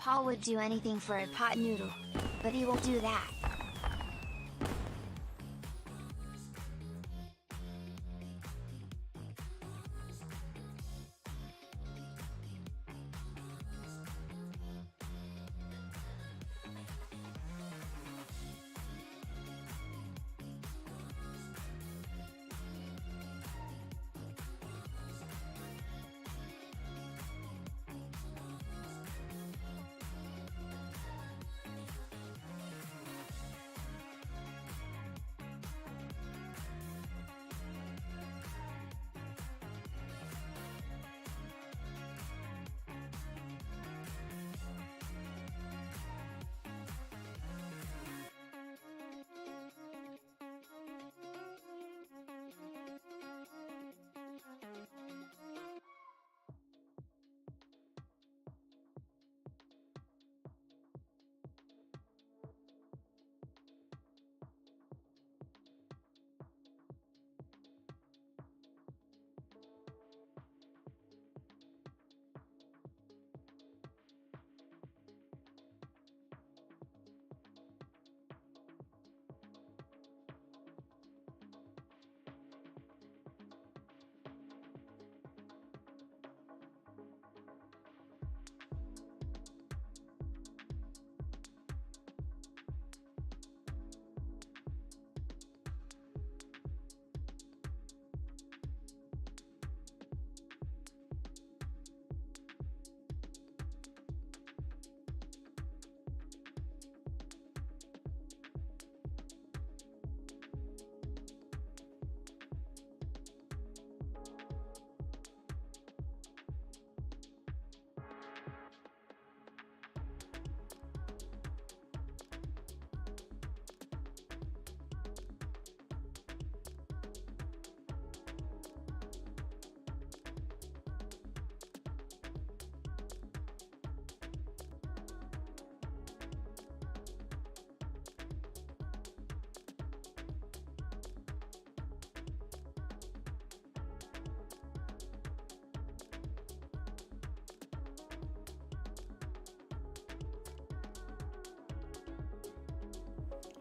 Paul would do anything for a pot noodle, but he won't do that.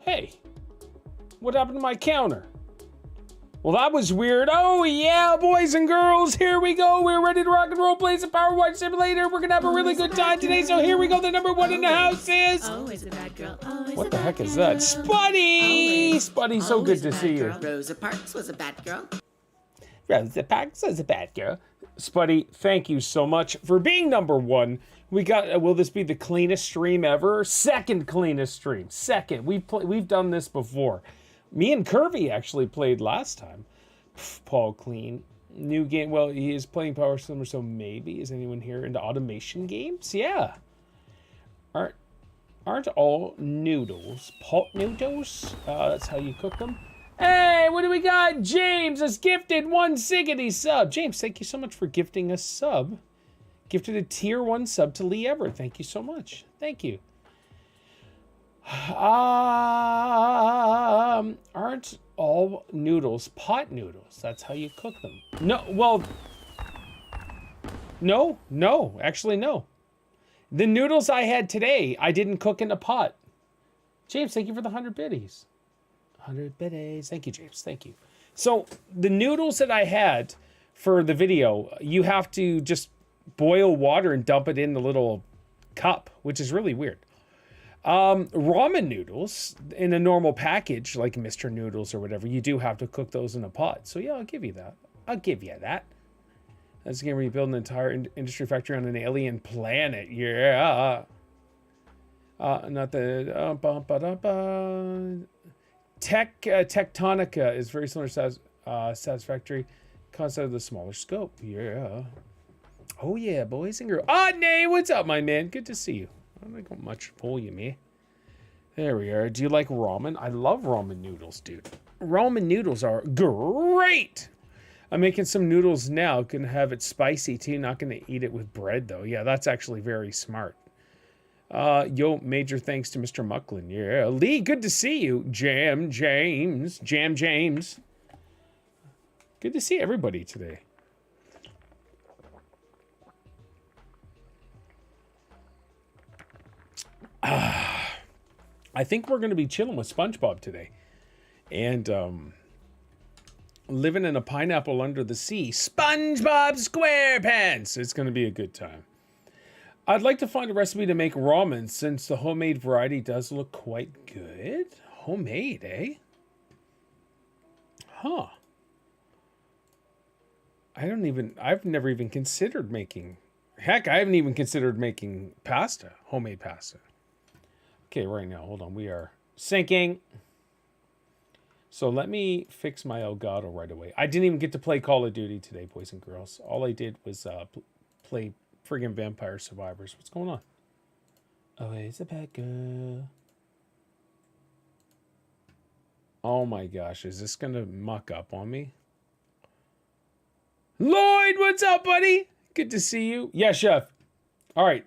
Hey, what happened to my counter? Well, that was weird. Oh, yeah, boys and girls, here we go. We're ready to rock and roll, play some PowerWash Simulator. We're going to have a really good time today, so here we go. The number one in the house is... Always a bad girl. What the heck is that? Spuddy! Spuddy, so good to see you. Rosa Parks was a bad girl. Rosa Parks was a bad girl. Spuddy, thank you so much for being number one. We got, will this be the cleanest stream ever? Second cleanest stream. Second. We've done this before. Me and Curvy actually played last time. Paul clean. New game. Well, he is playing Power Simulator, so maybe. Is anyone here into automation games? Yeah. Aren't all noodles pot noodles? That's how you cook them. Hey, what do we got? James has gifted 1 Siggity sub. James, thank you so much for gifting a sub. Gifted a tier 1 sub to Lee Everett. Thank you so much. Thank you. Aren't all noodles pot noodles? That's how you cook them. No, well, no, actually no. The noodles I had today, I didn't cook in a pot. James, thank you for the 100 biddies. 100 biddies. Thank you, James. Thank you. So the noodles that I had for the video, you have to just boil water and dump it in the little cup, which is really weird. Ramen noodles in a normal package, like Mr. Noodles or whatever, you do have to cook those in a pot. So yeah, I'll give you that. I'll give you that. That's a game where you build an entire industry factory on an alien planet. Yeah. Not the... Tectonica is very similar to Satisfactory. Concept of the smaller scope. Yeah. Oh yeah, boys and girls. Ah, Nay, what's up, my man? Good to see you. I don't got much for you, me. There we are. Do you like ramen? I love ramen noodles, dude. Ramen noodles are great. I'm making some noodles now. Gonna have it spicy too. Not gonna eat it with bread though. Yeah, that's actually very smart. Yo, major thanks to Mr. Mucklin. Yeah, Lee, good to see you. Jam James. Good to see everybody today. I think we're going to be chilling with SpongeBob today. And living in a pineapple under the sea. SpongeBob SquarePants! It's going to be a good time. I'd like to find a recipe to make ramen since the homemade variety does look quite good. Homemade, eh? Huh. I've never even considered making, heck, I haven't even considered making pasta, homemade pasta. Okay, right now, hold on, we are syncing. So let me fix my Elgato right away. I didn't even get to play Call of Duty today, boys and girls. All I did was play friggin' Vampire Survivors. What's going on? Oh, it's a bad girl. Oh my gosh, is this gonna muck up on me? Lloyd, what's up, buddy? Good to see you. Yeah, chef. All right,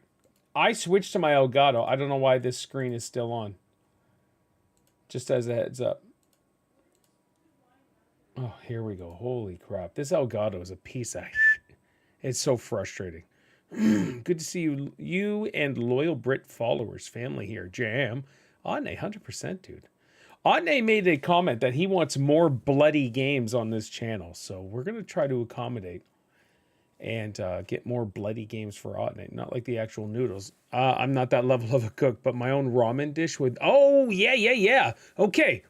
I switched to my Elgato. I don't know why this screen is still on. Just as a heads up. Oh, here we go. Holy crap. This Elgato is a piece of... It's so frustrating. Good to see you and loyal Brit followers, family here. Jam. Adne, 100%, dude. Adne made a comment that he wants more bloody games on this channel. So we're going to try to accommodate and get more bloody games for Adne. Not like the actual noodles. I'm not that level of a cook, but my own ramen dish with... Oh, yeah. Okay.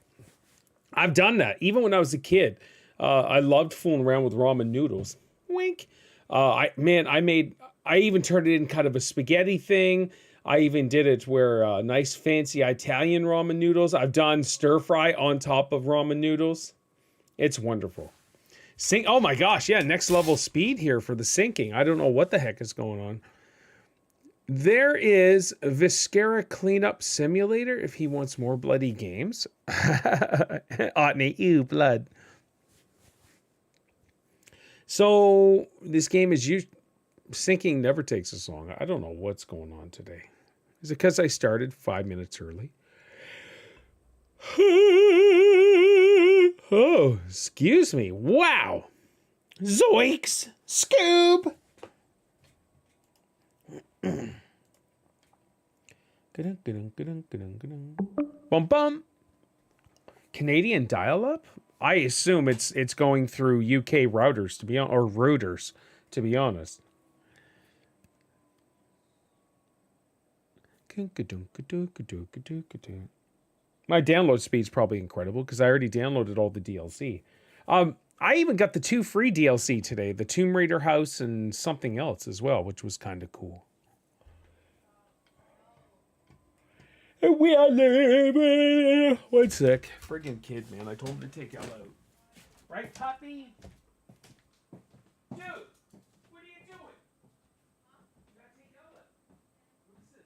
I've done that. Even when I was a kid, I loved fooling around with ramen noodles. Wink. I even turned it in kind of a spaghetti thing. I even did it where nice fancy Italian ramen noodles. I've done stir fry on top of ramen noodles. It's wonderful. Oh my gosh, yeah, next level speed here for the syncing. I don't know what the heck is going on. There is Viscera Cleanup Simulator if he wants more bloody games. Otney, ew, blood. So this game is syncing never takes this long. I don't know what's going on today. Is it because I started 5 minutes early? Oh, excuse me. Wow. Zoinks. Scoob. Bum bum. Canadian dial-up? I assume it's going through UK routers or routers, to be honest. My download speed's probably incredible because I already downloaded all the DLC. I even got the 2 free DLC today, the Tomb Raider house and something else as well, which was kind of cool. We are living. 1 sec. Friggin' kid, man. I told him to take L out. Right, puppy? Dude, what are you doing? You gotta take L out. What is this?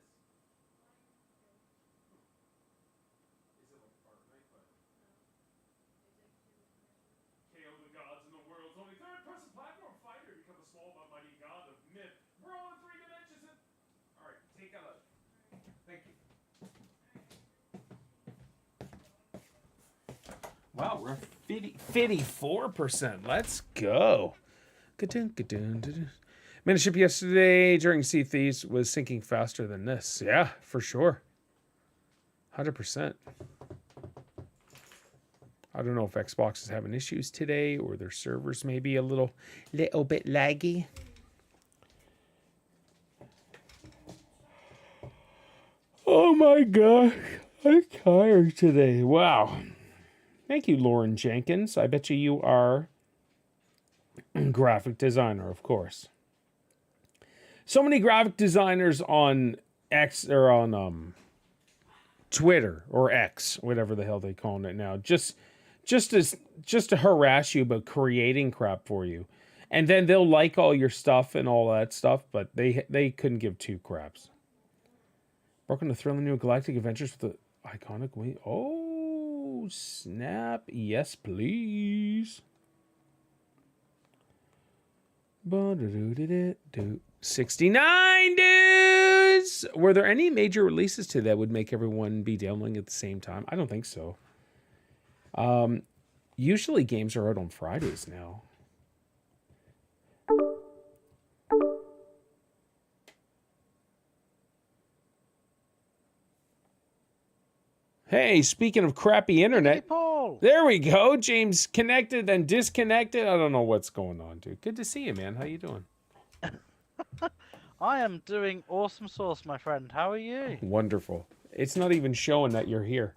Is it like Fortnite? But... KO the gods in the world's only third-person platform fighter become a small but mighty god of myth. We're all in 3 dimensions. Alright, take L out. Thank you. Wow, we're 54%. Let's go. Managed yesterday during Sea Thieves was syncing faster than this. Yeah, for sure. 100%. I don't know if Xbox is having issues today or their servers may be a little bit laggy. Oh my gosh. I'm tired today. Wow. Thank you, Lauren Jenkins. I bet you are a graphic designer, of course. So many graphic designers on X or on Twitter or X, whatever the hell they calling it now, just to harass you about creating crap for you, and then they'll like all your stuff and all that stuff, but they couldn't give 2 craps. Broken the thrilling new galactic adventures with the iconic way. Oh, snap. Yes, please. 69 dudes! Were there any major releases today that would make everyone be downloading at the same time? I don't think so. Usually games are out on Fridays now. Hey, speaking of crappy Hey, internet, Paul. there we go. James connected then disconnected. I don't know what's going on, dude. Good to see you, man. How you doing? I am doing awesome sauce, my friend. How are you? Wonderful. It's not even showing that you're here.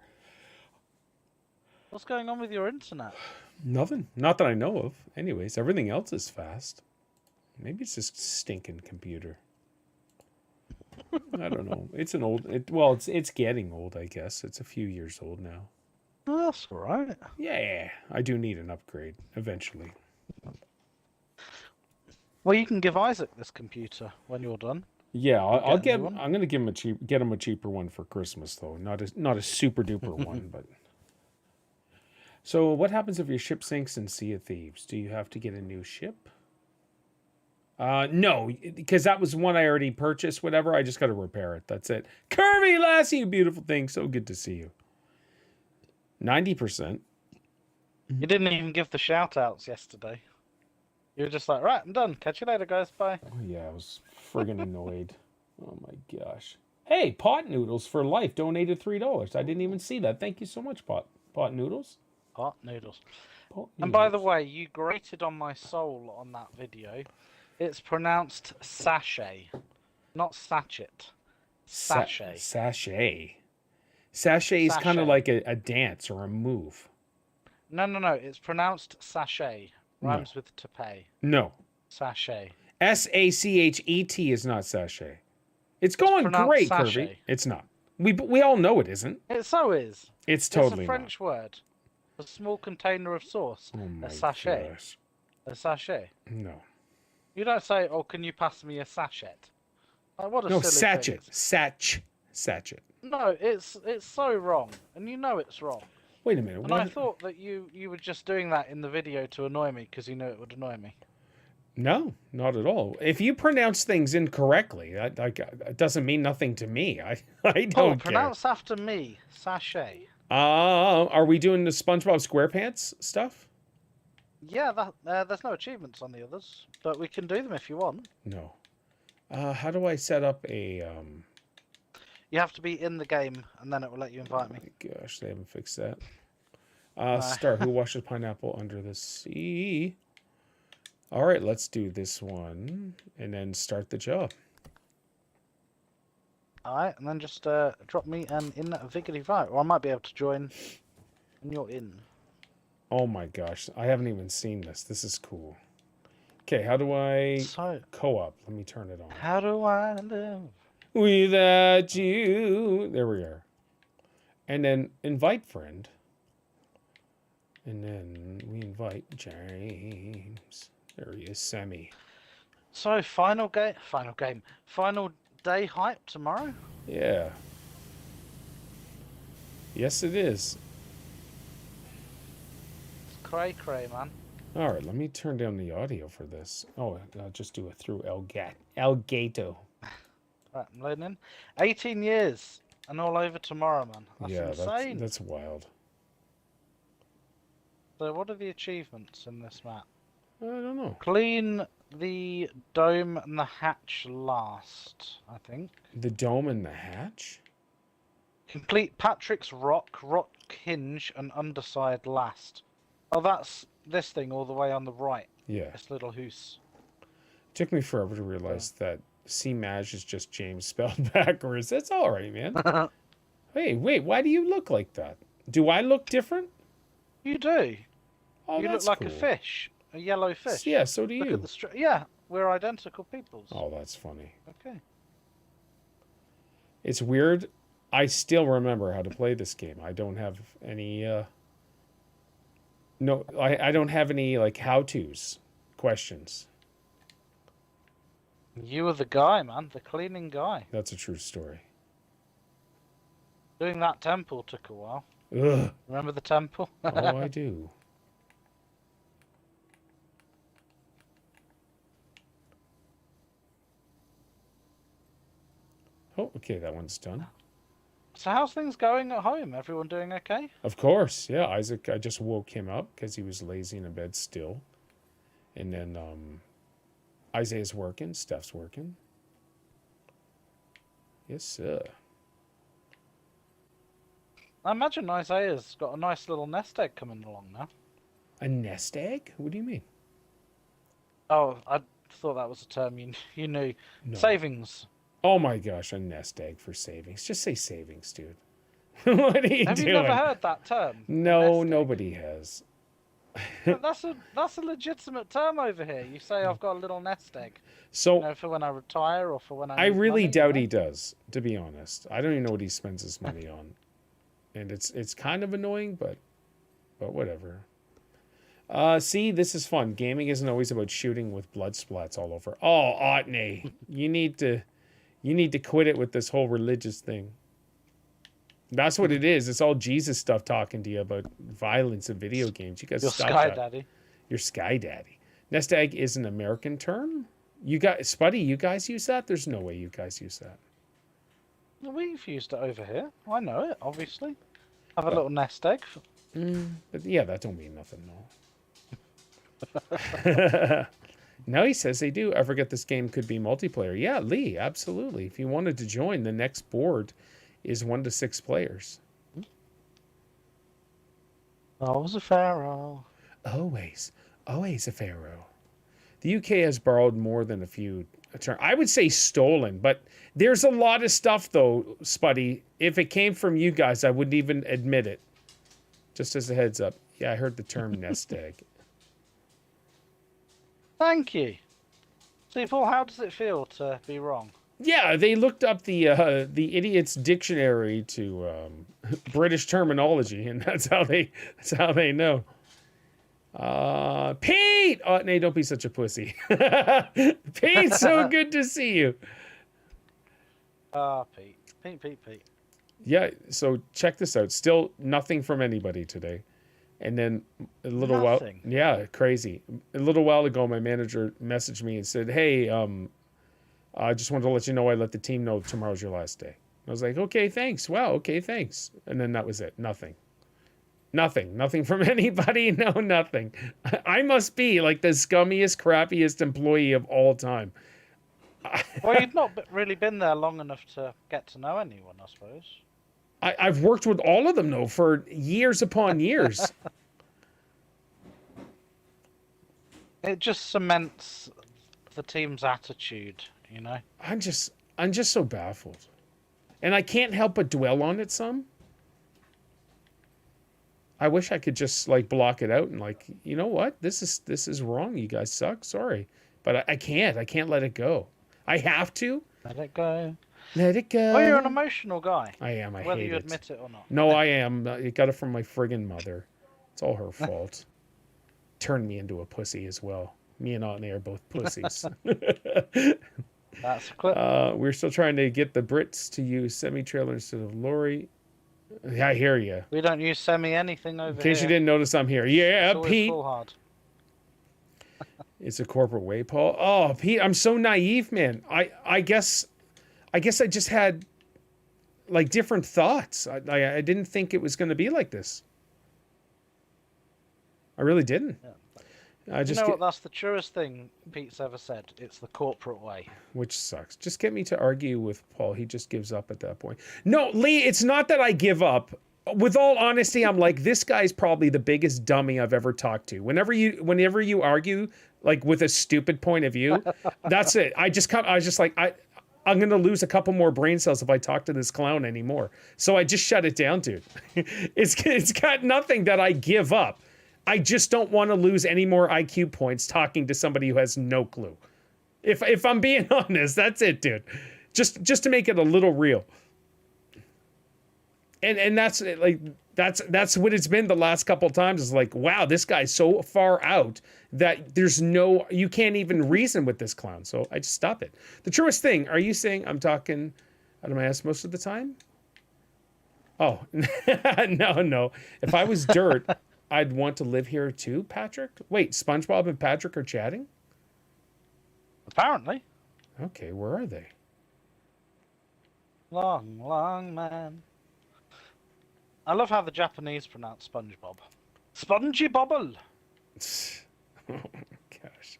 What's going on with your internet? Nothing. Not that I know of. Anyways, everything else is fast. Maybe it's just stinking computer. I don't know. It's an old. It's getting old. I guess it's a few years old now. Oh, that's all right. Yeah, I do need an upgrade eventually. Well, you can give Isaac this computer when you're done. Yeah, I'll get a get. new one? I'm gonna give him get him a cheaper one for Christmas though. Not a super duper one, but. So what happens if your ship sinks in Sea of Thieves? Do you have to get a new ship? No, because that was one I already purchased. Whatever, I just got to repair it. That's it. Kirby Lassie, you beautiful thing. So good to see you. 90%. You didn't even give the shout-outs yesterday. You were just like, right, I'm done. Catch you later, guys. Bye. Oh, yeah, I was friggin' annoyed. Oh my gosh. Hey, Pot Noodles for Life donated $3. I didn't even see that. Thank you so much, Pot Noodles. Hot noodles. Pot And by the Noodles. way, you grated on my soul on that video. It's pronounced sachet, not sachet. Sachet. Sachet. Sachet is kind of Sachet. like a dance or a move. No. It's pronounced sachet. Rhymes with to pay. No. Sachet. Sachet is not sachet. It's going pronounced great, sachet. Kirby. It's not. We all know it isn't. It so is. It's totally It's a French word. A small container of sauce. not. Oh my A sachet. gosh. A sachet. No. You don't say, "Oh, can you pass me a sachet?" Like, what a No, silly sachet. thing. Sachet. No, it's so wrong, and you know it's wrong. Wait a minute. And What? I thought that you were just doing that in the video to annoy me because you knew it would annoy me. No, not at all. If you pronounce things incorrectly, it doesn't mean nothing to me. I Paul, don't care. pronounce after me, sachet. Are we doing the SpongeBob SquarePants stuff? Yeah, there's no achievements on the others, but we can do them if you want. No. How do I set up a You have to be in the game, and then it will let you invite me. my gosh, they haven't fixed that. No. Start. Who washes pineapple under the sea? All right, let's do this one and then start the job. All right, and then just drop me an invigity invite, or I might be able to join when you're in. Oh my gosh, I haven't even seen this. This is cool. Okay, how do I So, co-op? Let me turn it on. how do I live? Without you. There we are. And then invite friend. And then we invite James. There he is, Sammy. So, final day hype tomorrow? Yeah. Yes, it is. It's cray, man. All right, let me turn down the audio for this. Oh, I'll just do it through Elgato. Right, I'm loading in. 18 years and all over tomorrow, man. That's Yeah, insane. that's wild. So, what are the achievements in this map? I don't know. Clean the dome and the hatch last, I think. The dome and the hatch? Complete Patrick's rock hinge, and underside last. Oh, that's this thing all the way on the right. Yeah. This little hoose. It took me forever to realize that C-Maj is just James spelled backwards. That's all right, man. Hey, wait, why do you look like that? Do I look different? You do. Oh, You look that's like cool. a fish. A yellow fish. Yeah, so do Look you. at the yeah, we're identical peoples. Oh, that's funny. Okay. It's weird. I still remember how to play this game. I don't have any no, I don't have any like how-tos questions. You were the guy, man. The cleaning guy. That's a true story. Doing that temple took a while. Ugh. Remember the temple? Oh, I do. Oh, okay, that one's done. So how's things going at home? Everyone doing okay? Of course, yeah. Isaac, I just woke him up because he was lazy in bed still. And then Isaiah's working, Steph's working. Yes, sir. I imagine Isaiah's got a nice little nest egg coming along now. A nest egg? What do you mean? Oh, I thought that was a term you knew. No. Savings. Oh my gosh, a nest egg for savings. Just say savings, dude. What are you Have doing? you never heard that term? No, A nest egg? nobody has. But that's a legitimate term over here. You say I've got a little nest egg. So You know, for when I retire or for when I I need really money, doubt you know? he does, to be honest. I don't even know what he spends his money on. And it's kind of annoying, but whatever. See, this is fun. Gaming isn't always about shooting with blood splats all over. Oh, Otney, you need to quit it with this whole religious thing. That's what it is. It's all Jesus stuff talking to you about violence in video games. You guys Your stop Sky that. Daddy. Your Sky Daddy. Nest egg is an American term? You guys, Spuddy, you guys use that? There's no way you guys use that. We've used it over here. I know it, obviously. Have a little nest egg. But yeah, that don't mean nothing, no. No, he says they do. I forget this game could be multiplayer. Yeah, Lee, absolutely. If you wanted to join, the next board is 1 to 6 players. Always a Pharaoh. Always a Pharaoh. The UK has borrowed more than a few terms. I would say stolen, but there's a lot of stuff, though, Spuddy. If it came from you guys, I wouldn't even admit it. Just as a heads up. Yeah, I heard the term nest egg. Thank you. See, Paul, how does it feel to be wrong? Yeah, they looked up the idiot's dictionary to British terminology, and that's how they know. Pete! Oh, Nate, don't be such a pussy. Pete, so good to see you. Pete. Yeah, so check this out. Still nothing from anybody today. And then a little Nothing? while, yeah, crazy. A little while ago, my manager messaged me and said, "Hey, I just wanted to let you know I let the team know tomorrow's your last day." I was like, "Okay, thanks. Wow, okay, thanks." And then that was it. Nothing from anybody. No, nothing. I must be like the scummiest, crappiest employee of all time. Well, you've not really been there long enough to get to know anyone, I suppose. I've worked with all of them, though, for years upon years. It just cements the team's attitude, you know? I'm just so baffled. And I can't help but dwell on it some. I wish I could just like block it out and like, you know what? This is wrong. You guys suck. Sorry. But I can't let it go. I have to. Let it go. Let it go. Oh, you're an emotional guy. I am. I whether hate you it. admit it or not. No, I am. I got it from my friggin' mother. It's all her fault. Turned me into a pussy as well. Me and Otney are both pussies. That's a clip. We're still trying to get the Brits to use semi-trailer instead of lorry. Yeah, I hear you. We don't use semi-anything over here. In case you didn't notice, I'm here. Yeah, It's always Pete. full hard. It's a corporate way, Paul. Oh, Pete, I'm so naive, man. I guess I just had like different thoughts. I didn't think it was going to be like this. I really didn't. Yeah. I just You know what? That's the truest thing Pete's ever said. It's the corporate way. which sucks. Just get me to argue with Paul. He just gives up at that point. No, Lee, it's not that I give up. With all honesty, I'm like, this guy's probably the biggest dummy I've ever talked to. Whenever you argue like with a stupid point of view, that's it. I'm going to lose a couple more brain cells if I talk to this clown anymore. So I just shut it down, dude. It's got nothing that I give up. I just don't want to lose any more IQ points talking to somebody who has no clue. If I'm being honest, that's it, dude. Just to make it a little real. And that's like that's what it's been the last couple of times. Is like, wow, this guy's so far out that you can't even reason with this clown. So I just stop it. The truest thing, are you saying I'm talking out of my ass most of the time? Oh, no. If I was dirt, I'd want to live here too, Patrick. Wait, SpongeBob and Patrick are chatting? Apparently. Okay, where are they? Long man. I love how the Japanese pronounce SpongeBob. Spongy Bobble. Oh gosh.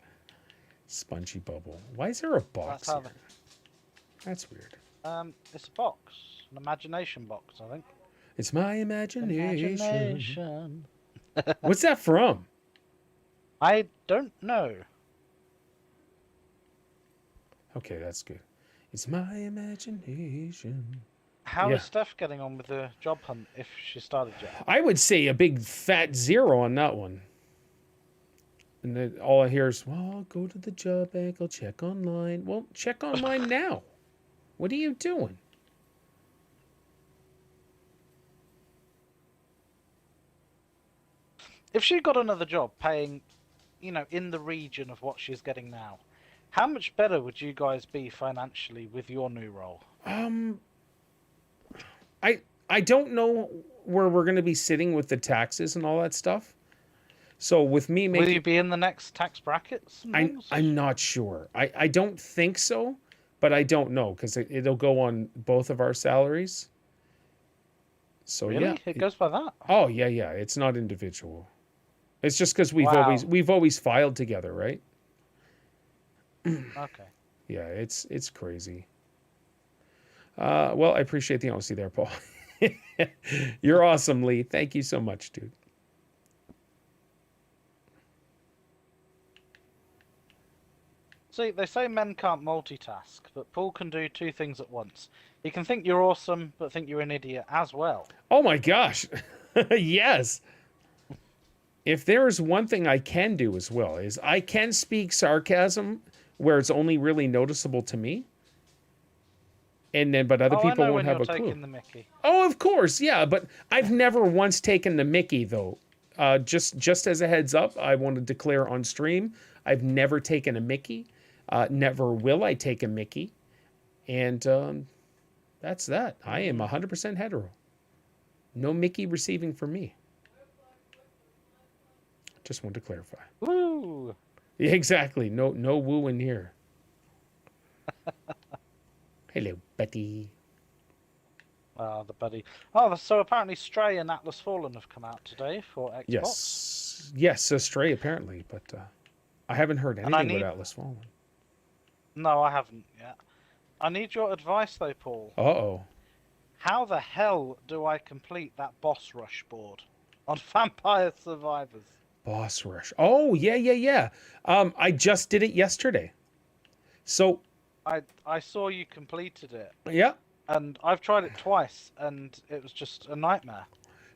Spongy Bubble. Why is there a box That's how here? That's weird. It's a box. An imagination box, I think. It's my imagination. Imagination. What's that from? I don't know. Okay, that's good. It's my imagination. How Yeah. is Steph getting on with the job hunt, if she started yet? I would say a big fat 0 on that one. And then all I hear is, well, I'll go to the job bank, I'll check online. Well, check online now. What are you doing? If she got another job paying, you know, in the region of what she's getting now, how much better would you guys be financially with your new role? I don't know where we're going to be sitting with the taxes and all that stuff. So with me Will you making, be in the next tax brackets? and things? I'm not sure. I don't think so, but I don't know because it'll go on both of our salaries. So Really? yeah, It goes by that? oh yeah. It's not individual. It's just because Wow. we've always filed together, right? Okay. Yeah, it's crazy. Well, I appreciate the honesty there, Paul. You're awesome, Lee. Thank you so much, dude. See, they say men can't multitask, but Paul can do two things at once. He can think you're awesome, but think you're an idiot as well. Oh my gosh. Yes. If there's one thing I can do as well is I can speak sarcasm where it's only really noticeable to me. And then, but other I people know won't when have you're a clue. taking the mickey. Oh, of course, yeah. But I've never once taken the Mickey though. Just as a heads up, I want to declare on stream, I've never taken a Mickey. Never will I take a Mickey. And that's that. I am 100% hetero. No Mickey receiving from me. Just want to clarify. Woo! Yeah, exactly. No woo in here. Hello, Betty. The buddy. Oh, so apparently Stray and Atlas Fallen have come out today for Xbox. Yes, Stray apparently, but I haven't heard And I anything need- with Atlas Fallen. No, I haven't yet. I need your advice though, Paul. Uh-oh. How the hell do I complete that boss rush board on Vampire Survivors? Boss Rush. Oh, yeah. I just did it yesterday. So, I saw you completed it, yeah. and I've tried it twice, and it was just a nightmare.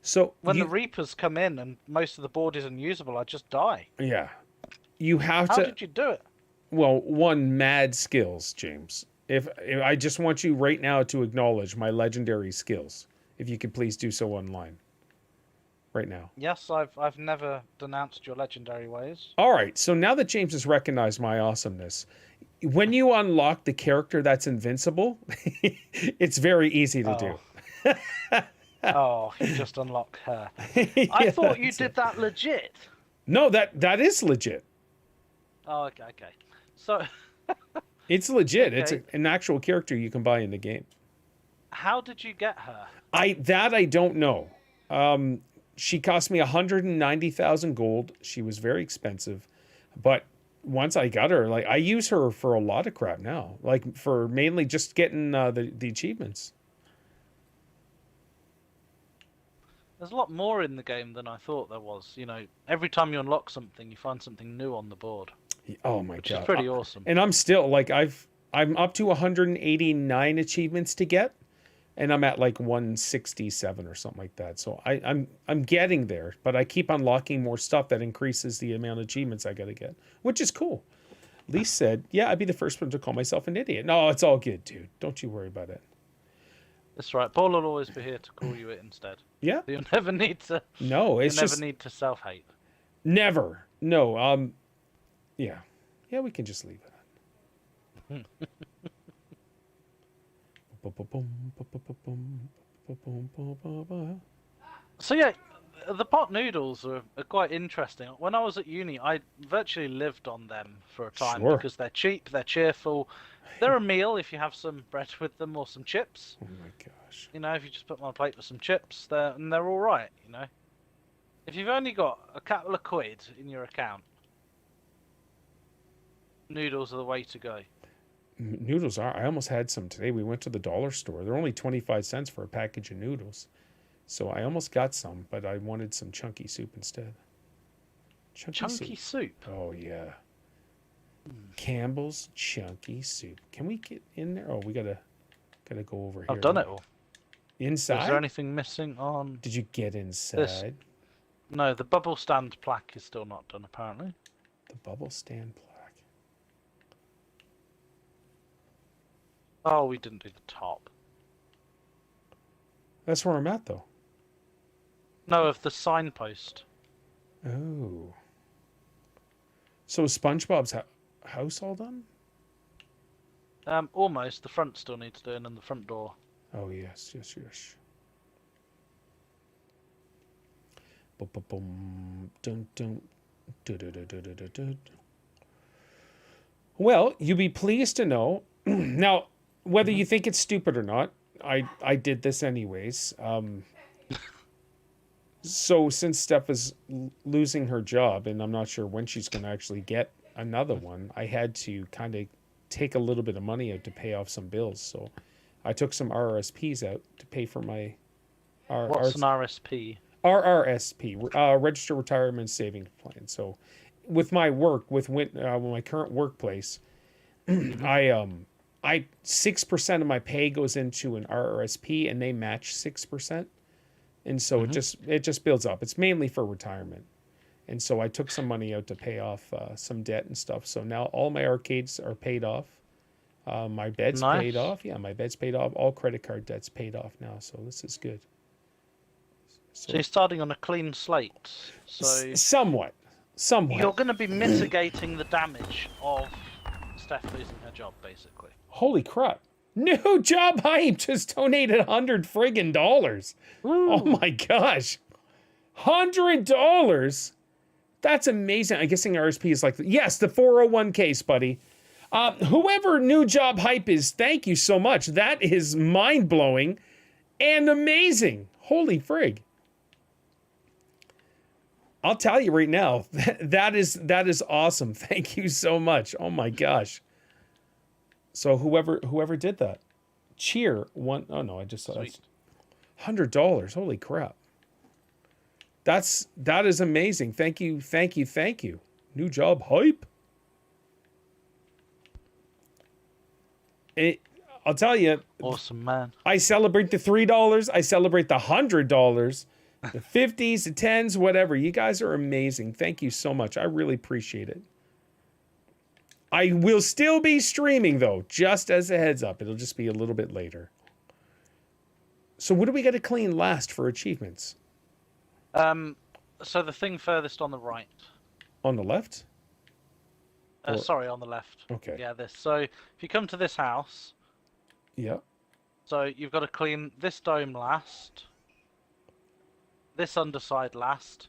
So, When the Reapers come in and most of the board is unusable, I just die. yeah. You have How to... did you do it? Well, mad skills, James. If I just want you right now to acknowledge my legendary skills. If you could please do so online. Right now. Yes, I've never denounced your legendary ways. All right. So now that James has recognized my awesomeness, when you unlock the character that's invincible, it's very easy to do. Oh, you just unlocked her. Yeah, I thought you that's did that legit. No, that is legit. Oh, okay. So, It's legit. It's Okay. an actual character you can buy in the game. how did you get her? I don't know. She cost me 190,000 gold. She was very expensive, but once I got her, like I use her for a lot of crap now, like for mainly just getting the achievements. There's a lot more in the game than I thought there was. You know, every time you unlock something, you find something new on the board, Oh my which god, is pretty awesome. And I'm still like I'm up to 189 achievements to get, and I'm at like 167 or something like that. So I'm getting there, but I keep unlocking more stuff that increases the amount of achievements I gotta get, which is cool. Lee said, "Yeah, I'd be the first one to call myself an idiot." No, it's all good, dude. Don't you worry about it. That's right. Paul will always be here to call you it instead. Yeah. You'll never need to. No, it's you never just need to self-hate. never. No. Yeah. Yeah, we can just leave it. So yeah, the pot noodles are quite interesting. When I was at uni, I virtually lived on them for a time Sure. because they're cheap, they're cheerful, they're a meal if you have some bread with them or some chips. Oh my gosh. You know, if you just put them on a plate with some chips, they're all right. You know, if you've only got a couple of quid in your account, noodles are the way to go. Noodles are. I almost had some today. We went to the dollar store. They're only 25 cents for a package of noodles. So I almost got some, but I wanted some chunky soup instead. Chunky soup. Oh yeah. Campbell's chunky soup. Can we get in there? Oh, we gotta go over here. I've done it all. Inside? Is there anything missing on? Did you get inside? No, the bubble stand plaque is still not done apparently. The bubble stand plaque. Oh, we didn't do the top. That's where I'm at though. No, of the signpost. Oh. So is SpongeBob's house all done? Almost. The front still needs doing, and the front door. Oh yes. Boom, dun, dun, dun. Well, you'll be pleased to know. Now, whether you think it's stupid or not, I did this anyways. So since Steph is losing her job, and I'm not sure when she's going to actually get another one, I had to kind of take a little bit of money out to pay off some bills. So I took some RRSPs out to pay for my... What's an RSP? RRSP, Register Retirement Savings Plan. So with my work, with my current workplace, I 6% of my pay goes into an RRSP, and they match 6%. And so it just builds up. It's mainly for retirement. And so I took some money out to pay off some debt and stuff. So now all my arcades are paid off. My bed's paid off. Yeah, my bed's paid off. All credit card debt's paid off now. So this is good. So you're starting on a clean slate. So somewhat. You're going to be mitigating the damage of Steph losing her job, basically. Holy crap. New Job Hype just donated $100 Woo. Oh my gosh. $100? That's amazing. I'm guessing RSP is like, yes, the 401ks, buddy. Whoever New Job Hype is, thank you so much. That is mind-blowing and amazing. Holy frig. I'll tell you right now, that is awesome. Thank you so much. Oh my gosh. So whoever did that, cheer one. Oh no, I just saw that's $100. Holy crap. That is amazing. Thank you. New Job Hype. I'll tell you. Awesome, man. I celebrate the $3. I celebrate the $100. The 50s, the 10s, whatever. You guys are amazing. Thank you so much. I really appreciate it. I will still be streaming, though, just as a heads up. It'll just be a little bit later. So what do we got to clean last for achievements? So the thing furthest on the right. On the left? Sorry, on the left. Okay. Yeah, this. So if you come to this house... Yeah. So you've got to clean this dome last, this underside last,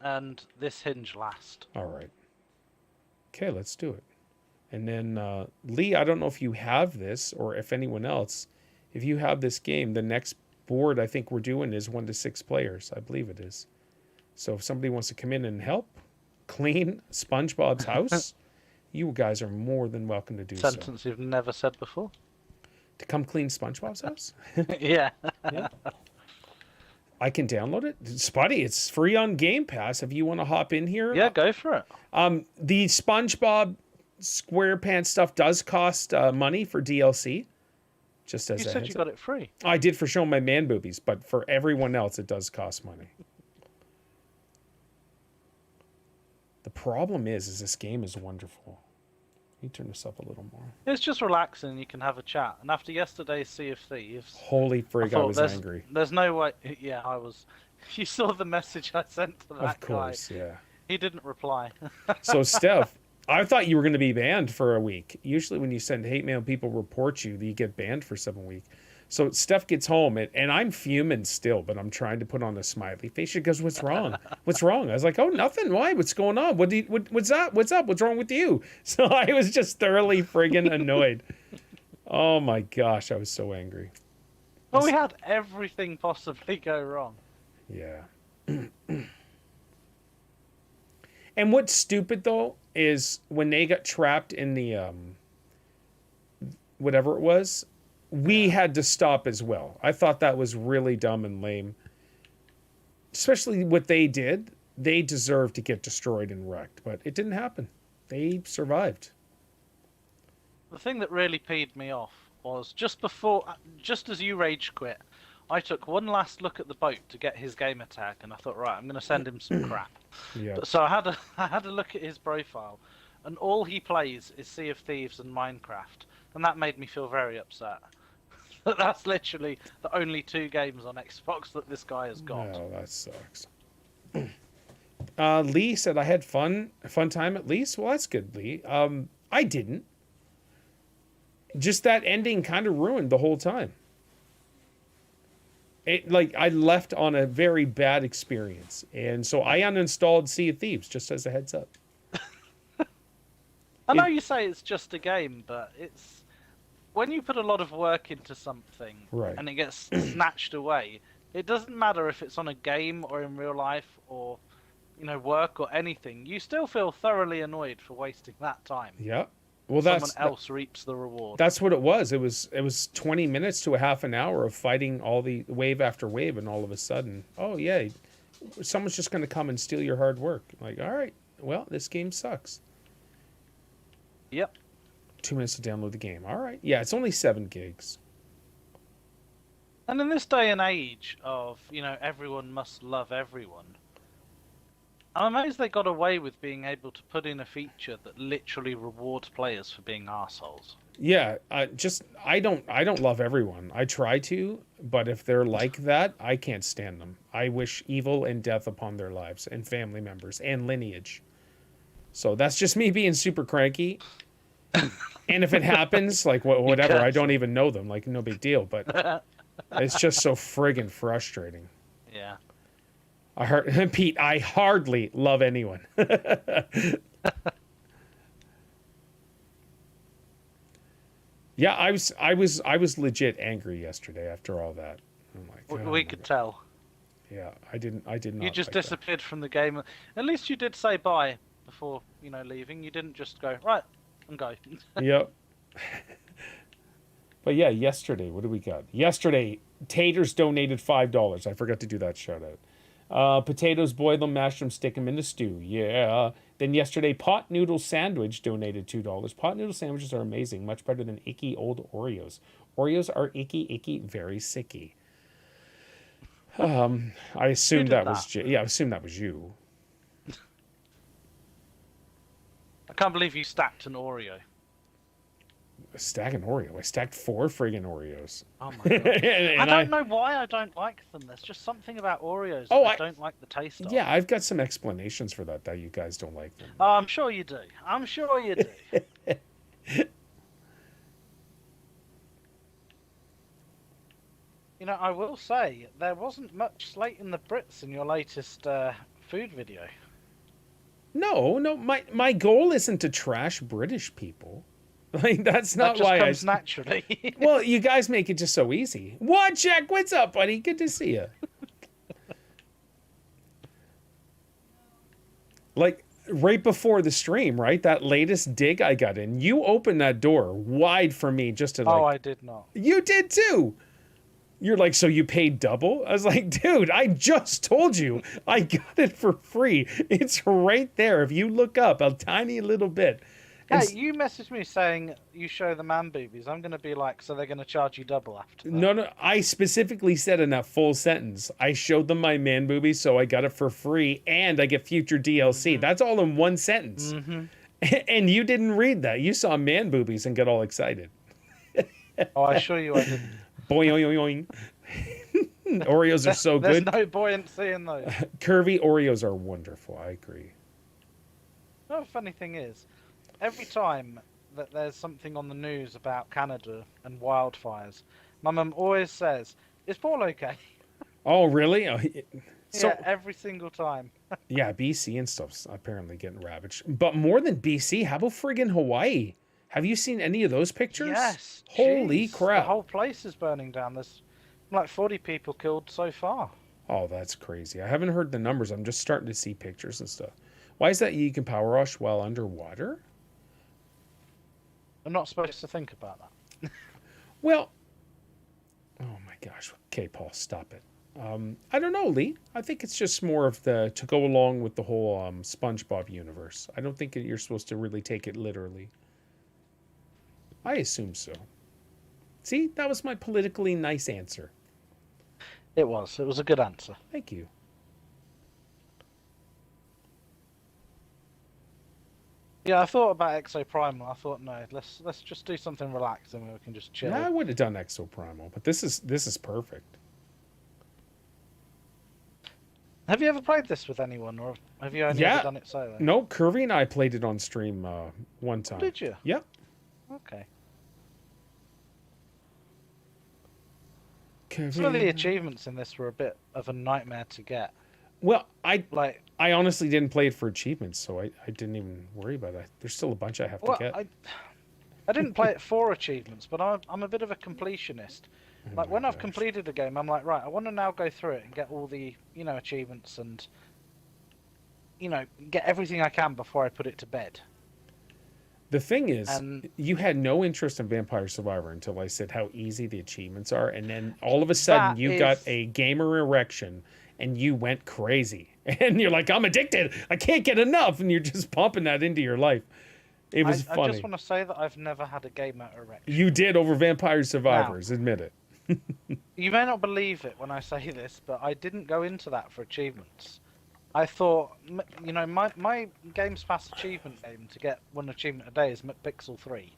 and this hinge last. All right. Okay, let's do it. And then, Lee, I don't know if you have this or if anyone else, if you have this game, the next board I think we're doing is 1 to 6 players. I believe it is. So if somebody wants to come in and help clean SpongeBob's house, you guys are more than welcome to do so. Sentence you've never said before. To come clean SpongeBob's house? Yeah. Yeah. I can download it. Spuddy, it's free on Game Pass if you want to hop in here. Yeah, go for it. The SpongeBob SquarePants stuff does cost money for DLC. Just as you said you got it free. I did for showing my man boobies, but for everyone else, it does cost money. The problem is this game is wonderful. Let me turn this up a little more. It's just relaxing. You can have a chat. And after yesterday's Sea of Thieves, holy frig, I was angry. There's no way. Yeah, I was. You saw the message I sent to that guy. Of course, yeah. He didn't reply. So, Steph, I thought you were going to be banned for a week. Usually, when you send hate mail, people report you. You get banned for 7 weeks. So Steph gets home, and I'm fuming still, but I'm trying to put on a smiley face. She goes, "What's wrong? What's wrong?" I was like, "Oh, nothing. Why? What's going on? What's up? What's up? What's wrong with you?" So I was just thoroughly friggin' annoyed. Oh my gosh, I was so angry. Well, we had everything possibly go wrong. Yeah. And what's stupid though is when they got trapped in the whatever it was. We had to stop as well. I thought that was really dumb and lame. especially what they did, they deserved to get destroyed and wrecked, but it didn't happen. They survived. The thing that really peed me off was just as you rage quit, I took one last look at the boat to get his gamer tag, and I thought, right, I'm going to send him some crap. Yeah. So I had a look at his profile, and all he plays is Sea of Thieves and Minecraft, and that made me feel very upset. That's literally the only 2 games on Xbox that this guy has got. Oh, that sucks. Lee said I had fun time at least. Well, that's good, Lee. I didn't. Just that ending kind of ruined the whole time. I left on a very bad experience, and so I uninstalled Sea of Thieves just as a heads up. I know you say it's just a game, but it's when you put a lot of work into something, right, and it gets snatched away. It doesn't matter if it's on a game or in real life or work or anything. You still feel thoroughly annoyed for wasting that time. Yeah. Well, someone else reaps the reward. That's what it was. It was 20 minutes to a half an hour of fighting all the wave after wave, and all of a sudden, oh yeah, someone's just going to come and steal your hard work. Like, all right, well, this game sucks. Yep. 2 minutes to download the game. All right, yeah, it's only 7 gigs. And in this day and age of everyone must love everyone, I'm amazed they got away with being able to put in a feature that literally rewards players for being assholes. Yeah, I don't love everyone. I try to, but if they're like that, I can't stand them. I wish evil and death upon their lives and family members and lineage. So that's just me being super cranky. And if it happens, like whatever, I don't even know them, like no big deal. But it's just so friggin' frustrating. Yeah. Pete, I hardly love anyone. Yeah, I was legit angry yesterday after all that. I'm like, we could tell. Yeah, I did not. You just like disappeared from the game. At least you did say bye before leaving. You didn't just go right and go. Yep. But yeah, yesterday, what do we got? Yesterday, Taters donated $5. I forgot to do that shout out. Potatoes, boil them, mash them, stick them in the stew. Yeah. Then yesterday, Pot Noodle Sandwich donated $2. Pot Noodle sandwiches are amazing, much better than icky old Oreos. Oreos are icky, very sicky. I assumed that was I assumed that was you. I can't believe you stacked an Oreo. Stack an Oreo. I stacked 4 friggin' Oreos. Oh my god! I don't know why I don't like them. There's just something about Oreos that I don't like the taste of. Yeah, I've got some explanations for that you guys don't like them. Oh, I'm sure you do. I'm sure you do. I will say there wasn't much slating the Brits in your latest food video. No. My goal isn't to trash British people. Like, that's not that just why comes naturally. Well, you guys make it just so easy. What, Jack? What's up, buddy? Good to see you. Like, right before the stream, right? That latest dig I got in, you opened that door wide for me just to, like... Oh, I did not. You did, too! You're like, so you paid double? I was like, dude, I just told you. I got it for free. It's right there. If you look up a tiny little bit... Hey, you messaged me saying you show the man boobies. I'm going to be like, so they're going to charge you double after that. No, I specifically said in that full sentence, I showed them my man boobies, so I got it for free, and I get future DLC. Mm-hmm. That's all in one sentence. Mm-hmm. And you didn't read that. You saw man boobies and got all excited. Oh, I assure you I didn't. Boing, Oreos are so good. There's no buoyancy in those. Curvy Oreos are wonderful. I agree. The funny thing is, every time that there's something on the news about Canada and wildfires, my mum always says, "Is Paul okay?" Oh, really? Yeah, every single time. Yeah, BC and stuff's apparently getting ravaged. But more than BC, how about friggin' Hawaii? Have you seen any of those pictures? Yes. Holy crap. The whole place is burning down. There's like 40 people killed so far. Oh, that's crazy. I haven't heard the numbers. I'm just starting to see pictures and stuff. Why is that you can power wash while underwater? I'm not supposed to think about that. Well, oh my gosh. Okay, Paul, stop it. I don't know, Lee. I think it's just more of the to go along with the whole SpongeBob universe. I don't think you're supposed to really take it literally. I assume so. See, that was my politically nice answer. It was. It was a good answer. Thank you. Yeah, I thought about Exoprimal. I thought, no, let's just do something relaxing where we can just chill. Yeah, I would have done Exoprimal, but this is perfect. Have you ever played this with anyone, or have you only ever done it solo? No, Curvy and I played it on stream one time. Did you? Yep. Okay. Curvy. Some of the achievements in this were a bit of a nightmare to get. Well, I Like, honestly didn't play it for achievements, so I didn't even worry about it. There's still a bunch I have to get. I didn't play it for achievements, but I'm a bit of a completionist. Like, when I've completed a game, I'm like, right, I want to now go through it and get all the, achievements and, get everything I can before I put it to bed. The thing is, you had no interest in Vampire Survivor until I said how easy the achievements are, and then all of a sudden you got a gamer erection and you went crazy. And you're like, I'm addicted. I can't get enough. And you're just pumping that into your life. It was funny. I just want to say that I've never had a gamer erection. You did over Vampire Survivors, admit it. You may not believe it when I say this, but I didn't go into that for achievements. I thought, my Games Pass achievement game to get one achievement a day is McPixel 3.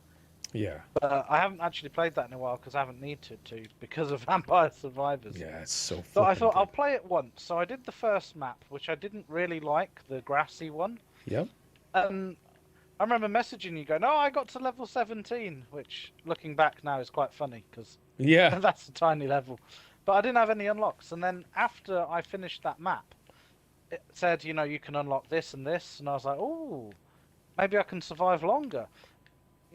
Yeah. But I haven't actually played that in a while because I haven't needed to because of Vampire Survivors. Yeah, it's so So I thought good. I'll play it once. So I did the first map, which I didn't really like, the grassy one. Yep. And I remember messaging you going, oh, I got to level 17, which looking back now is quite funny because yeah, that's a tiny level. But I didn't have any unlocks. And then after I finished that map, it said, you can unlock this and this. And I was like, oh, maybe I can survive longer.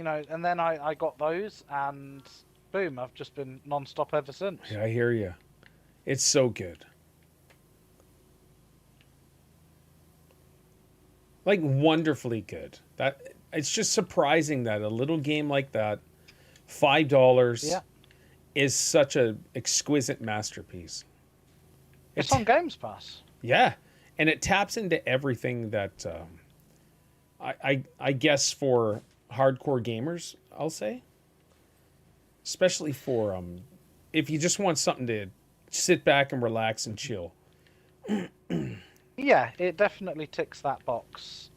And then I got those and boom, I've just been non-stop ever since. Yeah, I hear you. It's so good. Like, wonderfully good. That it's just surprising that a little game like that, $5, is such a exquisite masterpiece. It's on Games Pass. Yeah, and it taps into everything that I guess for hardcore gamers, I'll say, especially for if you just want something to sit back and relax and chill. Yeah, it definitely ticks that box.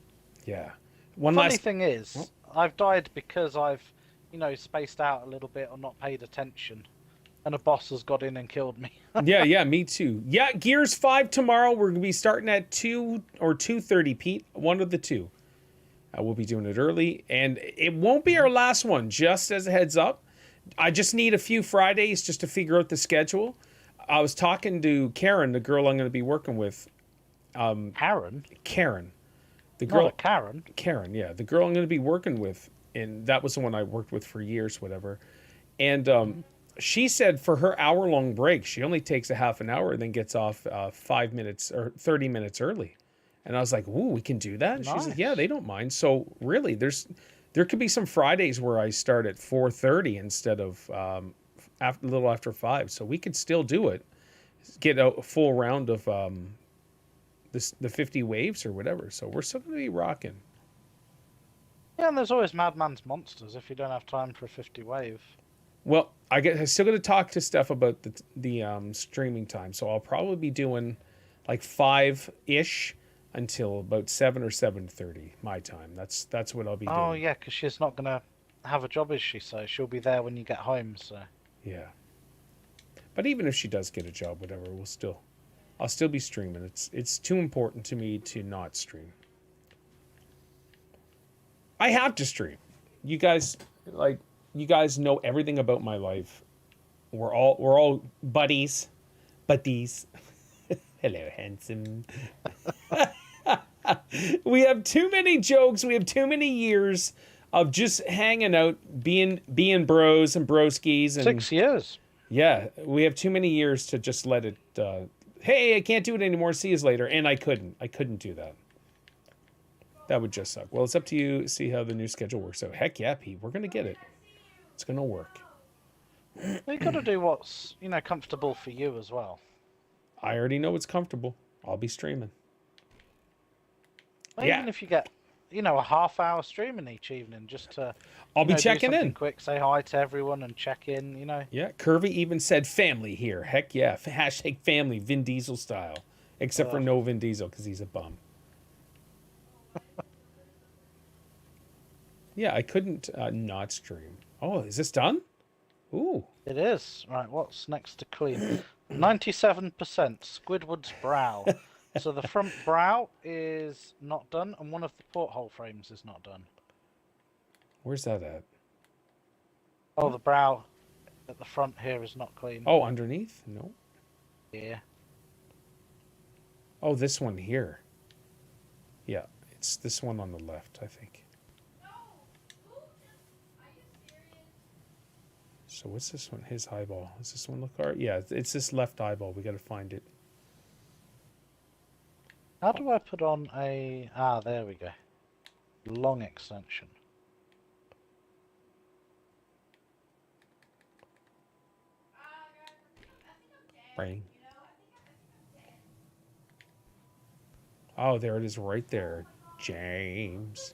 Yeah. Funny thing is, I've died because I've, spaced out a little bit or not paid attention, and a boss has got in and killed me. yeah, me too. Yeah, Gears 5 tomorrow. We're gonna be starting at 2 or 2:30, Pete. One of the two. We'll be doing it early, and it won't be our last one. Just as a heads up, I just need a few Fridays just to figure out the schedule. I was talking to Karen, the girl I'm going to be working with. Karen? Karen. The girl. Not a Karen. Karen, yeah. The girl I'm going to be working with, and that was the one I worked with for years, whatever. And she said for her hour-long break, she only takes a half an hour and then gets off 5 minutes or 30 minutes early. And I was like, ooh, we can do that? And she's like, yeah, they don't mind. So really, there could be some Fridays where I start at 4:30 instead of a little after 5. So we could still do it. Get a full round of the 50 waves or whatever. So we're still going to be rocking. Yeah, and there's always Madman's Monsters if you don't have time for a 50 wave. Well, I still got to talk to Steph about the streaming time. So I'll probably be doing like 5-ish until about 7 or 7:30 my time. That's what I'll be doing. Oh yeah, because she's not gonna have a job, is she? So she'll be there when you get home. So yeah. But even if she does get a job, whatever, I'll still be streaming. It's too important to me to not stream. I have to stream. You guys know everything about my life. We're all buddies. Hello, handsome. We have too many jokes. We have too many years of just hanging out, being bros and broskies. And 6 years. Yeah, we have too many years to just let it. Hey, I can't do it anymore. See you later. And I couldn't do that. That would just suck. Well, it's up to you. See how the new schedule works out. Heck yeah, Pete. We're gonna get it. It's gonna work. You got to do what's comfortable for you as well. I already know it's comfortable. I'll be streaming. Well, Yeah. Even if you get, a half-hour streaming each evening, just to I'll be do checking something in. quick, say hi to everyone and check in, Yeah, Curvy even said family here. Heck yeah. Hashtag family, Vin Diesel style. Except for no Vin Diesel, because he's a bum. Yeah, I couldn't not stream. Oh, is this done? Ooh. It is. Right, what's next to clean? 97% Squidward's brow. So the front brow is not done, and one of the porthole frames is not done. Where's that at? Oh, the brow at the front here is not clean. Oh, underneath? No. Yeah. Oh, this one here. Yeah, it's this one on the left, I think. So what's this one? His eyeball. Does this one look alright? Yeah, it's this left eyeball. We got to find it. How do I put on a... Ah, there we go. Long extension. Ring. Oh, there it is right there. James.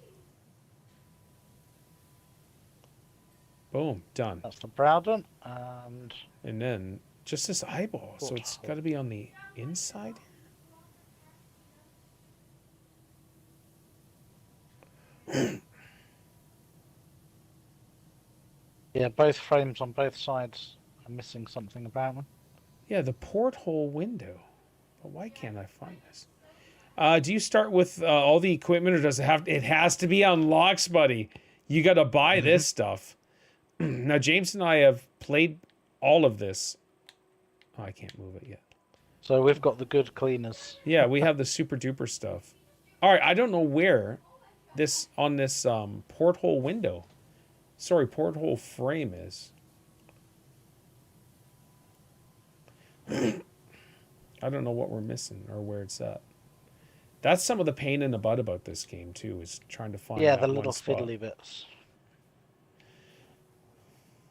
Boom, done. That's the brow done, And then just this eyeball. So it's got to be on the inside. Yeah, both frames on both sides are missing something about them. Yeah, the porthole window. But why can't I find this? Do you start with all the equipment, or does it have? It has to be unlocked, buddy. You got to buy this stuff. Now, James and I have played all of this. Oh, I can't move it yet. So we've got the good cleaners. Yeah, we have the super duper stuff. All right, I don't know where this on this porthole window. Sorry, porthole frame is. I don't know what we're missing or where it's at. That's some of the pain in the butt about this game too, is trying to find Yeah, that the one little spot. fiddly bits.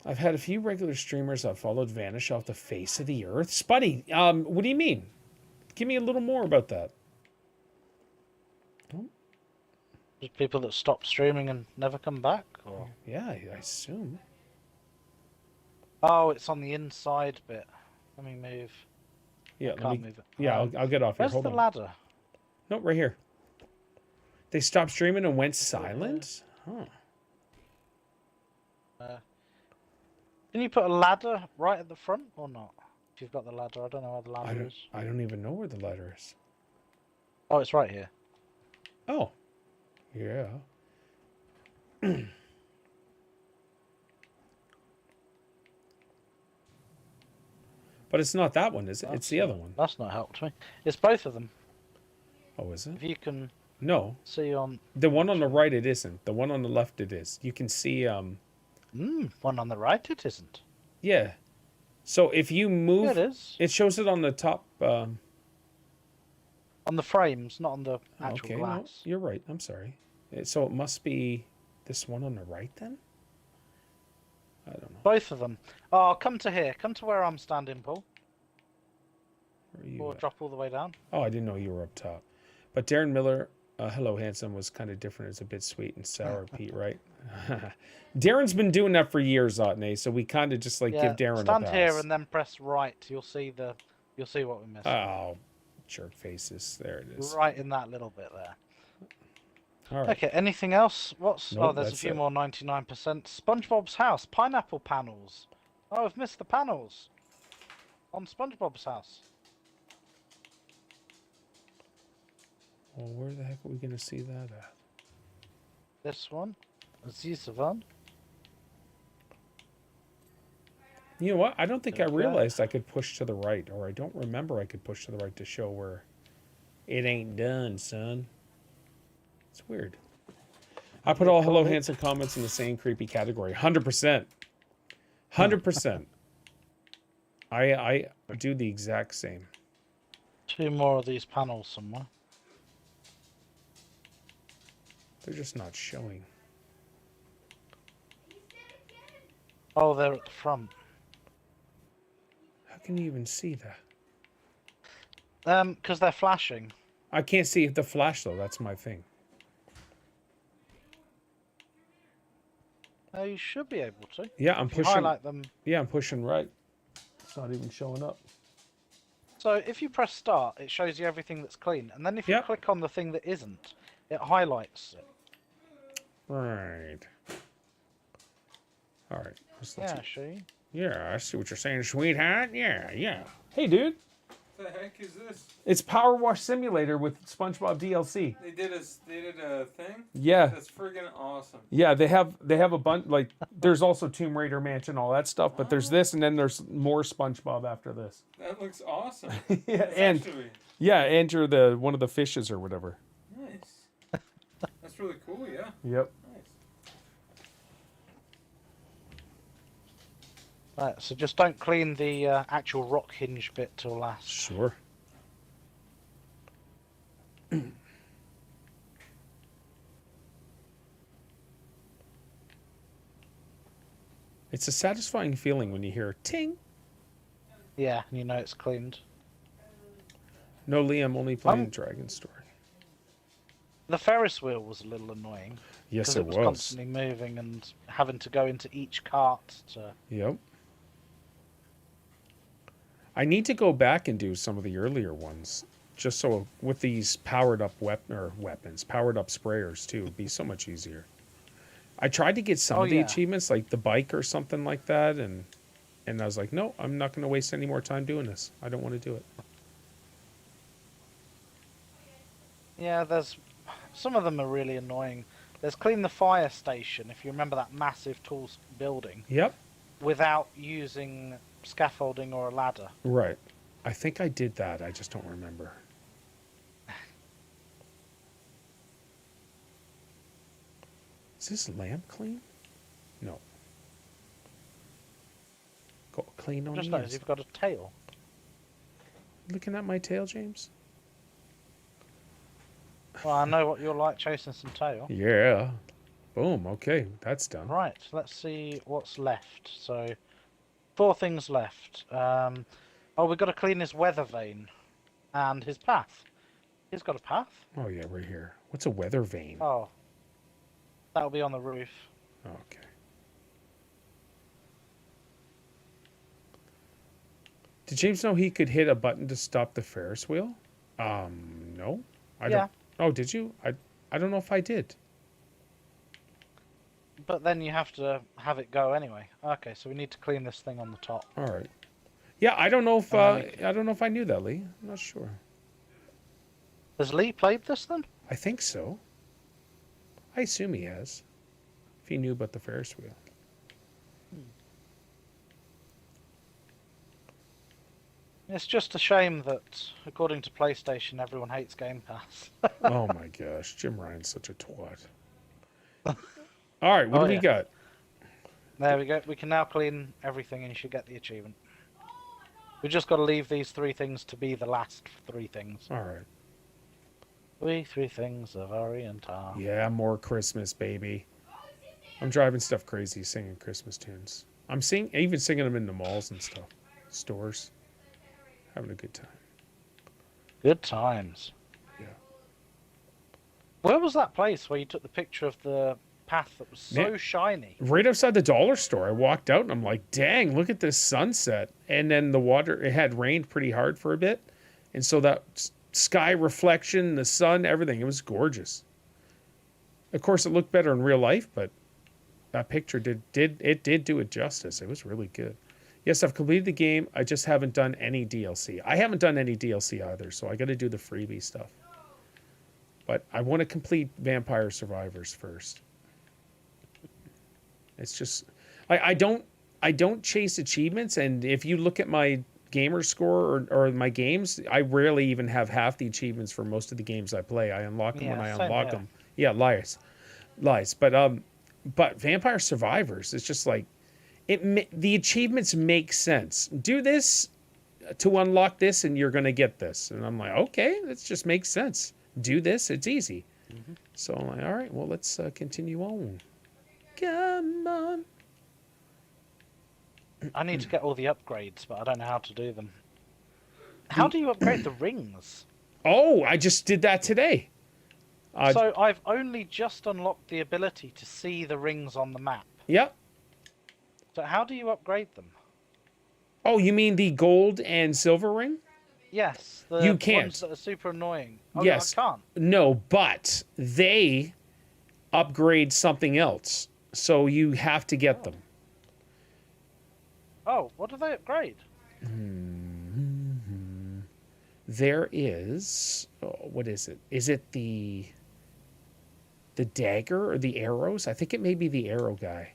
I've had a few regular streamers I've followed vanish off the face of the earth. Spuddy, what do you mean? Give me a little more about that. Oh, There's people that stop streaming and never come back? Or... yeah, I assume. Oh, it's on the inside bit. Let me move. Yeah, Can't move it. Yeah, I'll get off here. Where's Hold the on. ladder? No, right here. They stopped streaming and went silent? Huh. Can you put a ladder right at the front or not? If you've got the ladder, I don't know where the ladder is. I don't even know where the ladder is. Oh, it's right here. Oh. Yeah. But it's not that one, is it? It's the other one. That's not helped me. It's both of them. Oh, is it? If you can No. see on... The one on the right, it isn't. The one on the left, it is. You can see, one on the right it isn't. yeah. So if you move... Yeah, it is. It shows it on the top, On the frames, not on the actual okay, no, glass. you're right. I'm sorry. So it must be this one on the right, then? I don't know. Both of them. Oh, come to here. Come to where I'm standing, Paul. Where are you Or at? drop all the way down. Oh, I didn't know you were up top. But Darren Miller, hello, handsome, was kind of different. It's a bit sweet and sour, Pete, right? Darren's been doing that for years, Otney, so we kind of just, like, give Darren a stand pass. here and then press right. You'll see what we missed. Oh, jerk faces. There it is. Right in that little bit there. All right. Okay, anything else? What's... Nope, oh, there's a that's few it. more 99%. SpongeBob's house. Pineapple panels. Oh, I've missed the panels. On SpongeBob's house. Well, where the heck are we going to see that at? This one. This one. You know what? I don't think I Okay. realized I could push to the right, or I don't remember I could push to the right to show where it ain't done, son. It's weird. I put all hello handsome comments in the same creepy category. 100%. 100%. I do the exact same. Two more of these panels somewhere. They're just not showing. Oh, they're at the front. How can you even see that? Because they're flashing. I can't see the flash though. That's my thing. You should be able to. Yeah, I'm If you pushing. highlight them. Yeah, I'm pushing right. It's not even showing up. So if you press start, it shows you everything that's clean, and then if you Yep. click on the thing that isn't, it highlights it. Right. All right. Yeah, see. Yeah, I see what you're saying, sweetheart. Yeah, yeah. Hey, dude. What the heck is this? It's PowerWash Simulator with SpongeBob DLC. They did a thing? Yeah. That's friggin' awesome. Yeah, they have a bunch, like, there's also Tomb Raider Mansion, all that stuff, but there's this, and then there's more SpongeBob after this. That looks awesome. Yeah, That's and actually yeah, and you're the one of the fishes or whatever. nice. That's really cool, yeah. Yep. Nice. Right, so just don't clean the actual rock hinge bit till last. Sure. It's a satisfying feeling when you hear ting. Yeah, and you know it's cleaned. No, Liam, only playing Dragon Story. The Ferris wheel was a little annoying. Yes, Because it it was was. constantly moving and having to go into each cart to... Yep. I need to go back and do some of the earlier ones, just so with these powered up weapons, powered up sprayers too, it'd be so much easier. I tried to get some of the achievements, like the bike or something like that, and I was like, no, I'm not going to waste any more time doing this. I don't want to do it. Yeah, there's... Some of them are really annoying. There's clean the fire station, if you remember that massive tall building, Yep. without using scaffolding or a ladder. Right. I think I did that. I just don't remember. Is this lamp clean? No. Go clean on Just the notice inside. you've got a tail. Looking at my tail, James? Well, I know what you're like chasing some tail. Yeah. Boom. Okay, that's done. Right, let's see what's left. So, 4 things left. We've got to clean his weather vane and his path. He's got a path. Oh yeah, right here. What's a weather vane? Oh, that'll be on the roof. Okay. Did James know he could hit a button to stop the Ferris wheel? No. I Yeah. don't. Oh, did you? I don't know if I did. But then you have to have it go anyway. Okay, so we need to clean this thing on the top. All right. Yeah, I don't know if I don't know if I knew that, Lee. I'm not sure. Has Lee played this then? I think so. I assume he has. If he knew about the Ferris wheel. It's just a shame that, according to PlayStation, everyone hates Game Pass. Oh my gosh, Jim Ryan's such a twat. All right, what do we got? There we go. We can now clean everything and you should get the achievement. We just got to leave these 3 things to be the last 3 things. All right. We 3 things of Oriental. Yeah, more Christmas, baby. I'm driving stuff crazy, singing Christmas tunes. I'm even singing them in the malls and stuff, stores. Having a good time. Good times. Yeah. Where was that place where you took the picture of the path that was so shiny? Right outside the dollar store. I walked out and I'm like, dang, look at this sunset. And then the water, it had rained pretty hard for a bit. And so that sky reflection, the sun, everything, it was gorgeous. Of course, it looked better in real life, but that picture did do it justice. It was really good. Yes, I've completed the game. I just haven't done any DLC. I haven't done any DLC either, so I got to do the freebie stuff. But I want to complete Vampire Survivors first. It's just I don't chase achievements, and if you look at my gamer score or my games, I rarely even have half the achievements for most of the games I play. I unlock them when I unlock them. Yeah, lies. But Vampire Survivors, it's just like the achievements make sense. Do this to unlock this, and you're gonna get this. And I'm like, okay, that just makes sense. Do this, it's easy. Mm-hmm. So I'm like, all right, well, let's continue on. Come on. I need to get all the upgrades, but I don't know how to do them. How do you upgrade the rings? Oh, I just did that today. So I've only just unlocked the ability to see the rings on the map. Yep. So how do you upgrade them? Oh, you mean the gold and silver ring? Yes, the You can't. ones that are super annoying. Oh, Yes. I can't. No, but they upgrade something else. So you have to get them. Oh, what do they upgrade? There is, what is it? Is it the dagger or the arrows? I think it may be the arrow guy.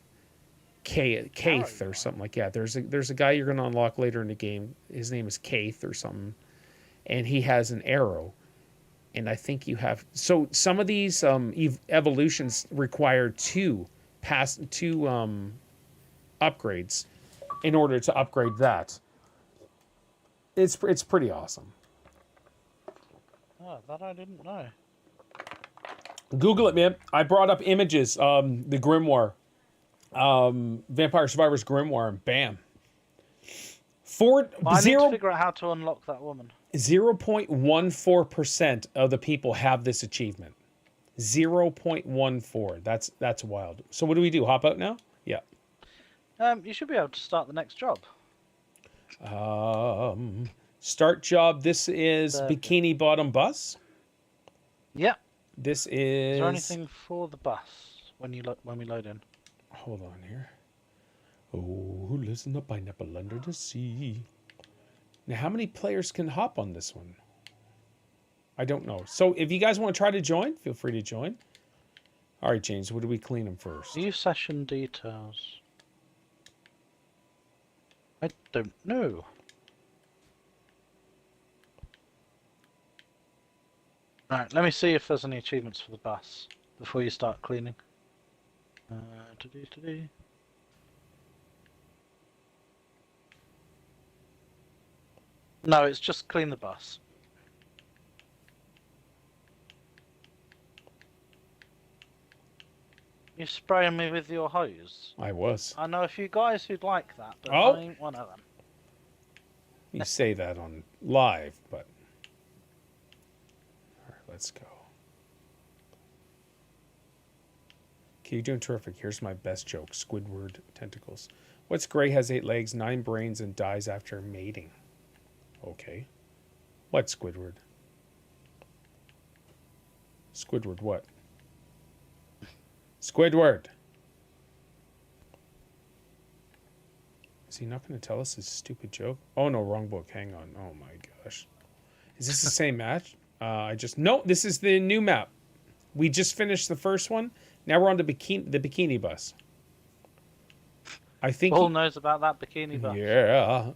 Kaith or something like that. There's a guy you're going to unlock later in the game. His name is Kaith or something. And he has an arrow. And I think you have... So some of these evolutions require two upgrades in order to upgrade that. It's pretty awesome. Oh, that I didn't know. Google it, man. I brought up images. The Grimoire. Vampire Survivors Grimoire, and bam. I need to figure out how to unlock that woman. 0.14% of the people have this achievement. 0.14. That's wild. So what do we do? Hop out now? Yeah. You should be able to start the next job. Start job. This is Bikini Bottom Bus. Yep. This is. Is there anything for the bus when we load in? Hold on here. Oh, listen to pineapple under the sea. Now, how many players can hop on this one? I don't know. So, if you guys want to try to join, feel free to join. All right, James, what do we clean them first? View session details. I don't know. Right, let me see if there's any achievements for the bus before you start cleaning. No, it's just clean the bus. You spraying me with your hose? I was. I know a few guys who'd like that, but Oh. I ain't one of them. You say that on live, but... All right, let's go. Okay, you're doing terrific. Here's my best joke. Squidward tentacles. What's gray, has 8 legs, 9 brains, and dies after mating? Okay. What, Squidward? Squidward what? Squidward! Is he not going to tell us his stupid joke? Oh, no, wrong book. Hang on. Oh, my gosh. Is this the same match? No, this is the new map. We just finished the first one. Now we're on the bikini bus. I think Paul knows about that bikini bus. Yeah,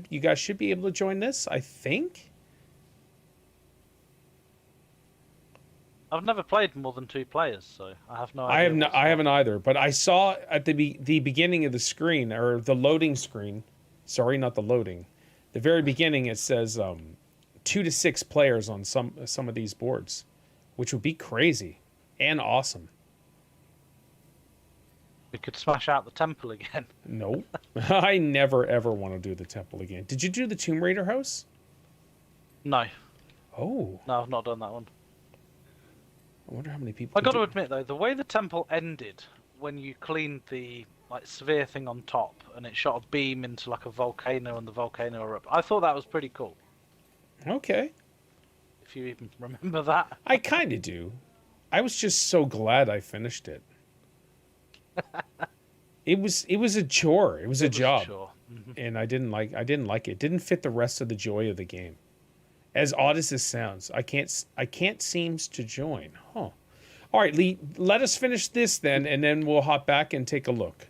you guys should be able to join this, I think. I've never played more than 2 players, so I have no idea. I haven't either, but I saw at the beginning of the screen, or the loading screen. Sorry, not the loading. The very beginning, it says 2 to 6 players on some of these boards, which would be crazy and awesome. We could smash out the temple again. Nope. I never, ever want to do the temple again. Did you do the Tomb Raider house? No. Oh. No, I've not done that one. I wonder how many people... I got to admit, though, the way the temple ended, when you cleaned the sphere thing on top, and it shot a beam into like a volcano, and the volcano erupted, I thought that was pretty cool. Okay. If you even remember that. I kind of do. I was just so glad I finished it. It was a chore. It was a job. Mm-hmm. And I didn't like it. It didn't fit the rest of the joy of the game. As odd as this sounds, I can't seems to join. Huh. All right, Lee, let us finish this then, and then we'll hop back and take a look.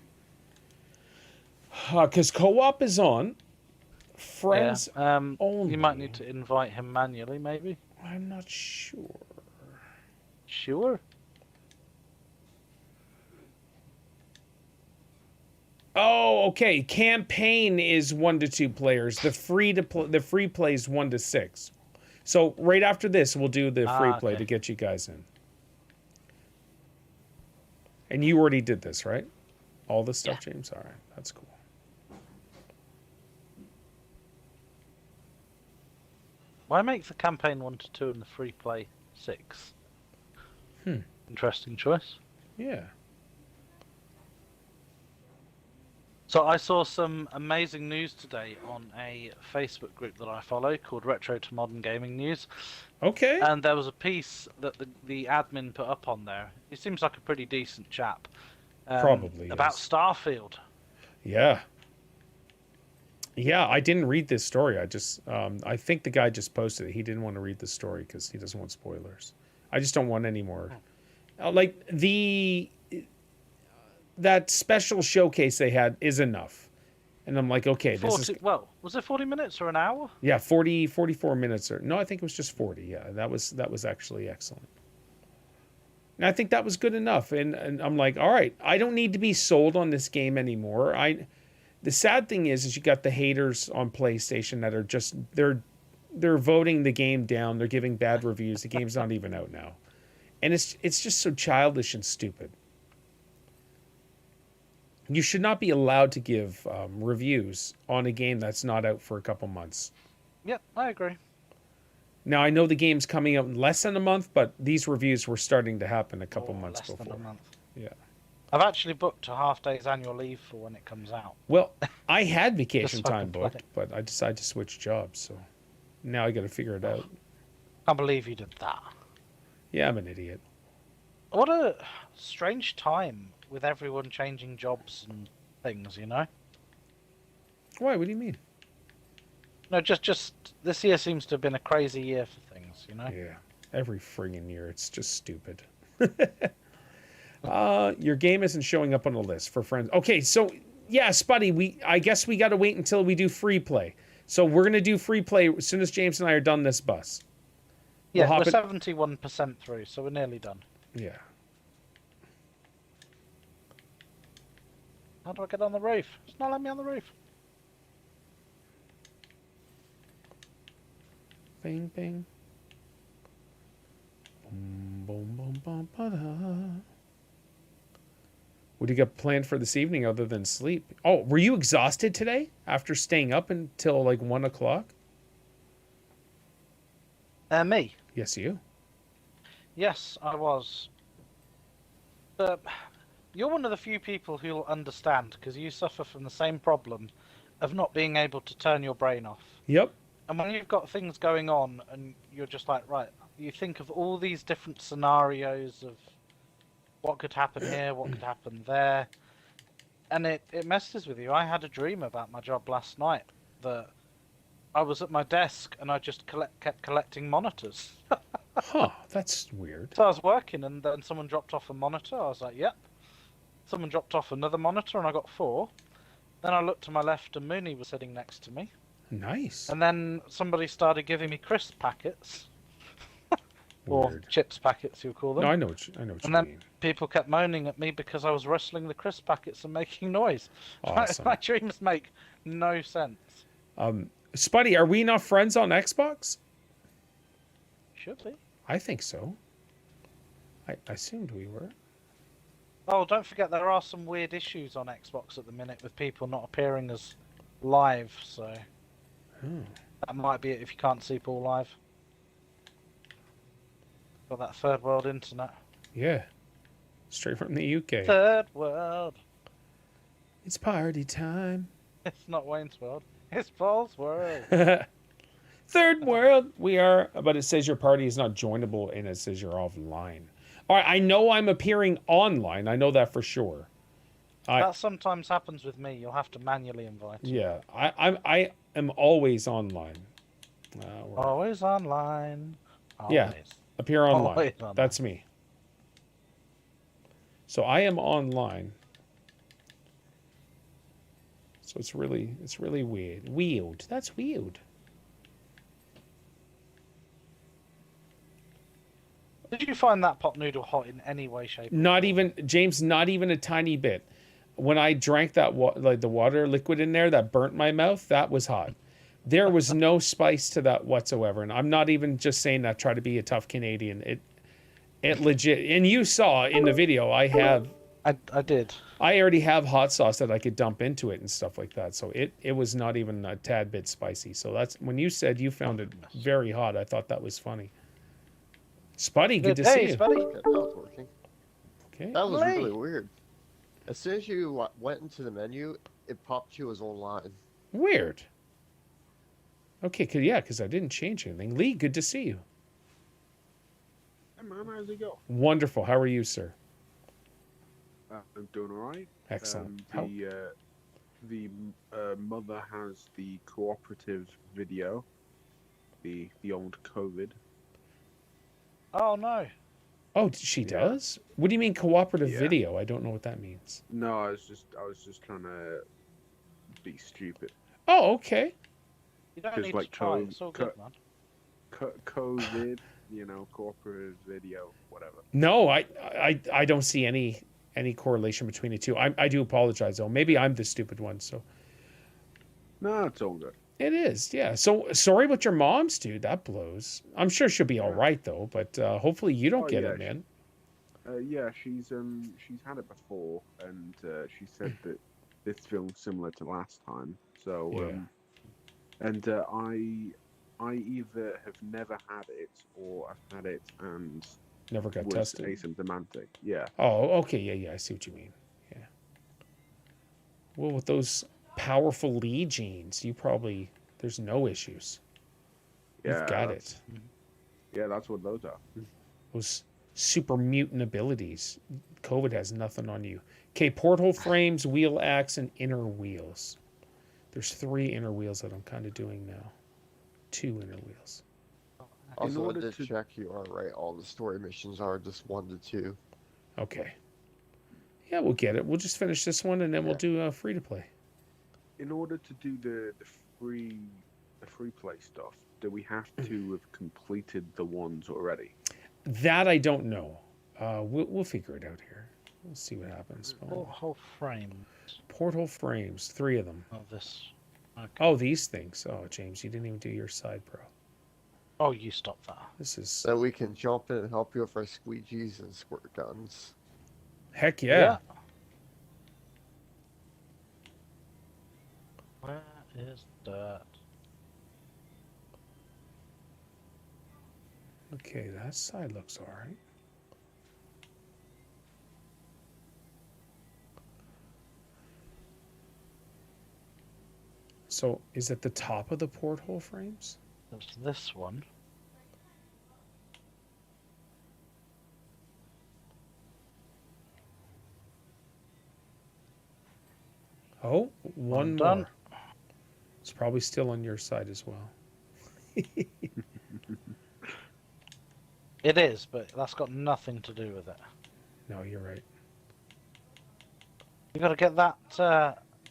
Because co-op is on. Friends only. You might need to invite him manually, maybe. I'm not sure. Sure. Oh, okay. Campaign is 1 to 2 players. The free play is 1 to 6. So right after this, we'll do the free play to get you guys in. And you already did this, right? All this stuff, yeah. James? All right. That's cool. Why make the campaign 1 to 2 and the free play 6? Interesting choice. Yeah. So I saw some amazing news today on a Facebook group that I follow called Retro to Modern Gaming News. Okay. And there was a piece that the admin put up on there. He seems like a pretty decent chap. Probably about is. Starfield. Yeah. Yeah, I didn't read this story. I just, I think the guy just posted it. He didn't want to read the story because he doesn't want spoilers. I just don't want any more. Like that special showcase they had is enough. And I'm like, okay, this is... Well, was it 40 minutes or an hour? Yeah, 44 minutes. No, I think it was just 40. Yeah, that was actually excellent. And I think that was good enough. And I'm like, all right, I don't need to be sold on this game anymore. The sad thing is you got the haters on PlayStation that are just, they're voting the game down. They're giving bad reviews. The game's not even out now. And it's just so childish and stupid. You should not be allowed to give reviews on a game that's not out for a couple months. Yep, I agree. Now, I know the game's coming out in less than a month, but these reviews were starting to happen a couple months less before. than a month. Yeah. I've actually booked a half day's annual leave for when it comes out. Well, I had vacation Just so I time can booked, play. but I decided to switch jobs, so now I got to figure it out. Can't believe you did that. Yeah, I'm an idiot. What a strange time with everyone changing jobs and things, you know? Why? What do you mean? No, just this year seems to have been a crazy year for things, you know? Yeah, every friggin' year, it's just stupid. Your game isn't showing up on the list for friends. Okay, so yeah, Spuddy, I guess we got to wait until we do free play. So we're gonna do free play as soon as James and I are done this bus. Yeah, We'll we're hop in- 71% through, so we're nearly done. Yeah. How do I get on the roof? It's not letting me on the roof. Bing, bing. Boom, boom, boom, boom, ba-da. What do you got planned for this evening other than sleep? Oh, were you exhausted today after staying up until like 1 o'clock? Me? Yes, you. Yes, I was. But you're one of the few people who'll understand, because you suffer from the same problem of not being able to turn your brain off. Yep. And when you've got things going on and you're just like, right, you think of all these different scenarios of what could happen here, what could happen there, and it messes with you. I had a dream about my job last night that I was at my desk and I just kept collecting monitors. Huh, that's weird. So I was working and then someone dropped off a monitor. I was like, yep. Someone dropped off another monitor and I got 4. Then I looked to my left and Mooney was sitting next to me. Nice. And then somebody started giving me crisp packets. Or Weird. chips packets, you call them. No, I know what you And then mean. people kept moaning at me because I was rustling the crisp packets and making noise. Awesome. My dreams make no sense. Spuddy, are we not friends on Xbox? Should be. I think so. I assumed we were. Oh, don't forget there are some weird issues on Xbox at the minute with people not appearing as live, so that might be it if you can't see Paul live. Got that third world internet. Yeah. Straight from the UK. Third world. It's party time. It's not Wayne's World. It's Paul's world. Third world, we are. But it says your party is not joinable and it says you're offline. All right, I know I'm appearing online. I know that for sure. That sometimes happens with me. You'll have to manually invite. Yeah, I am always online. Always online. Always. Yeah, appear online. Always online. That's me. So I am online. So it's really weird. Weird. That's weird. Did you find that pot noodle hot in any way, shape? Not even, James, not even a tiny bit. When I drank that the water liquid in there that burnt my mouth, that was hot. There was no spice to that whatsoever. And I'm not even just saying that try to be a tough Canadian. It legit, and you saw in the video, I have I did. I already have hot sauce that I could dump into it and stuff like that. So it was not even a tad bit spicy. So that's when you said you found it very hot. I thought that was funny. Spuddy, good to see you. Spuddy. Okay, that was working. Okay. That was Lee. really weird. As soon as you went into the menu, it popped you as online. Weird. Okay, because I didn't change anything. Lee, good to see you. Hey man, how's it go? Wonderful. How are you, sir? I'm doing alright. Excellent. How- The mother has the cooperative video, the old COVID. Oh no. Oh, she Yeah. does? What do you mean cooperative Yeah. video? I don't know what that means. No, I was just trying to be stupid. Oh, okay. You don't 'Cause, need like, to try. It's all good, man. COVID, cooperative video, whatever. No, I don't see any correlation between the two. I do apologize though. Maybe I'm the stupid one. So No, it's all good. it is, yeah. So sorry about your mom's, dude. That blows. I'm sure she'll be all right though. But hopefully you don't Oh, get yeah, it, man. Yeah, she's had it before, and she said that this feels similar to last time. So Yeah. and I either have never had it or I've had it and Never got was tested. asymptomatic. Yeah. Oh, okay, yeah. I see what you mean. Yeah. Well, with those powerful Lee genes, there's no issues. Yeah, You've got that's- it. Yeah, that's what those are. Those super mutant abilities. COVID has nothing on you. Okay, porthole frames, wheel axe, and inner wheels. There's 3 inner wheels that I'm kind of doing now. 2 inner wheels. Also, I order did to- check you are right. All the story missions are just 1 to 2. Okay. Yeah, we'll get it. We'll just finish this one and then we'll Yeah. do free to play. In order to do the free play stuff, do we have to have completed the ones already? That I don't know. We'll figure it out here. We'll see what happens. Whole frame Porthole frames, 3 of them. of this. Okay. Oh, these things. Oh, James, you didn't even do your side, bro. Oh, you stop that. This is So we can jump in and help you with our squeegees and squirt guns. heck yeah. Where is dirt? Okay, that side looks all right. So, is it the top of the porthole frames? There's this one. Oh, one done. more. It's probably still on your side as well. It is, but that's got nothing to do with it. No, you're right. You got to get that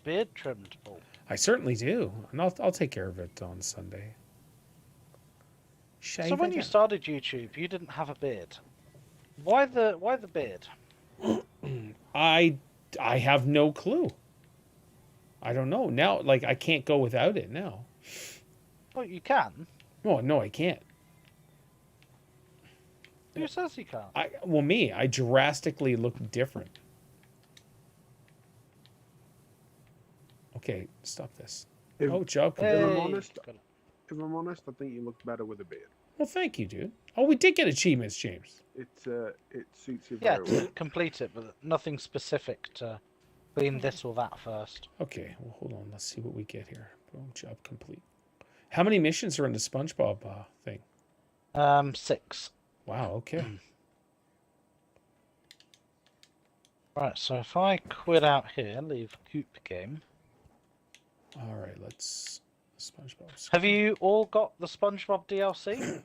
beard trimmed, Paul. I certainly do, and I'll take care of it on Sunday. So Shave when it you down. started YouTube, you didn't have a beard. Why the beard? I have no clue. I don't know now. Like I can't go without it now. Well, you can. Oh no, I can't. Who says you can't? I drastically look different. Okay, stop this. If- Oh, job. Hey, I'm honest- got it. If I'm honest, I think you look better with a beard. Well, thank you, dude. Oh, we did get achievements, James. It suits you Yeah, very well. to complete it, but nothing specific to clean this or that first. Okay, well, hold on. Let's see what we get here. Boom, job complete. How many missions are in the SpongeBob thing? 6. Wow, okay. Right, so if I quit out here, leave Coop game. All right, let's... SpongeBob. Have you all got the SpongeBob DLC?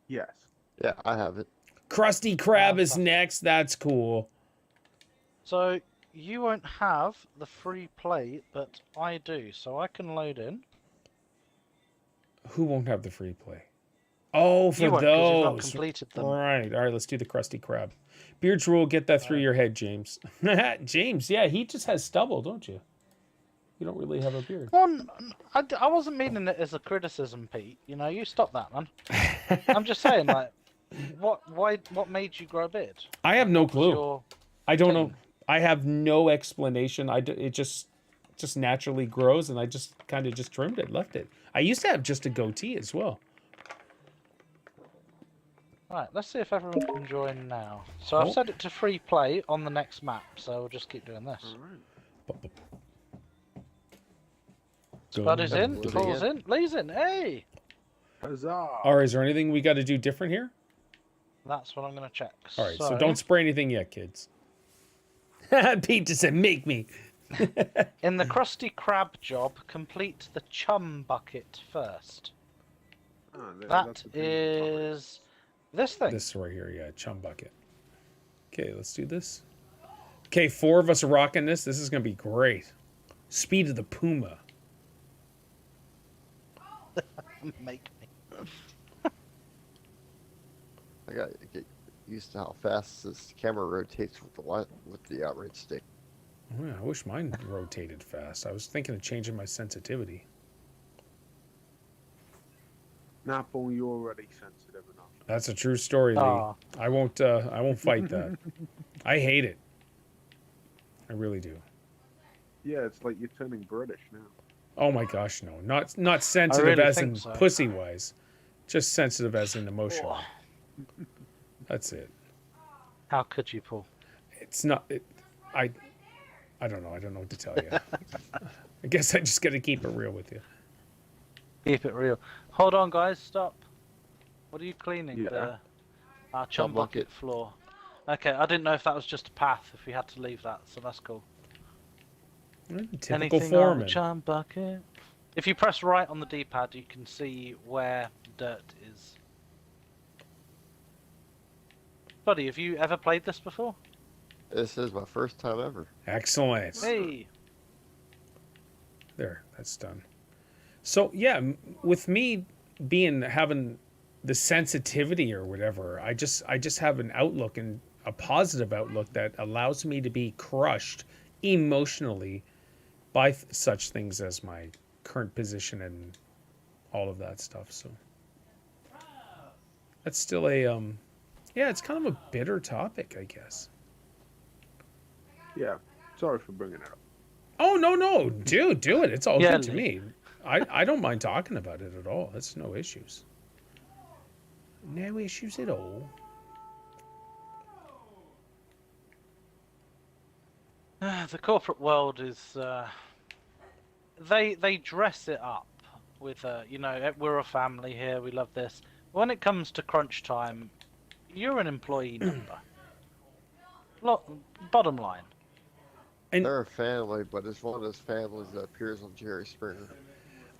Yes. Yeah, I have it. Krusty Krab is next. That's cool. So you won't have the free play, but I do. So I can load in. Who won't have the free play? Oh, for You won't, 'cause you've not those. completed them. Right. All right, let's do the Krusty Krab. Beards rule, get that through your head, James. James, yeah, he just has stubble, don't you? You don't really have a beard. Well, I wasn't meaning it as a criticism, Pete. You know, you stop that, man. I'm just saying, like, what made you grow a beard? I have no clue. Your I don't know. thing. I have no explanation. It just naturally grows, and I just kind of just trimmed it, left it. I used to have just a goatee as well. Right, let's see if everyone can join now. So I've set it to free play on the next map, so we'll just keep doing this. Spud is in, Paul's in, Lee's in, hey! Huzzah! All right, is there anything we got to do different here? That's what I'm going to check. All right, so don't spray anything yet, kids. Pete just said, make me. In the Krusty Krab job, complete the chum bucket first. That is this thing. This right here, yeah, chum bucket. Okay, let's do this. Okay, 4 of us are rocking this. This is going to be great. Speed of the Puma. Make me. I got to get used to how fast this camera rotates with the outright stick. Oh, yeah, I wish mine rotated fast. I was thinking of changing my sensitivity. Napple, you're already sensitive enough. That's a true story, Lee. I won't fight that. I hate it. I really do. Yeah, it's like you're turning British now. Oh my gosh, no. Not sensitive really as think in so. pussy wise. Just sensitive as in emotional. That's it. How could you, Paul? It's not I don't know. I don't know what to tell you. I guess I just got to keep it real with you. Keep it real. Hold on, guys. Stop. What are you cleaning? Yeah. Our chum bucket floor. Okay, I didn't know if that was just a path, if we had to leave that, so that's cool. Typical Anything on the foreman. chum bucket? If you press right on the D-pad, you can see where dirt is. Buddy, have you ever played this before? This is my first time ever. Excellent. Hey! There, that's done. So yeah, with me having the sensitivity or whatever, I just have an outlook, and a positive outlook that allows me to be crushed emotionally by such things as my current position and all of that stuff. So that's still a yeah, it's kind of a bitter topic, I guess. Yeah, sorry for bringing it up. Oh no, dude, do it. It's all Yeah, good to me. I don't mind talking about it at all. That's no issues. No issues at all. The corporate world is they dress it up with you know, we're a family here, we love this. When it comes to crunch time, you're an employee number. Bottom line. And They're a family, but it's one of those families that appears on Jerry Springer.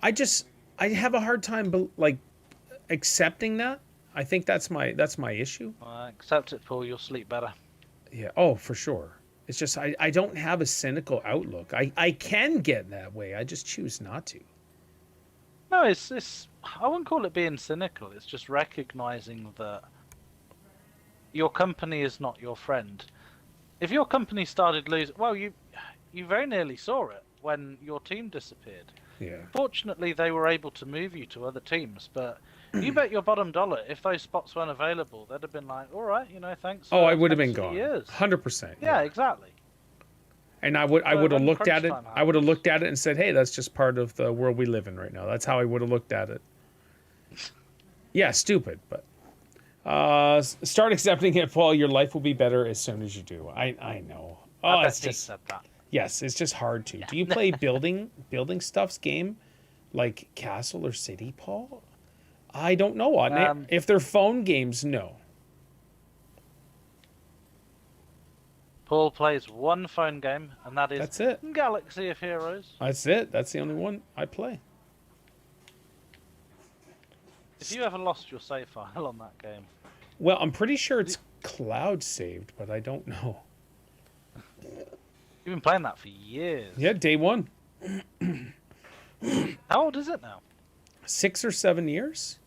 I have a hard time like accepting that. I think that's my issue. Accept it, Paul. You'll sleep better. Yeah. Oh, for sure. It's just I don't have a cynical outlook. I can get that way. I just choose not to. No, it's I wouldn't call it being cynical. It's just recognizing that your company is not your friend. If your company started losing, well, you very nearly saw it when your team disappeared. Yeah. Fortunately, they were able to move you to other teams, but you bet your bottom dollar if those spots weren't available, they'd have been like, all right, you know, thanks. Oh, I would have thanks been for the gone. years." 100%. Yeah, exactly. And I would have when looked at crunch it. time I would have looked at it and said, "Hey, that's just part of the world we live in right now." That's how I would have looked at it. Yeah, stupid, but start accepting it, Paul. Your life will be better as soon as you do. I know. Oh, I bet it's Pete just said that. yes, it's just hard to. Do you play building stuffs game like Castle or City, Paul? I don't know. If they're phone games, no. Paul plays one phone game, and that is That's it. Galaxy of Heroes. That's it. That's the only one I play. If you ever lost your save file on that game, Well, I'm pretty sure it's cloud saved, but I don't know. you've been playing that for years. Yeah, day one. How old is it now? 6 or 7 years.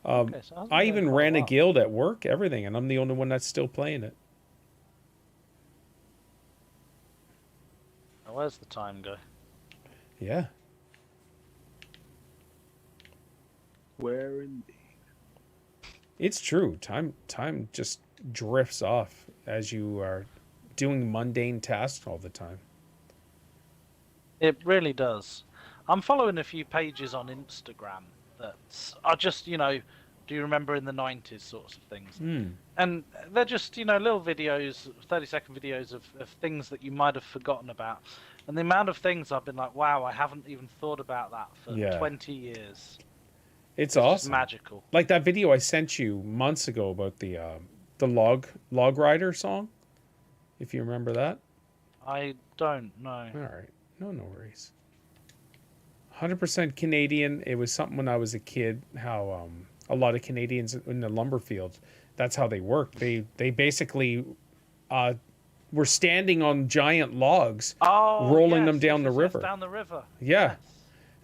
Okay, so it hasn't I been even quite ran a while. guild at work, everything, and I'm the only one that's still playing it. Now, where's the time go? Yeah. Where indeed? It's true. Time just drifts off as you are doing mundane tasks all the time. It really does. I'm following a few pages on Instagram that are just, do you remember in the 90s sorts of things? And they're just, little videos, 30-second videos of things that you might have forgotten about. And the amount of things I've been like, wow, I haven't even thought about that for 20 years. It's awesome. Just magical. Like that video I sent you months ago about the log rider song. If you remember that. I don't know. All right. No worries. 100% Canadian. It was something when I was a kid, how a lot of Canadians in the lumber fields, that's how they work. They basically were standing on giant logs, rolling them down the river. Down the river. Yeah. Yes.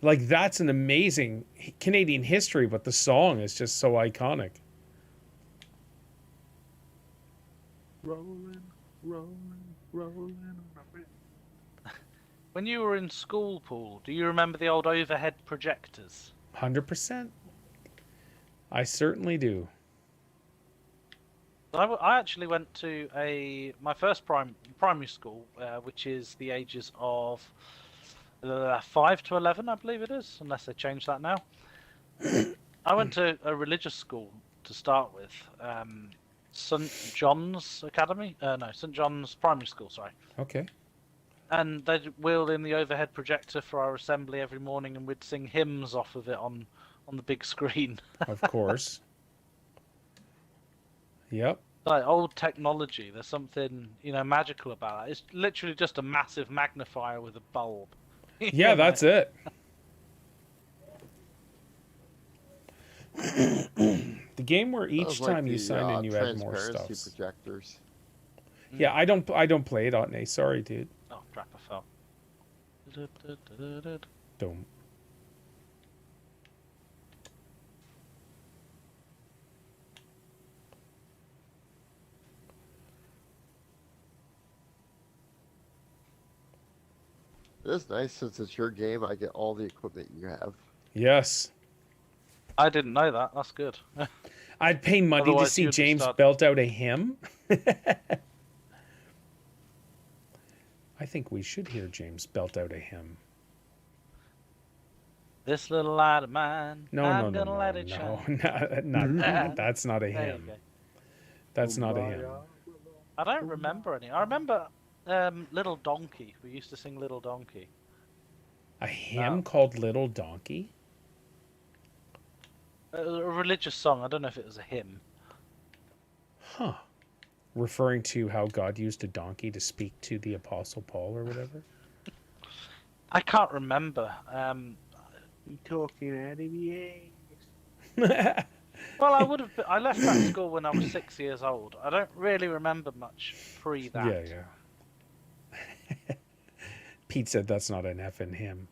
Like, that's an amazing Canadian history, but the song is just so iconic. Rolling, rolling, rolling on a bit. When you were in school, Paul, do you remember the old overhead projectors? 100%. I certainly do. I actually went to my first primary school, which is the ages of 5 to 11, I believe it is, unless they changed that now. I went to a religious school to start with, St. John's Academy. No, St. John's Primary School, sorry. Okay. And they'd wheel in the overhead projector for our assembly every morning, and we'd sing hymns off of it on the big screen. Of course. Yep. Like old technology, there's something magical about it. It's literally just a massive magnifier with a bulb. Yeah, that's it. The game where each time you sign in, you add more stuff. Projectors. Yeah, I don't play it on a. Sorry, dude. Oh crap! I fell. Don't. It is nice since it's your game. I get all the equipment you have. Yes. I didn't know that. That's good. I'd pay money Otherwise to see you'd James start- belt out a hymn. I think we should hear James belt out a hymn. This little light of mine. No, I'm no, gonna no, let no, it no, shine. not, that's not a There you hymn. go. That's not a hymn. I don't remember any. I remember Little Donkey. We used to sing Little Donkey. A hymn called Little Donkey? A religious song. I don't know if it was a hymn. Huh. Referring to how God used a donkey to speak to the Apostle Paul or whatever? I can't remember. You talking out of your ass. Well, I would have. I left that school when I was 6 years old. I don't really remember much pre that. Yeah. Pete said that's not an effing hymn.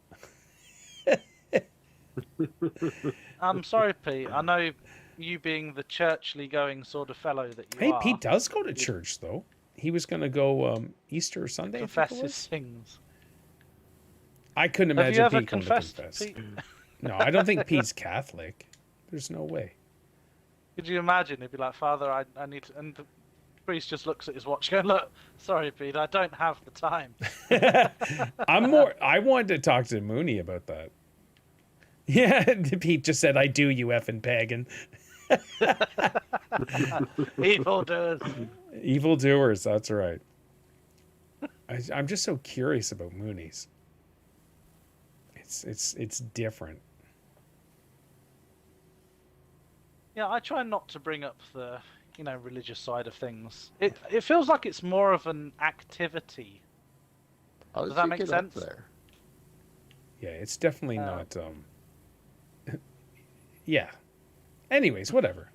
I'm sorry, Pete. I know you being the churchly going sort of fellow that you Hey, are. Pete does go to church, though. He was going to go Easter Sunday. I think confess it his was. sins. I couldn't Have you imagine ever Pete going to confessed, confess. Pete? No, I don't think Pete's Catholic. There's no way. Could you imagine? He'd be like, Father, I need to... And the priest just looks at his watch going, look, sorry, Pete, I don't have the time. I wanted to talk to Mooney about that. Yeah, Pete just said, I do, you effing pagan. Evil doers. Evil doers, that's right. I'm just so curious about Mooney's. It's different. Yeah, I try not to bring up the, religious side of things. It feels like it's more of an activity. How Does that you make get sense? Up there? Yeah, it's definitely not. Yeah. Anyways, whatever.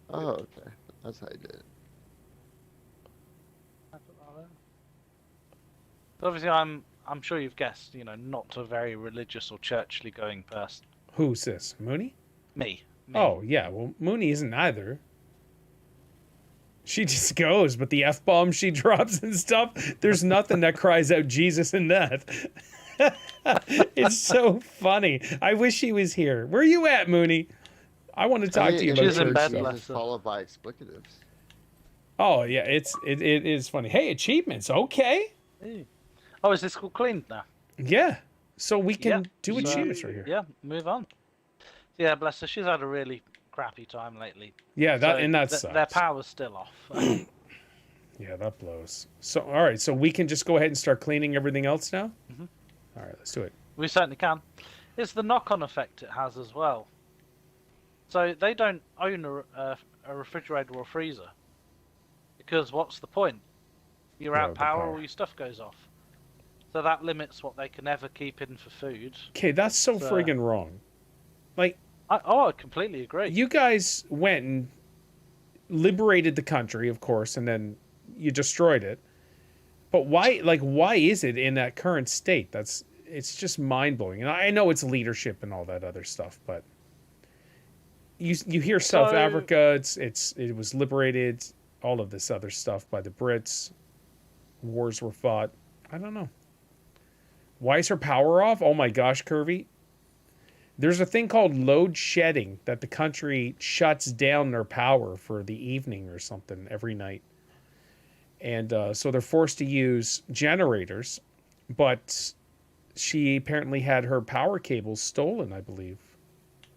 Oh, okay. That's how you did it. But obviously, I'm sure you've guessed, not a very religious or churchly going person. Who's this? Mooney? Me. Oh, yeah. Well, Mooney isn't either. She just goes, but the F-bomb she drops and stuff, there's nothing that cries out Jesus in that. It's so funny. I wish he was here. Where you at, Mooney? I want to talk to you about She's in church bed, stuff. bless Jesus her. followed by explicatives. Oh yeah, it is funny. Hey, achievements. Okay. Ooh. Oh, is this called cleaned now? Yeah. So we can Yeah, do so- achievements right here. Yeah, move on. Yeah, bless her. She's had a really crappy time lately. Yeah, that So that their sucks. power's still off. Yeah, that blows. So all right, so we can just go ahead and start cleaning everything else now. Mhm. All right, let's do it. We certainly can. It's the knock-on effect it has as well. So they don't own a refrigerator or freezer. Because what's the point? You're Yeah, out the power, power. all your stuff goes off. So that limits what they can ever keep in for food. Okay, that's so So- friggin' wrong. Like, I completely agree. you guys went and liberated the country, of course, and then you destroyed it. But why? Like, why is it in that current state? It's just mind blowing. And I know it's leadership and all that other stuff, but you hear South So- Africa, it was liberated, all of this other stuff by the Brits. Wars were fought. I don't know. Why is her power off? Oh my gosh, Curvy. There's a thing called load shedding that the country shuts down their power for the evening or something every night. And so they're forced to use generators, but she apparently had her power cables stolen, I believe.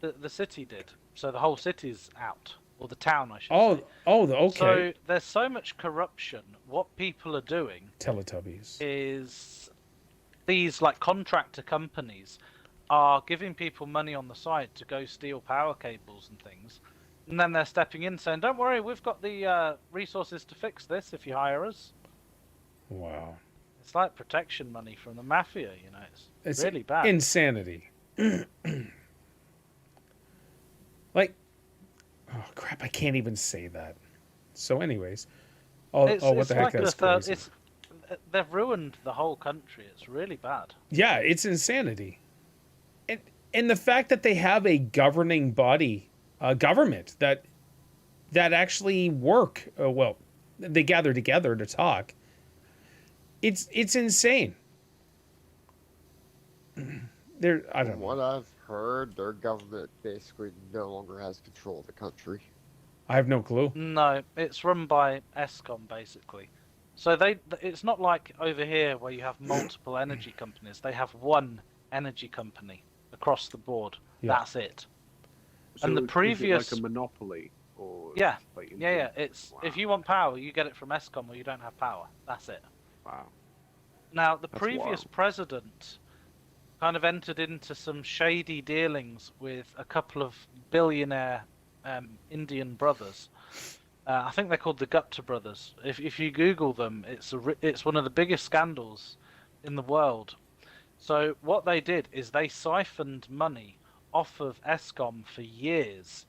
The city did. So the whole city's out. Or the town, I should say. Okay. So there's so much corruption. What people are doing Teletubbies. is these like contractor companies are giving people money on the side to go steal power cables and things. And then they're stepping in saying, don't worry, we've got the resources to fix this if you hire us. Wow. It's like protection money from the mafia, you know. It's really bad. Insanity. Like, oh crap, I can't even say that. So anyways. What the heck, that's crazy. They've ruined the whole country. It's really bad. Yeah, it's insanity. And the fact that they have a governing body, government that actually work, well, they gather together to talk. It's insane. I don't From know. what I've heard, their government basically no longer has control of the country. I have no clue. No, it's run by ESCOM basically. So it's not like over here where you have multiple energy companies. They have one energy company across the board. Yeah. That's it. So And the is it previous- like a monopoly, or Yeah, like yeah. It's Wow. if you want power, you get it from ESCOM, or you don't have power. That's it. Wow. Now, the That's previous wild. president kind of entered into some shady dealings with a couple of billionaire Indian brothers. I think they're called the Gupta brothers. If you Google them, it's one of the biggest scandals in the world. So what they did is they siphoned money off of ESCOM for years.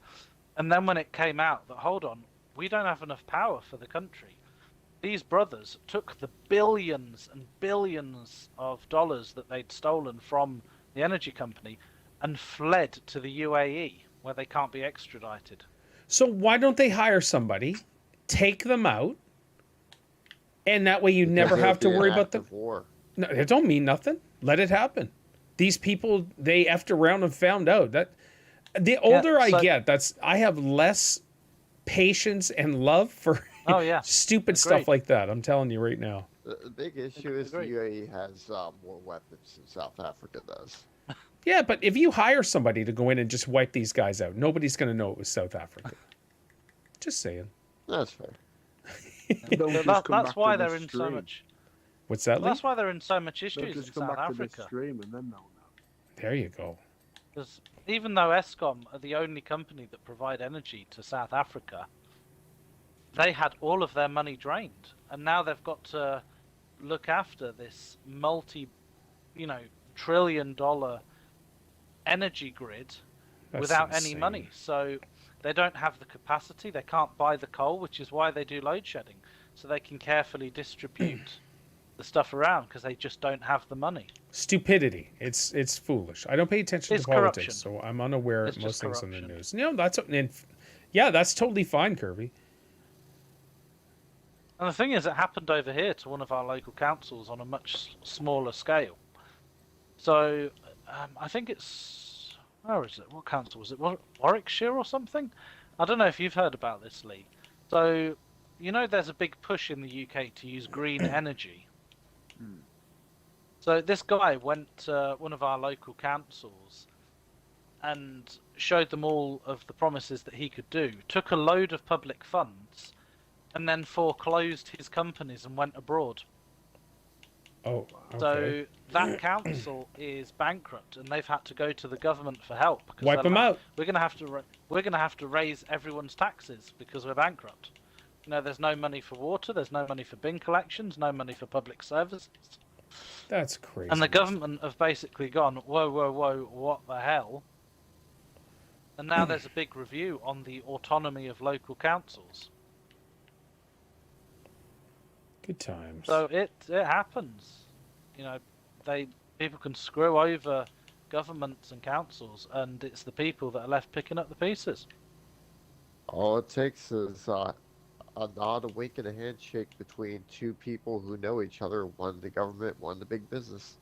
And then when it came out that, hold on, we don't have enough power for the country, these brothers took the billions and billions of dollars that they'd stolen from the energy company and fled to the UAE, where they can't be extradited. So why don't they hire somebody, take them out, and that way you never Because have to there'd be an worry about act the... of war. No, it don't mean nothing. Let it happen. These people, they effed around and found out that the older I so- get, I have less patience and love for Oh, yeah. stupid stuff Agreed. like that. I'm telling you right now. The big issue is the Agreed. UAE has more weapons than South Africa does. Yeah, but if you hire somebody to go in and just wipe these guys out, nobody's going to know it was South Africa. Just saying. That's fair. They'll So just that's come back why to the they're in so stream. much. What's that, Lee? That's why they're in so much They'll issues in just come South back to the Africa. stream and then they'll know. There you go. Because even though ESCOM are the only company that provide energy to South Africa, they had all of their money drained, and now they've got to look after this trillion-dollar energy grid That's without any insane. money. So they don't have the capacity. They can't buy the coal, which is why they do load shedding, so they can carefully distribute the stuff around because they just don't have the money. Stupidity. It's foolish. I don't pay attention It's to politics, corruption. so I'm unaware It's of most just things in the corruption. news. No, that's totally fine, Kirby. And the thing is, it happened over here to one of our local councils on a much smaller scale. So I think it's where is it? What council was it? Warwickshire or something? I don't know if you've heard about this, Lee. So, there's a big push in the UK to use green energy. So this guy went to one of our local councils and showed them all of the promises that he could do, took a load of public funds, and then foreclosed his companies and went abroad. Oh, okay. So that council is bankrupt, and they've had to go to the government for help. Because Wipe them out. We're gonna have to raise everyone's taxes because we're bankrupt. There's no money for water, there's no money for bin collections, no money for public services. That's crazy. And the government have basically gone, whoa, whoa, whoa, what the hell? And now there's a big review on the autonomy of local councils. Good times. So it happens. People can screw over governments and councils, and it's the people that are left picking up the pieces. All it takes is a nod, a wink, and a handshake between two people who know each other, one the government, one the big business.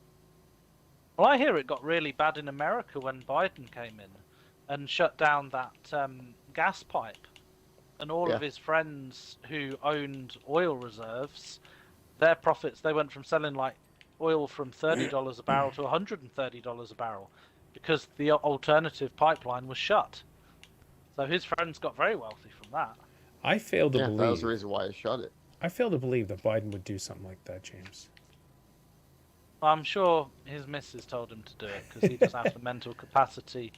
Well, I hear it got really bad in America when Biden came in and shut down that gas pipe. And all of his friends who owned oil reserves, their profits, they went from selling like oil from $30 a barrel to $130 a barrel because the alternative pipeline was shut. So his friends got very wealthy from that. I fail to believe. That was the reason why I shut it. I fail to believe that Biden would do something like that, James. I'm sure his missus told him to do it because he doesn't have the mental capacity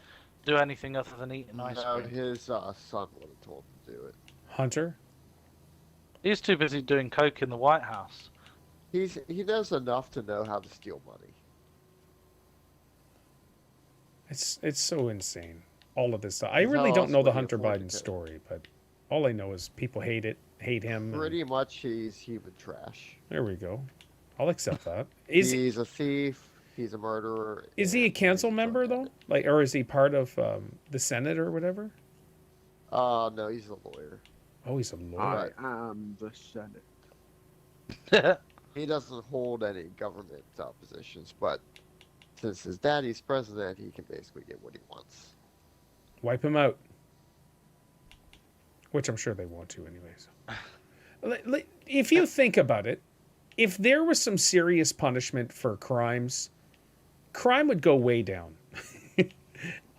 to do anything other than eat an ice No, cream. his son would have told him to do it. Hunter? He's too busy doing coke in the White House. He knows enough to know how to steal money. It's so insane. All of this stuff. I How really don't else know would the he Hunter afford Biden to? story, but all I know is people hate him. and- Pretty much, he's human trash. There we go. I'll accept that. He's a thief. He's a murderer. Is he a and council he's a member drug though? addict. Like, or is he part of the Senate or whatever? No, he's a lawyer. Oh, he's a lawyer. I am the Senate. He doesn't hold any government positions, but since his daddy's president, he can basically get what he wants. Wipe him out. Which I'm sure they want to, anyways. If you think about it, if there was some serious punishment for crimes, crime would go way down.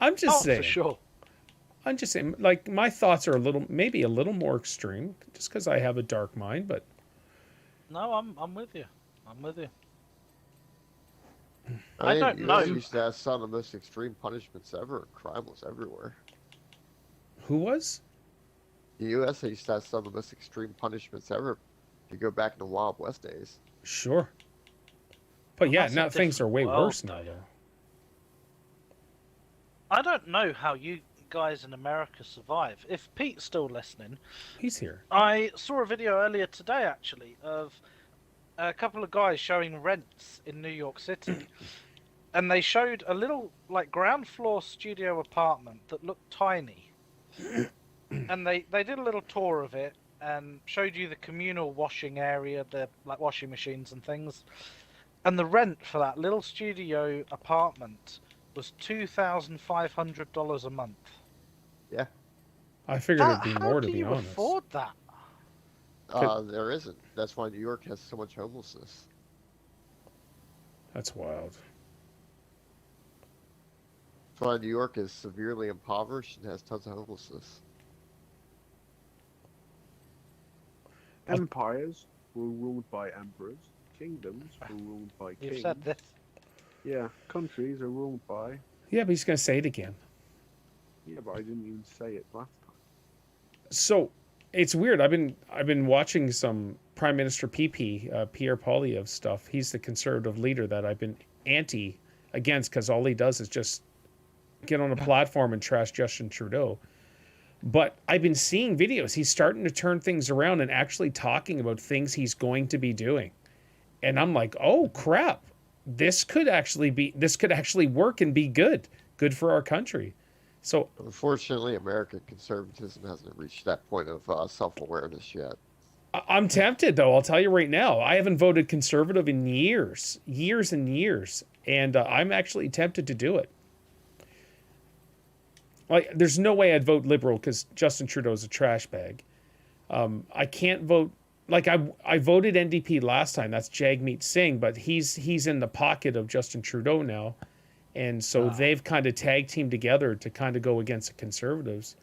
I'm just saying. For sure. I'm just saying, like, my thoughts are maybe a little more extreme, just because I have a dark mind, but No, I'm with you. I'm with you. I don't mean, know. US used to have some of the most extreme punishments ever. Crime was everywhere. who was? The U.S. used to have some of the most extreme punishments ever. If you go back in the Wild West days. Sure. But yeah, that's a now things are way different world, worse now, though. though. I don't know how you guys in America survive. If Pete's still listening, He's here. I saw a video earlier today actually of a couple of guys showing rents in New York City. And they showed a little like ground floor studio apartment that looked tiny. And they did a little tour of it and showed you the communal washing area, the like washing machines and things. And the rent for that little studio apartment was $2,500 a month. Yeah. I figured it'd be How more, to do be you honest. afford that? There isn't. That's why New York has so much homelessness. That's wild. That's why New York is severely impoverished and has tons of homelessness. Empires were ruled by emperors. Kingdoms were ruled by You've kings. said this. Yeah, countries are ruled by. Yeah, but he's going to say it again. Yeah, but I didn't even say it last time. So it's weird. I've been watching some Prime Minister PP, Pierre Poilievre stuff. He's the conservative leader that I've been anti against because all he does is just get on a platform and trash Justin Trudeau. But I've been seeing videos. He's starting to turn things around and actually talking about things he's going to be doing. And I'm like, oh crap, this could actually work and be good for our country. So Unfortunately, American conservatism hasn't reached that point of self-awareness yet. I'm tempted, though. I'll tell you right now. I haven't voted conservative in years and years. And I'm actually tempted to do it. like, there's no way I'd vote Liberal because Justin Trudeau's a trash bag. I can't vote. Like, I voted NDP last time. That's Jagmeet Singh, but he's in the pocket of Justin Trudeau now. And so they've kind of tag teamed together to kind of go against the Conservatives.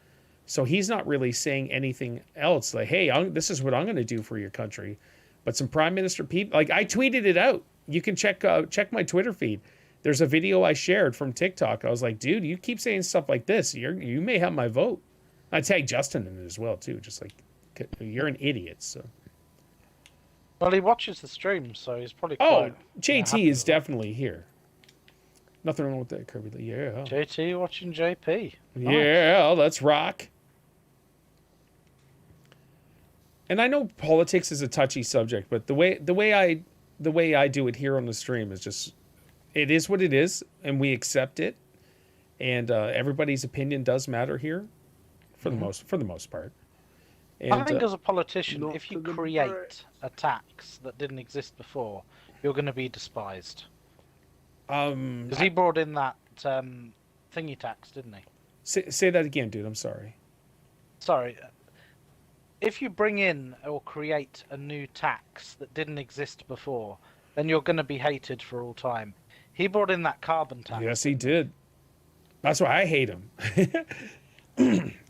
So he's not really saying anything else. Like, hey, this is what I'm going to do for your country. But some Prime Minister people, like, I tweeted it out. You can check my Twitter feed. There's a video I shared from TikTok. I was like, dude, you keep saying stuff like this, you may have my vote. I tagged Justin in it as well, too. Just like, you're an idiot, so... Well, he watches the stream, so he's probably Oh, quite, JT is definitely here. Nothing wrong with that, Kirby. Yeah. JT watching JP. Nice. Yeah, let's rock. And I know politics is a touchy subject, but the way I do it here on the stream is just, it is what it is, and we accept it. And everybody's opinion does matter here, for the most part. And, I think as a politician, if you create a tax that didn't exist before, you're going to be despised. Because he brought in that thingy tax, didn't he? Say that again, dude. I'm sorry. Sorry. If you bring in or create a new tax that didn't exist before, then you're going to be hated for all time. He brought in that carbon tax. Yes, he did. That's why I hate him.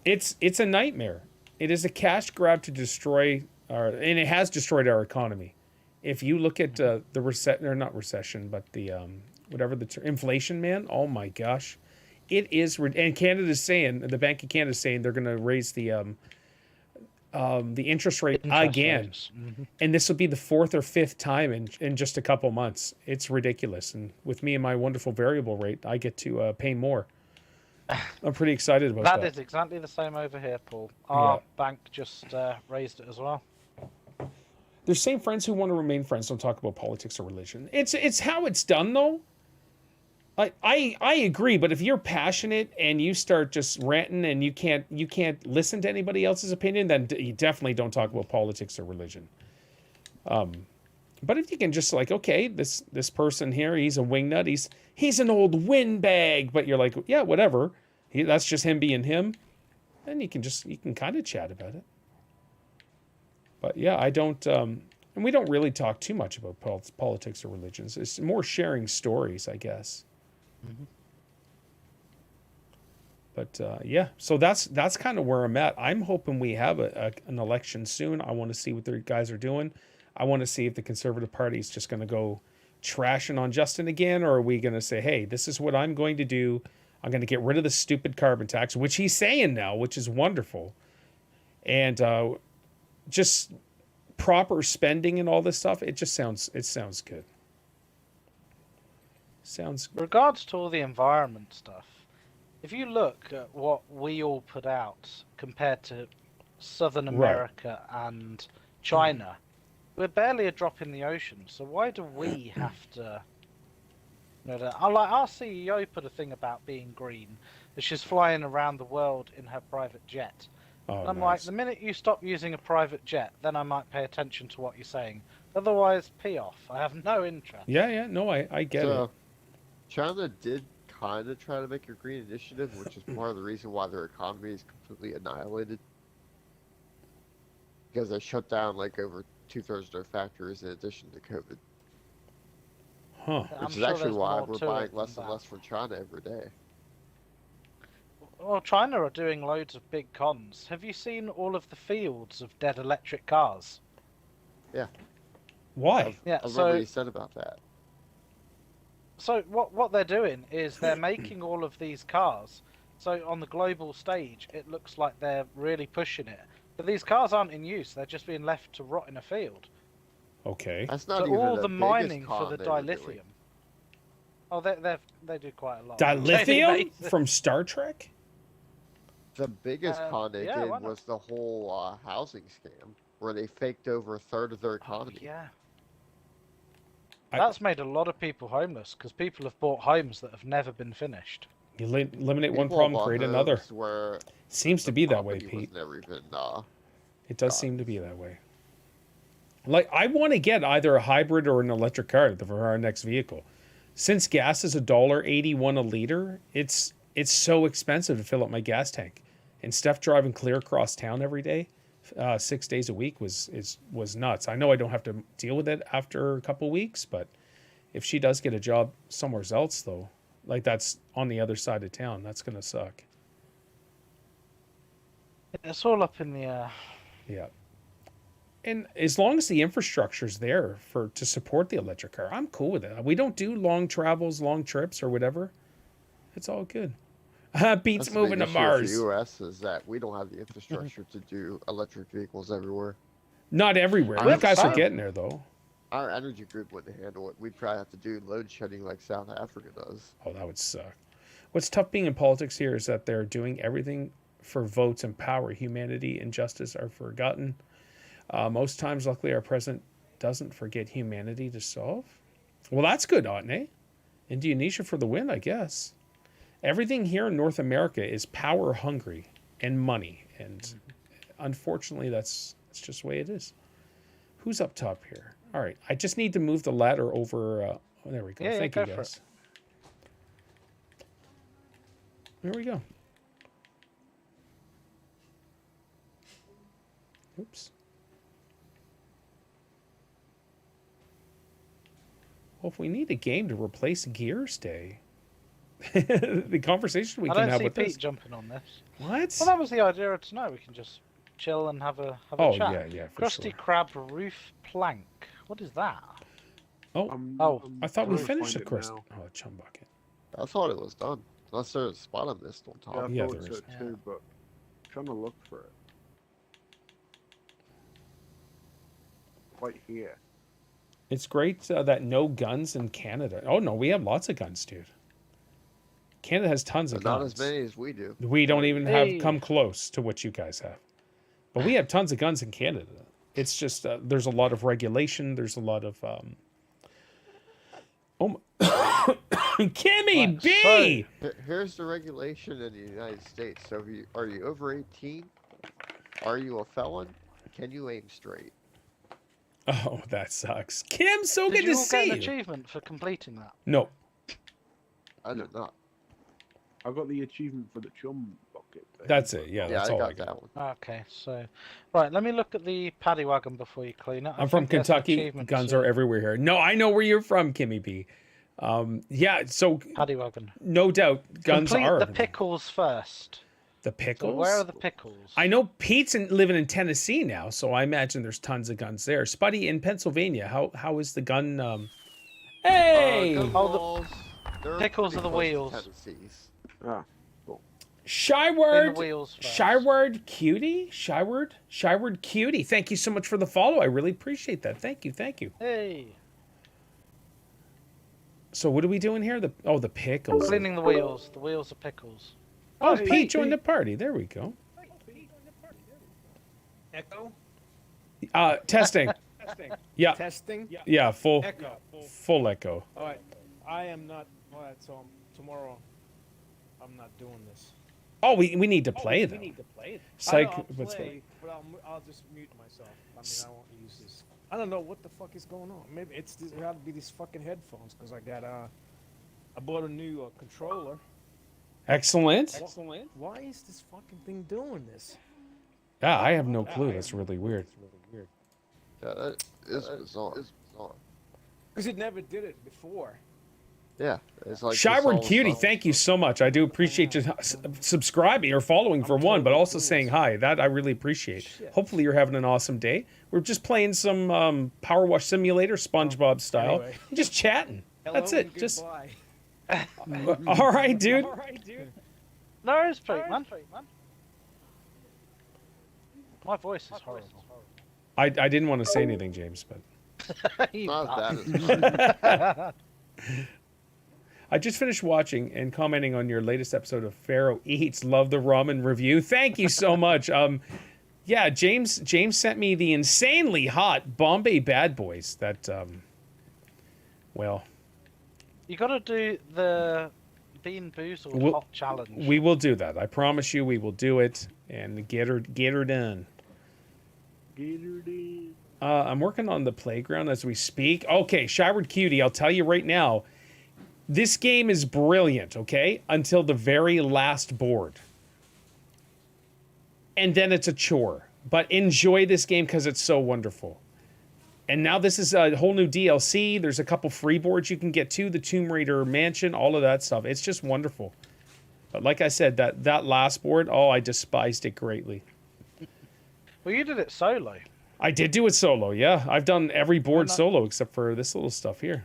It's a nightmare. It is a cash grab to destroy and it has destroyed our economy. If you look at the not recession, but the whatever inflation, man. Oh my gosh, it is. And Canada's saying, the Bank of Canada's saying they're going to raise the interest rate again, and this will be the 4th or 5th time in just a couple months. It's ridiculous. And with me and my wonderful variable rate, I get to pay more. I'm pretty excited about that. That is exactly the same over here, Paul. Our bank just raised it as well. There's same friends who want to remain friends. Don't talk about politics or religion. It's how it's done, though. I agree, but if you're passionate and you start just ranting and you can't listen to anybody else's opinion, then you definitely don't talk about politics or religion. But if you can just like, okay, this person here, he's a wingnut, he's an old windbag, but you're like, yeah, whatever. That's just him being him. Then you can kind of chat about it. But yeah, I don't, and we don't really talk too much about politics or religions. It's more sharing stories, I guess. Mm-hmm. But yeah, so that's kind of where I'm at. I'm hoping we have an election soon. I want to see what the guys are doing. I want to see if the Conservative Party is just going to go trashing on Justin again, or are we going to say, hey, this is what I'm going to do. I'm going to get rid of the stupid carbon tax, which he's saying now, which is wonderful. And just proper spending and all this stuff, it sounds good. Sounds good. Regards to all the environment stuff, if you look at what we all put out compared to Southern America and China, we're barely a drop in the ocean. So why do we have to? Our CEO put a thing about being green, that she's flying around the world in her private jet. Oh, I'm nice. like, the minute you stop using a private jet, then I might pay attention to what you're saying. Otherwise, pee off. I have no interest. Yeah, no, I get it. China did kind of try to make a green initiative, which is part of the reason why their economy is completely annihilated. Because they shut down like over 2/3 of their factories in addition to COVID. Huh. Which is actually why we're buying less and less from China every day. Well, China are doing loads of big cons. Have you seen all of the fields of dead electric cars? Yeah. Why? I remember what you said about that. So what they're doing is they're making all of these cars. So on the global stage, it looks like they're really pushing it. But these cars aren't in use. They're just being left to rot in a field. Okay. That's not So even all the the biggest mining con for the they were doing. dilithium. Oh, they do quite a lot. Dilithium from Star Trek? The biggest con they yeah, did why not? was the whole housing scam, where they faked over 1/3 of their economy. Yeah. I- That's made a lot of people homeless because people have bought homes that have never been finished. You eliminate one People problem, bought create homes another. Where Seems to be that way, property was Pete. never even, It does seem to be that way. Like, I want to get either a hybrid or an electric car for our next vehicle. Since gas is $1.81 a liter, it's it's so expensive to fill up my gas tank. And Steph driving clear across town every day, 6 days a week was nuts. I know I don't have to deal with it after a couple weeks, but if she does get a job somewhere else, though, like that's on the other side of town, that's gonna suck. It's all up in the air. Yeah. And as long as the infrastructure's there to support the electric car, I'm cool with it. We don't do long travels, long trips, or whatever. It's all good. Pete's That's the moving big to issue Mars. For the U.S. is that we don't have the infrastructure to do electric vehicles everywhere. Not everywhere. I You guys are understand. getting there, though. Our energy grid wouldn't handle it. We'd probably have to do load shedding like South Africa does. Oh, that would suck. What's tough being in politics here is that they're doing everything for votes and power. Humanity and justice are forgotten. Most times, luckily, our president doesn't forget humanity to solve. Well, that's good, Otney. Indonesia for the win, I guess. Everything here in North America is power hungry and money. And unfortunately, that's just the way it is. Who's up top here? All right. I just need to move the ladder over. Oh, there we go. Yeah, Thank go you, for guys. There we go. Oops. Well, if we need a game to replace Gears Day, the conversation we I can don't have see with Pete this. jumping on this. What? Well, that was the idea of tonight. We can just chill and have a Oh, chat. yeah, for Krusty sure. Krab roof plank. What is that? Oh, Oh, I thought we trying to finished the find it crust. now. Oh, chum bucket. I thought it was done. Unless there's a spot on this on Yeah, I top. Yeah, thought there so is. too, but I'm trying to look for it. Right here. It's great that no guns in Canada. Oh, no, we have lots of guns, dude. Canada has tons of But not guns. as many as we do. We don't even have Hey. come close to what you guys have. But we have tons of guns in Canada. It's just there's a lot of regulation. There's a lot of oh, Kimmy Right, B. Here's the regulation in the United States. So, are you over 18? Are you a felon? Can you aim straight? Oh, that sucks. Kim, so Did good you to all get see an you. achievement for completing that? No, I did not. I got the achievement for the chum bucket thing. that's it. Yeah, Yeah, that's I all got I got. that one. Okay, so right, let me look at the paddy wagon before you clean it. I I'm from think there's an Kentucky. achievement Guns to are everywhere here. No, I know where you're from, Kimmy B. Yeah, so paddy wagon. no doubt, guns Complete are the everywhere. pickles first. The So pickles. where are the pickles? I know Pete's living in Tennessee now, so I imagine there's tons of guns there. Spuddy in Pennsylvania. How is the gun? Hey, Gun Oh, the laws, they're pickles pretty are the close to wheels. Tennessee's. Ah, Clean Shyward, the wheels first. Shyward Cutie, Shyward Cutie. Thank you so much for the follow. I really appreciate that. Thank you. Hey, So what are we doing here? The pickles. cleaning the wheels. The wheels are pickles. Oh, Hey, Pete joined Pete. the party. There we go. Echo? Testing. Yeah, Testing? yeah, full Echo. full echo. All right. I am not. All right, so tomorrow I'm not doing this. Oh, we need to play We though. need to play it. Psych. I'll what's play, but I'll just mute myself. I mean, I won't use this. I don't know what the fuck is going on. Maybe it had to be these fucking headphones because I bought a new controller. Excellent. Why is this fucking thing doing this? Yeah, I have no clue. That's really weird. Yeah, that is bizarre. Because it never did it before. Yeah, it's like Shyward Cutie, thank you so much. I do appreciate you subscribing or following for one, but also saying hi. That I really appreciate. Shit. Hopefully you're having an awesome day. We're just playing some PowerWash Simulator, SpongeBob style. Anyway. Just chatting. That's Hello it. and Just goodbye. all right, dude. No, it's Pete, man. My voice is horrible. I didn't want to say anything, James, but You Not bastard. that. I just finished watching and commenting on your latest episode of Pharaoh Eats. Love the ramen review. Thank you so much. Yeah, James sent me the insanely hot Bombay Bad Boys. That well, You got to do the Bean Boozled We'll- hot challenge. we will do that. I promise you, we will do it and get her done. I'm working on the playground as we speak. Okay, Shyward Cutie, I'll tell you right now, This game is brilliant, okay? Until the very last board. And then it's a chore. But enjoy this game because it's so wonderful. And now this is a whole new DLC. There's a couple free boards you can get too. The Tomb Raider Mansion, all of that stuff. It's just wonderful. But like I said, that last board, oh, I despised it greatly. Well, you did it solo. I did do it solo, yeah. I've done every board solo except for this little stuff here.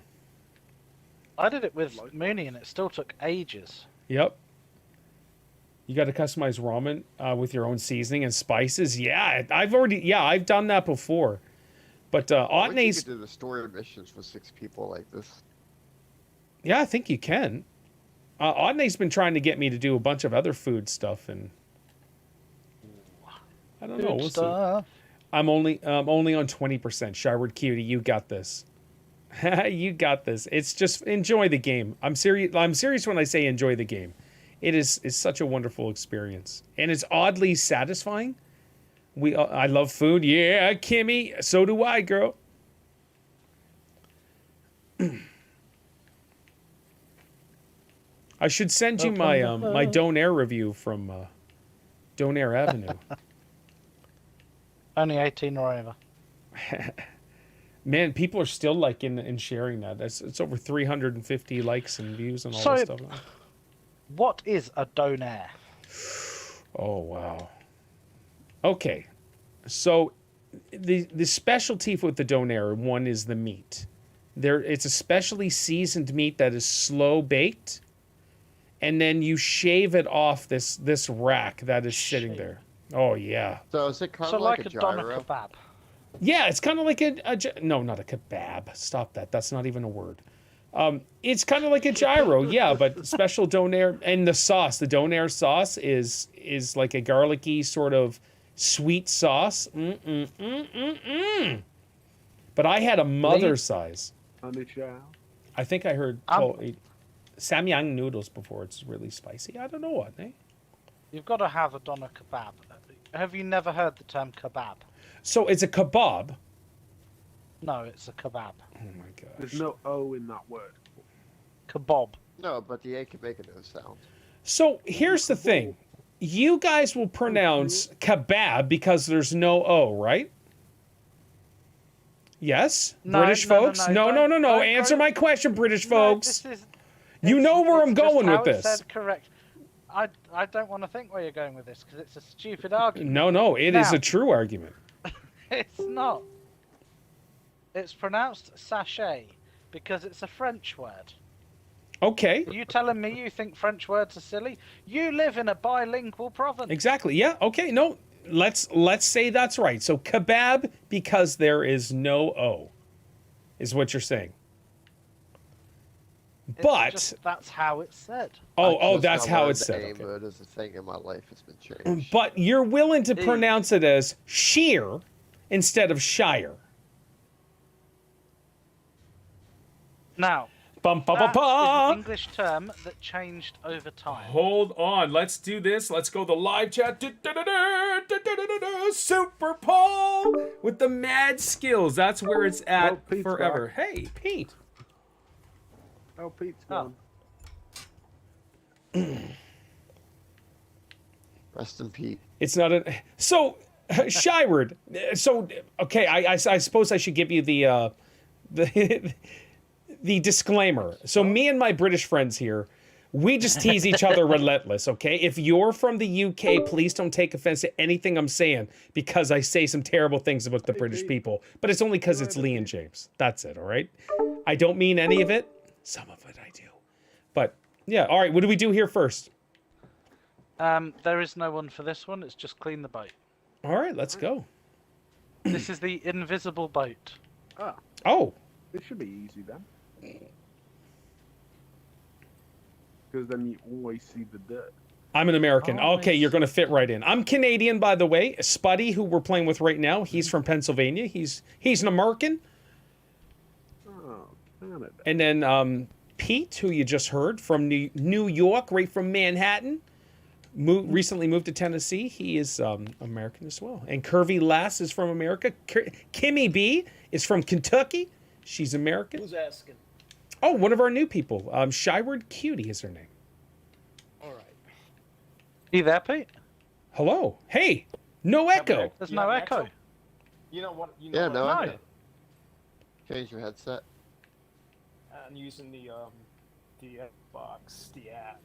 I did it with Mooney, and it still took ages. Yep. You got to customize ramen with your own seasoning and spices. Yeah, I've done that before. But I wish you Otney's... could do the story missions for 6 people like this. Yeah, I think you can. Otney's been trying to get me to do a bunch of other food stuff, and I don't know. We'll see. I'm only on 20%. Shyward Cutie, you got this. You got this. It's just enjoy the game. I'm serious when I say enjoy the game. It is such a wonderful experience, and it's oddly satisfying. I love food. Yeah, Kimmy. So do I, girl. I should send you my my Donair review from Donair Avenue. Only 18 or over. Man, people are still liking and sharing that. It's over 350 likes and views and all that stuff. What is a donair? Oh wow. Okay, so the specialty with the donair one is the meat. It's a specially seasoned meat that is slow baked, and then you shave it off this rack that is sitting there. Oh yeah. So is it kind of like a doner kebab? Yeah, it's kind of like no, not a kebab. Stop that. That's not even a word. It's kind of like a gyro, yeah, but special donair, and the sauce. The donair sauce is like a garlicky sort of sweet sauce. But I had a mother size. I think I heard Samyang noodles before. It's really spicy. I don't know what, eh? You've got to have a doner kebab. Have you never heard the term kebab? So it's a kebab. No, it's a kebab. Oh my gosh. There's no O in that word. Kebab. No, but the A can make a no sound. So here's the thing. You guys will pronounce kebab because there's no O, right? Yes? No, British folks? No. Answer my question, British folks. You know where I'm going with this. Said correct. I don't want to think where you're going with this because it's a stupid argument. No, it is a true argument. It's not. It's pronounced sachet because it's a French word. Okay. Are you telling me you think French words are silly? You live in a bilingual province. Exactly. Yeah. Okay. No. Let's say that's right. So kebab because there is no O, is what you're saying. But that's how it's said. Oh, that's how it's said. Okay. Word is a thing in my life has been changed. But you're willing to pronounce it as sheer instead of shire. Now, that's an English term that changed over time. Hold on. Let's do this. Let's go the live chat. Super Paul with the mad skills. That's where it's at forever. Hey, Pete. Oh, Pete's gone. Rest in Pete. It's not a... So, Shyward. So, okay, I suppose I should give you the disclaimer. So me and my British friends here, we just tease each other relentless, okay? If you're from the UK, please don't take offense to anything I'm saying because I say some terrible things about the British people. But it's only because it's Lee and James. That's it, all right? I don't mean any of it. Some of it I do. But, yeah, all right, what do we do here first? There is no one for this one. It's just clean the boat. All right, let's go. This is the invisible boat. Oh. This should be easy then. Because then you always see the dirt. I'm an American. Okay, you're going to fit right in. I'm Canadian, by the way. Spuddy, who we're playing with right now, he's from Pennsylvania. He's an American. Oh, Canada. And then Pete, who you just heard, from New York, right from Manhattan. Recently moved to Tennessee. He is American as well. And Curvy Lass is from America. Kimmy B is from Kentucky. She's American. Who's asking? Oh, one of our new people. Shyward Cutie is her name. All right. You there, Pete? Hello. Hey, no echo. There's You no have echo. You know what? You know Yeah, what no, I'm I doing? Change your headset. I'm using the Xbox, the app.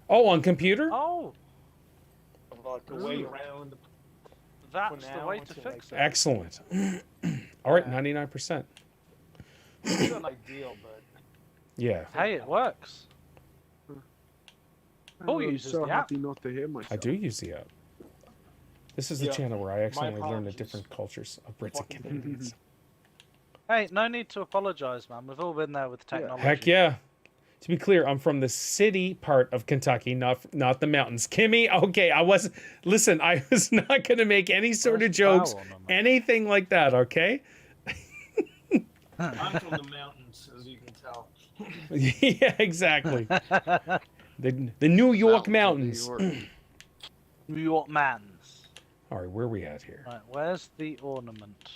Oh, on computer? Oh, Like the way around. that's the now way to until fix it. Excellent. All right, 99%. It's not ideal, but Yeah, Hey, it works. Paul I'm uses so the app. happy not to hear myself. I do use the app. This is the Yeah. channel where I accidentally learn the apologies. different cultures of Brits and Fucking Canadians. Hey, no need to apologise, man. We've all been there with technology. Heck yeah. To be clear, I'm from the city part of Kentucky, not the mountains. Kimmy, okay, I was not going to make any sort of Where's jokes, Pharaoh on them? anything like that, okay? I'm from the mountains, as you can tell. Yeah, exactly. The New York mountains. New York. New York mans. All right, where are we at here? Right, where's the ornament?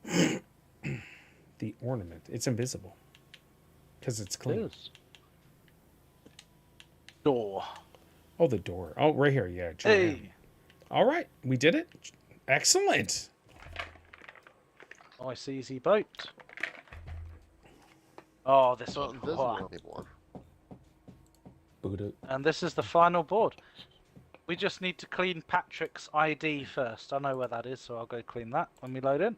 The ornament. It's invisible. Because it's It clean. is. Door. Oh, the door. Oh, right here. Yeah. sure, yeah. Hey. All right, we did it. Excellent. Nice easy boat. Oh, this It's not one. invisible anymore. Boot it. And this is the final board. We just need to clean Patrick's ID first. I know where that is, so I'll go clean that when we load in.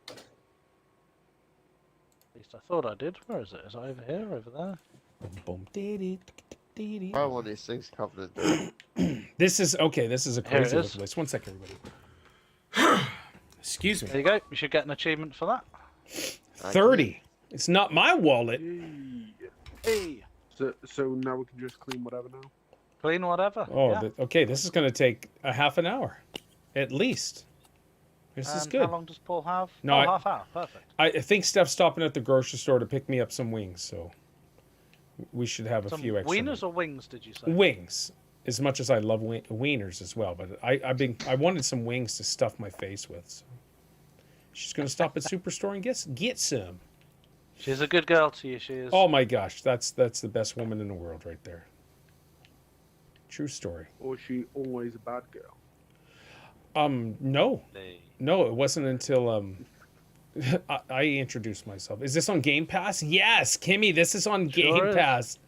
At least I thought I did. Where is it? Is it over here? Over there? Boom, dee dee. Probably one of these things covered in dirt. This is okay. This is a Here it crazy is. looking place. One second, everybody. Excuse There me. you go. You should get an achievement for that. 30. It's not my wallet. Hey. So now we can just clean whatever now? Clean whatever. Oh, yeah. okay. This is going to take a half an hour, at least. This is And good. how long does Paul have? No, oh, half hour. Perfect. I think Steph's stopping at the grocery store to pick me up some wings, so we should have a Some few extra. wieners or wings, did you say? Wings, as much as I love wieners as well, but I wanted some wings to stuff my face with. So she's gonna stop at Superstore and get some. She's a good girl to you, she is. Oh my gosh, that's the best woman in the world right there. True story. Or is she always a bad girl? No, it wasn't until I introduced myself. Is this on Game Pass? Yes, Kimmy, this is on Sure Game is. Pass.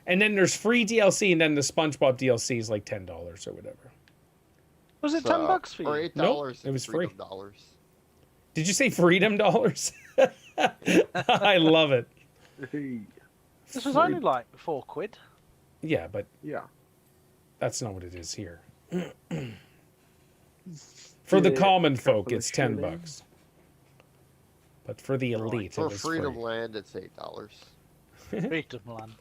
And then there's free DLC, and then the SpongeBob DLC is like $10 or whatever. Was it $10 for Or you? $8. Nope, it was free. $3. Did you say freedom dollars? I love it. Hey, This was only like £4. Yeah, but yeah. that's not what it is here. For the Yeah, common folk, couple of it's $10. shillings. But for the elite, For it was Freedom free. Land, it's $8. Freedom Land.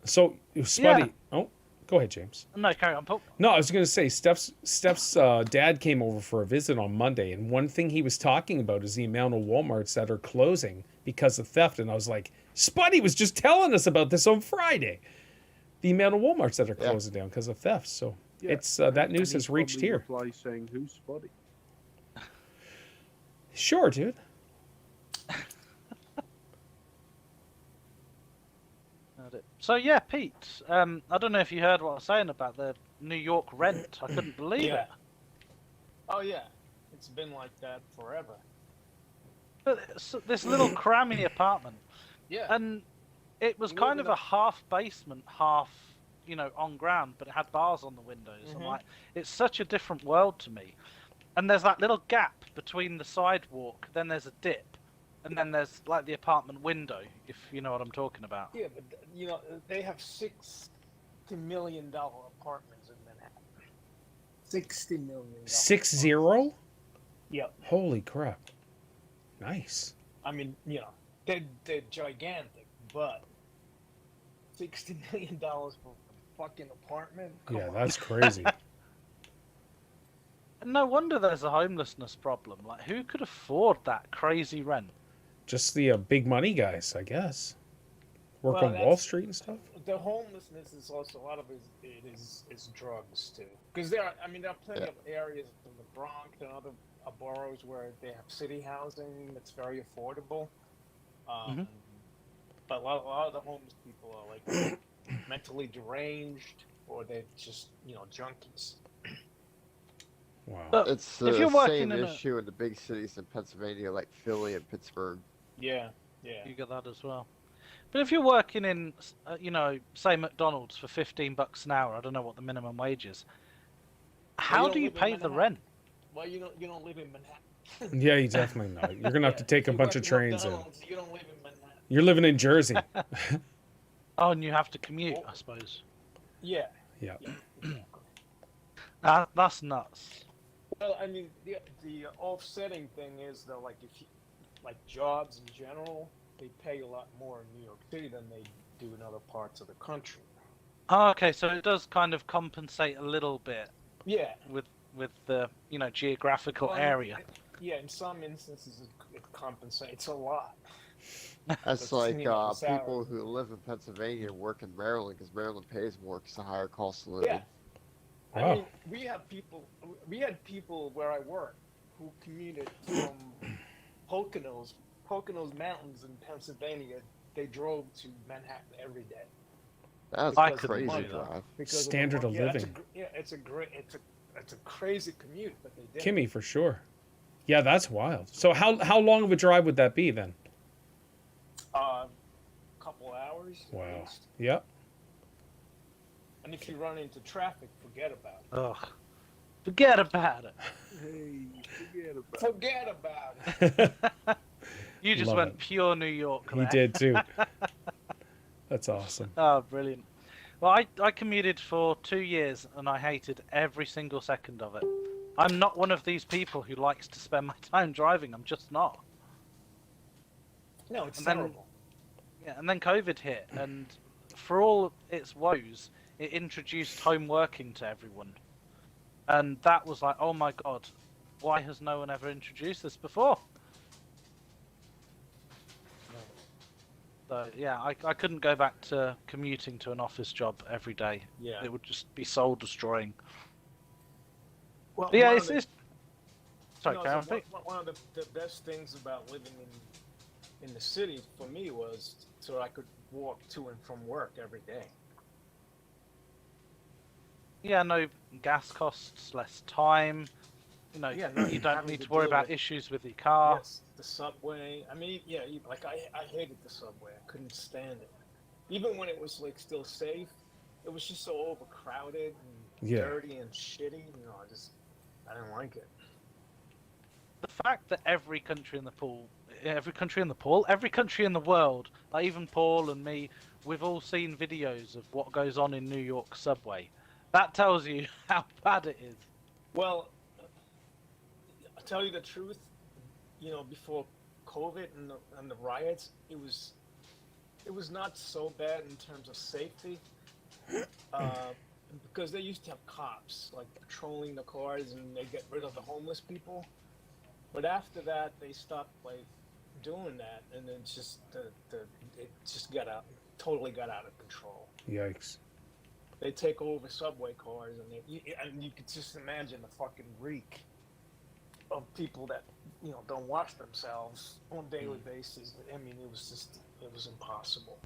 So, Spuddy. Oh, go ahead, James. No, carry on, Paul. No, I was going to say Steph's dad came over for a visit on Monday, and one thing he was talking about is the amount of Walmarts that are closing because of theft. And I was like, Spuddy was just telling us about this on Friday. The amount of Walmarts that are Yeah. closing down because of theft. So Yeah, it's that news and has he reached probably here. Reply saying, "Who's Spotty?" Sure, dude. So yeah, Pete. I don't know if you heard what I was saying about the New York rent. I couldn't believe Yeah. it. Oh yeah, it's been like that forever. But this little crammy apartment, Yeah. and it was You kind live of in a half basement, half on ground, but it had bars on the windows. I'm Mhm. like, it's such a different world to me. And there's that little gap between the sidewalk, then there's a dip, and then there's like the apartment window, if you know what I'm talking about. Yeah, but they have $60 million apartments in Manhattan. $60 million. 6-0? Yep. Holy crap. Nice. I mean, they're gigantic, but $60 million for a fucking apartment. Come Yeah, on. that's crazy. And no wonder there's a homelessness problem. Like, who could afford that crazy rent? Just the big money guys, I guess. Work Well, on Wall that's- Street and stuff. the homelessness is also a lot of it is drugs too. Because there are plenty of areas in the Bronx and other boroughs where they have city housing that's very affordable. But a lot of the homeless people are like mentally deranged, or they're just junkies. Wow. But It's if the you're working same in issue in the big cities in Pennsylvania, like Philly and Pittsburgh. Yeah. you get that as well. But if you're working in, say McDonald's for $15 an hour, I don't know what the minimum wage is. How don't do you live in pay the Manhattan. rent? Well, you don't live in Manhattan. Yeah, you definitely not. You're gonna have to take a You bunch work of at trains in. McDonald's, you don't live in Manhattan. You're living in Jersey. Oh, and you have to commute, I suppose. Yeah. Yeah. Exactly. That's nuts. Well, I mean, the offsetting thing is though, like if you, like jobs in general, they pay a lot more in New York City than they do in other parts of the country. Oh, okay, so it does kind of compensate a little bit Yeah. with the geographical Well, area. Yeah, in some instances it compensates a lot. That's It's, like the salary. people who live in Pennsylvania work in Maryland because Maryland pays more because the higher cost of living. Yeah. I Wow. mean, we had people where I work who commuted from Poconos Mountains in Pennsylvania. They drove to Manhattan every day. That's I a couldn't crazy do that. drive. Because Standard of yeah, living. It's a crazy commute, but they did. Kimmy, for sure. Yeah, that's wild. So how long of a drive would that be then? Couple hours. At Wow. least. Yep. And if you run into traffic, forget about it. Ugh. Forget about it. Hey, forget about it. Forget about it. You just Love went it. pure New York He there. did too. That's awesome. Oh, brilliant. Well, I commuted for 2 years and I hated every single second of it. I'm not one of these people who likes to spend my time driving. I'm just not. No, it's And then- terrible. Yeah, and then COVID hit, and for all its woes, it introduced home working to everyone. And that was like, oh my god, why has no one ever introduced this before? So yeah, I couldn't go back to commuting to an office job every day. Yeah. It would just be soul destroying. Well, But yeah, one it's, of the- it's... Sorry, No, Karen. so one of the best things about living in the city for me was so I could walk to and from work every day. Yeah, no gas costs, less time. Yeah, no, you don't having need to to worry deal about with- issues with your car. Yes, the subway. I mean, yeah, like I hated the subway. I couldn't stand it. Even when it was like still safe, it was just so overcrowded and Yeah. dirty and shitty. I didn't like it. The fact that every country in the world, like even Paul and me, we've all seen videos of what goes on in New York subway. That tells you how bad it is. Well, I'll tell you the truth. Before COVID and the riots, it was not so bad in terms of safety, because they used to have cops like patrolling the cars and they get rid of the homeless people. But after that, they stopped like doing that, and then just it just totally got out of control. Yikes. They take over subway cars, and you could just imagine the fucking reek of people that don't wash themselves on a daily basis. I mean, it was impossible.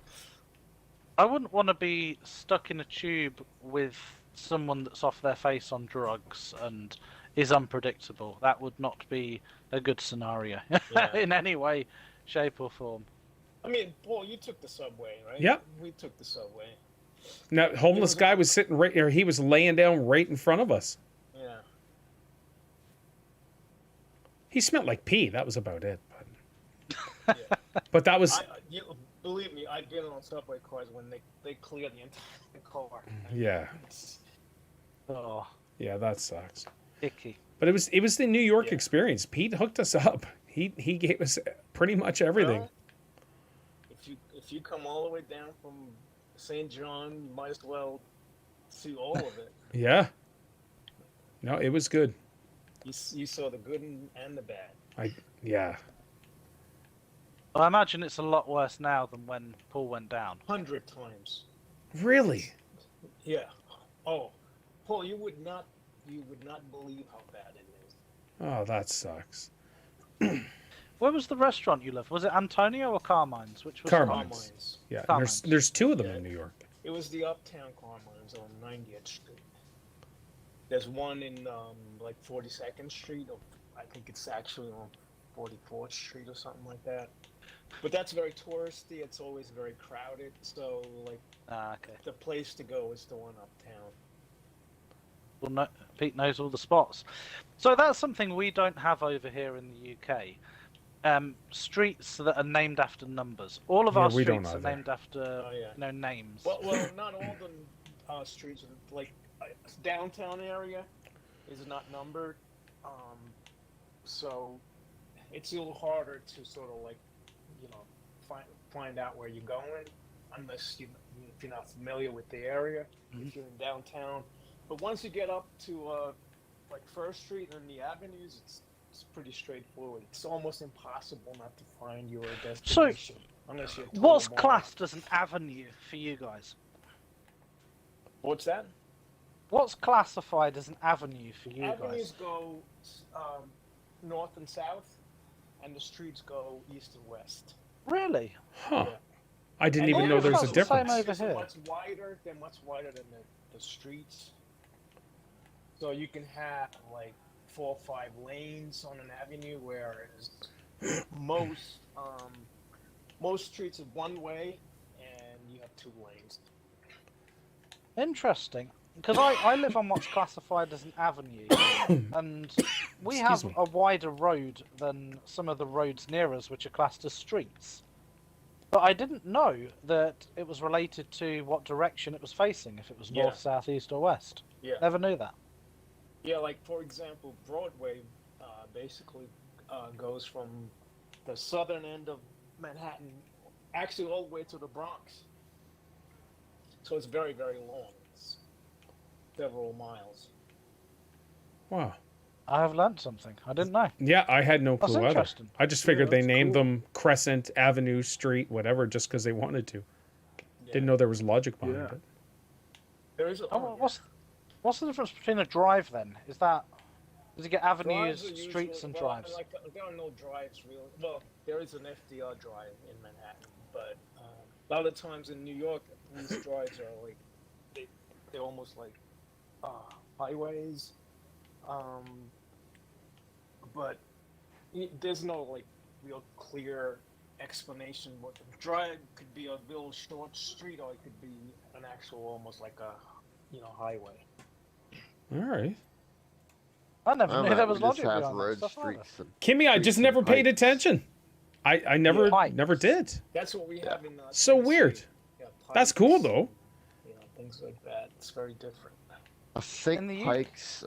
I wouldn't want to be stuck in a tube with someone that's off their face on drugs and is unpredictable. That would not be a good scenario Yeah. in any way, shape, or form. I mean, Paul, you took the subway, right? Yep. We took the subway. Now, homeless guy was sitting right, or he was laying down right in front of us. Yeah. He smelled like pee. That was about it. Yeah. But that was, Believe me, I've been on subway cars when they clear the entire car. yeah, Oh, yeah, that sucks. icky. But it was the New York Yeah. experience. Pete hooked us up. He gave us pretty much everything. Well, if you come all the way down from St. John, you might as well see all of it. Yeah. No, it was good. You saw the good and the bad. Yeah. Well, I imagine it's a lot worse now than when Paul went down. 100 times. Really? Yeah. Oh, Paul, you would not believe how bad it is. Oh, that sucks. Where was the restaurant you loved? Was it Antonio or Carmine's? Which was Carmine's. Yeah, and Carmine's. there's two of them Yeah. in New York. It was the Uptown Carmine's on 90th Street. There's one in like 42nd Street, or I think it's actually on 44th Street or something like that. But that's very touristy. It's always very crowded. So like, okay. the place to go is the one uptown. Well, no, Pete knows all the spots. So that's something we don't have over here in the UK. Streets that are named after numbers. All of Yeah, our we don't streets are either. named after names. Well, not all the streets. Like downtown area is not numbered, so it's a little harder to sort of like, find out where you're going, unless if you're not familiar with the area. If you're in downtown, but once you get up to like First Street and the avenues, it's pretty straightforward. It's almost impossible not to find your destination. Unless you're What's classed as an avenue for you guys? What's that? What's classified as an avenue for you Avenues guys? go north and south, and the streets go east and west. Really? Huh. Yeah. I didn't And even know there was a it's the same difference. over here. Much wider. They're much wider than the streets. So you can have like 4 or 5 lanes on an avenue, whereas most streets are one way, and you have 2 lanes. Interesting. Because I live on what's classified as an avenue, and we have me. a wider road than some of the roads near us, which are classed as streets. But I didn't know that it was related to what direction it was facing, if it was north, south, east, or west. Yeah. Never knew that. Yeah, like for example, Broadway basically goes from the southern end of Manhattan, actually all the way to the Bronx. So it's very, very long. It's several miles. Wow. I have learned something. I didn't know. Yeah, I had no That's clue either. interesting. I just figured they that's named cool. them Crescent, Avenue, Street, whatever, just because they wanted to. Yeah. Didn't know there was logic behind Yeah. it. There is a Oh, what's the difference between a drive then? Does you get avenues, drives are streets, usually- and well, drives? Like, there are no drives really. Well, there is an FDR drive in Manhattan, but a lot of times in New York, these drives are like they're almost like highways. But there's no like real clear explanation. What the drive could be a real short street, or it could be an actual almost like a highway. All right. I never I knew don't there know, was we just logic have behind that road stuff either. streets and Kimmy, I just streets and never paid pipes. attention. I never Pipes. never did. That's what we have in. So Tennessee. weird. Yeah, That's pipes, cool though. Things like that. It's very different. I think In the U- pikes